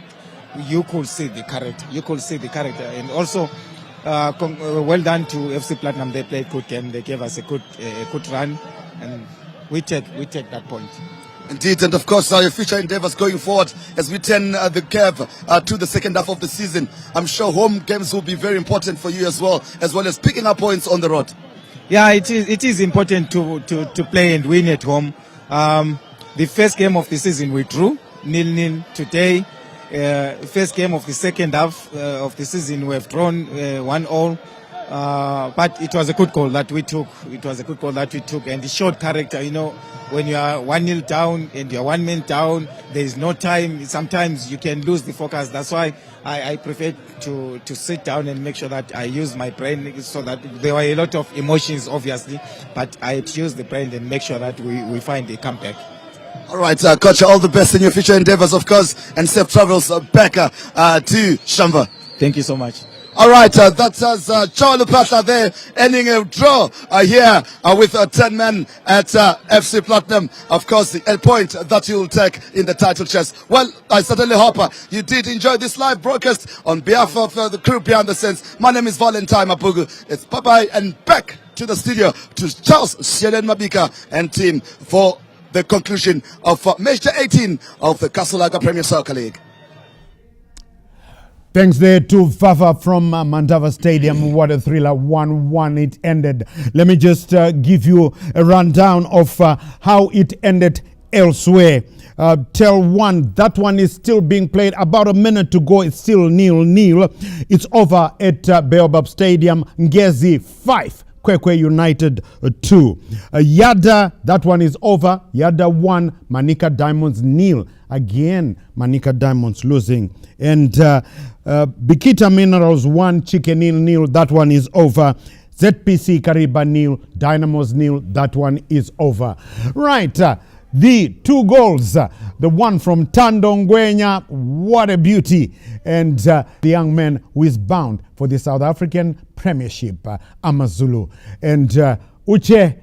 you could see the character. You could see the character. And also, well done to FC Platinum. They played good game. They gave us a good run, and we take that point. Indeed, and of course, your future endeavors going forward as we turn the curve to the second half of the season. I'm sure home games will be very important for you as well as picking up points on the road. Yeah, it is important to play and win at home. The first game of the season we drew 0-0 today. First game of the second half of the season we have drawn 1-1. But it was a good goal that we took. And it showed character. You know, when you are 1-0 down and you are one man down, there is no time. Sometimes you can lose the focus. That's why I prefer to sit down and make sure that I use my brain, so that there were a lot of emotions, obviously, but I use the brain and make sure that we find a comeback. All right, Coach, all the best in your future endeavors, of course, and safe travels back to Shamba. Thank you so much. All right, that's Joel Lupatha there, ending a draw here with 10 men at FC Platinum. Of course, a point that you'll take in the title chest. Well, I certainly hope you did enjoy this live broadcast. On behalf of the crew behind the scenes, my name is Valentine Mapugu. It's bye-bye and back to the studio to Charles Shelen Mabika and team for the conclusion of match 18 of the Castle Lager Premier Soccer League. Thanks there to Fafa from Mandava Stadium. What a thriller. 1-1 it ended. Let me just give you a rundown of how it ended elsewhere. Tell one, that one is still being played. About a minute to go. It's still 0-0. It's over at Baobab Stadium. Ngezi 5. Kwekwe United 2. Yada, that one is over. Yada 1. Manika Diamonds 0. Again, Manika Diamonds losing. And Bikita Minerals 1, Chicken 0. That one is over. ZPC Kariba 0. Dynamos 0. That one is over. Right. The two goals. The one from Tando Ngwenya. What a beauty. And the young man who is bound for the South African Premiership, Amazulu. And Uche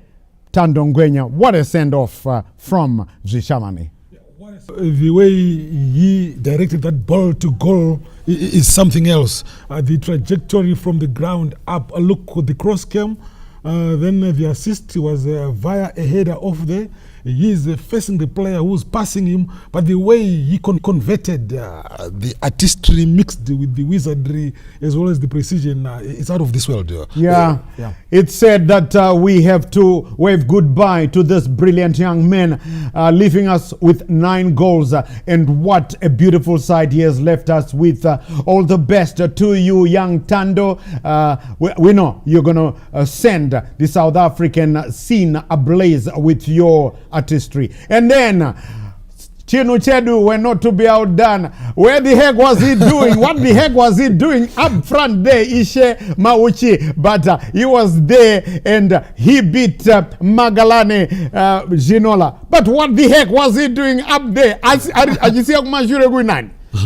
Tando Ngwenya. What a send-off from Zishamani. The way he directed that ball to goal is something else. The trajectory from the ground up, look, the cross came, then the assist was via a header off there. He is facing the player who's passing him, but the way he converted the artistry mixed with the wizardry as well as the precision, it's out of this world. Yeah. It's said that we have to wave goodbye to this brilliant young man, leaving us with 9 goals. And what a beautiful side he has left us with. All the best to you, young Tando. We know you're going to send the South African scene ablaze with your artistry. And then Chinu Chedu were not to be outdone. Where the heck was he doing? What the heck was he doing up front there? Ishe Mauchi, but he was there and he beat Magalane Ginola. But what the heck was he doing up there?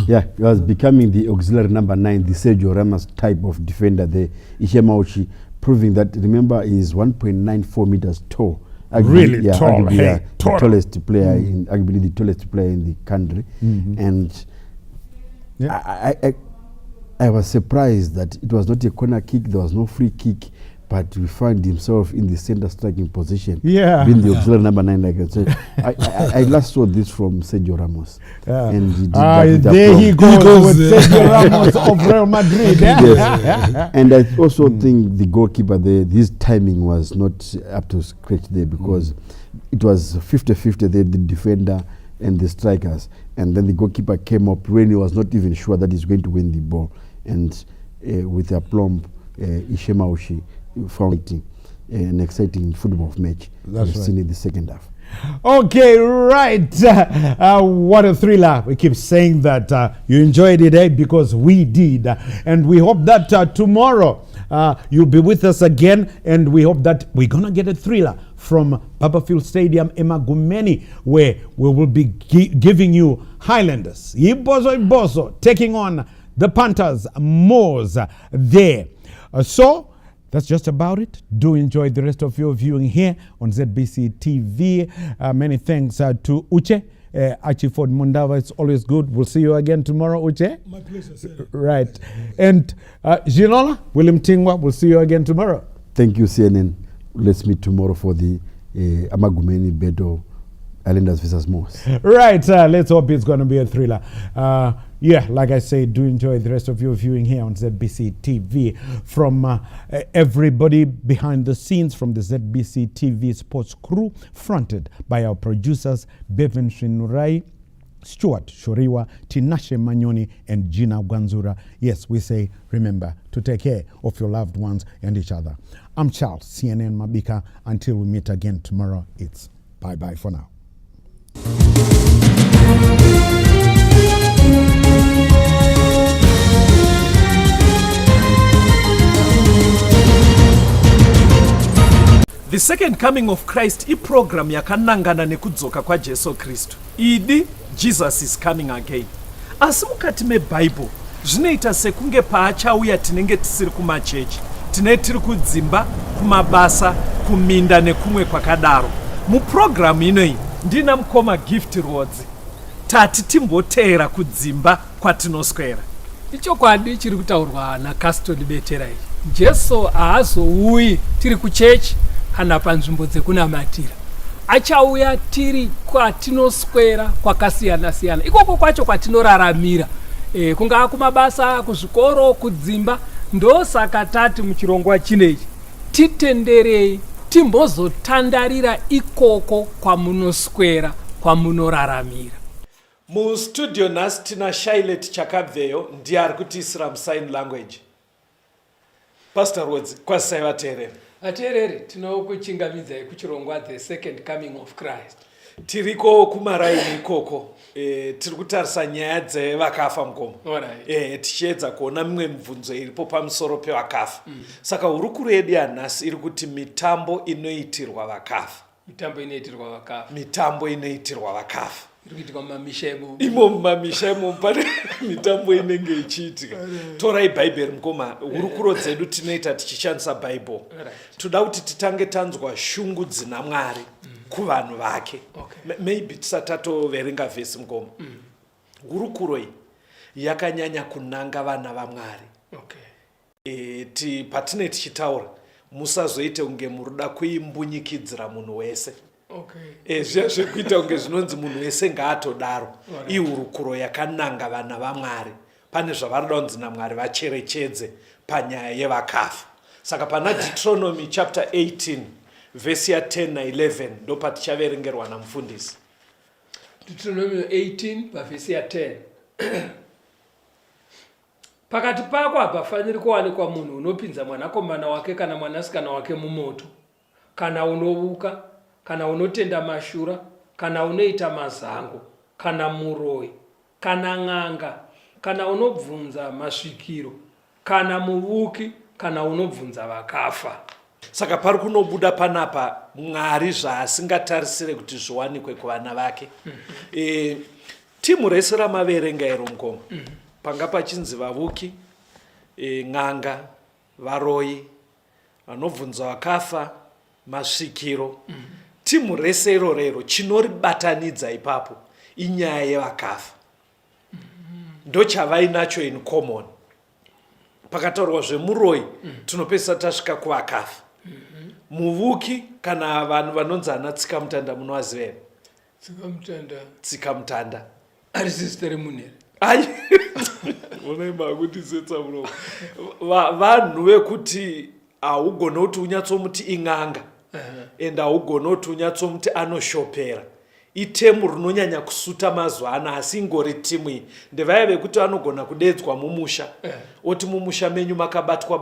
Yeah, he was becoming the auxiliary number 9, the Sergio Ramos type of defender there, Ishe Mauchi, proving that, remember, he is 1.94 meters tall. Really tall, arguably, hey, tall. the tallest player arguably the tallest player in the country, and I was surprised that it was not a corner kick, there was no free kick, but we found himself in the center striking position, being the auxiliary number 9, like I said. I last saw this from Sergio Ramos, and he did that with there he goes with Sergio Ramos of Real Madrid. Yes. And I also think the goalkeeper there, his timing was not up to scratch there, because it was 50-50 there, the defender and the strikers, and then the goalkeeper came up when he was not even sure that he's going to win the ball, and with a plumb Ishemaushi found an exciting football match. That's right. Seen in the second half. Okay, right. What a thriller. We keep saying that you enjoyed it, because we did. And we hope that tomorrow you'll be with us again. And we hope that we're going to get a thriller from Papafield Stadium, Emagumeni, where we will be giving you Highlanders, Ibozo, taking on the Panthers, Moors there. So that's just about it. Do enjoy the rest of your viewing here on ZBC TV. Many thanks to Uche, Archiford Mundava. It's always good. We'll see you again tomorrow, Uche. My pleasure, sir. Right. And Ginola, William Tingwa, we'll see you again tomorrow. Thank you, CNN. Let's meet tomorrow for the Amagumeni Beto Islanders versus Moors. Right. Let's hope it's going to be a thriller. Like I say, do enjoy the rest of your viewing here on ZBC TV. From everybody behind the scenes, from the ZBC TV sports crew, fronted by our producers, Bevan Shinurai, Stuart Shoriwa, Tinashe Manyoni, and Gina Gwanzura. Yes, we say, remember to take care of your loved ones and each other. I'm Charles, CNN Mabika. Until we meet again tomorrow, it's bye-bye for now. The second coming of Christ iprogram yakanangana nekudzoka kwa Jesu Kristu. Idi Jesus is coming again. Asi mukati meBible zvinoita sekunge paachauya tinenge tisiri kumachechi, tine tiri kudzimba, kumabasa, kuminda nekumwe kwakadaro. Muprogram inoyi ndina mukoma Gift Rodzi. Tati timboteera kudzimba kwatinoswera. Ichokwadi chiri kutaurwa naCaston Beterai. Jesu haazouyi tiri kuchechi kana panzvimbo dzekunamatira. Achauya tiri kwatinoswera kwakasiyana siyana. Ikoko kwacho kwatinoraramira. Kungaa kumabasa, kuzvikoro, kudzimba. Ndosaka tati muchirongwa chinechi titenderei timbozotandarira ikoko kwamunoswera, kwamunoraramira. Mustudio nhasi tina Shailet Chakabveyo ndiye ari kutiisira musign language. Pastor Rodzi, kwasai vateereri. Vateereri, tinokuchingamidzai kuchirongwa the second coming of Christ. Tiriko kumaraini ikoko. Tiri kutarisa nyaya dzevakafa mukoma. Tichiedza kuona mimwe mibvunzo iripo pamusoro pevakafa. Saka hurukuro yedu yanhasi iri kuti mitambo inoitirwa vakafa. Mitambo inoitirwa vakafa. Imo mumamisha imo pane mitambo inenge ichiitika. Torai Bhaibheri mukoma. Hurukuro dzedu tinoita tichishandisa Bhaibheri. Toda kuti titange tanzwa shungu dzina Mwari kuvanhu vake. Maybe tisatatoverenga vhesi mukoma. Hurukuro iyi yakanyanya kunanga vana vaMwari. Patine tichitaura musazoite kunge muruda kuimbunyikidzira munhu wese. Zviya zvekuita kunge zvinonzi munhu wese ngaatodaro. Ihurukuro yakananga vana vaMwari. Pane zvavaroda kunzi naMwari vacherechedze panyaya yevakafa. Saka pana Deuteronomy chapter 18 verse ya 10 na 11 ndo patichaverengerwa namufundisi. Deuteronomy 18 verse ya 10. Pakati pako hapafaniri kuwanikwa munhu unopinza mwanakomana wake kana mwanasikana wake mumoto, kana unovuka, kana unotenda mashura, kana unoita mazango, kana muroyi, kana ng'anga, kana unobvunza masvikiro, kana muvuki, kana unobvunza vakafa. Saka pari kunobuda panapa Mwari zvaasingatarisire kuti zviwanikwe kuvana vake. Timu rese ramaverenga ero mukoma. Panga pachinzi vavuki, ng'anga, varoyi, vanobvunza vakafa, masvikiro. timu rese irorero chinoribatanidza ipapo inyaya yevakafa. Ndochavainacho in common. Pakataurwa zvemuroi tinopesa tasvika kuvakafa. Muvuki kana vanhu vanonzi ana tsikamutanda munovaziva here? Tsikamutanda ari sisteri munhere ai unoima kuti setsa muromo vanhu vekuti haugona kuti unyatsomuti ing'anga ende haugona kuti unyatsomuti anoshopera. Itemu rinonyanya kusuta mazuva ano asi ingori timu iyi ndevaya vekuti vanogona kudedzwa mumusha oti mumusha menyu makabatwa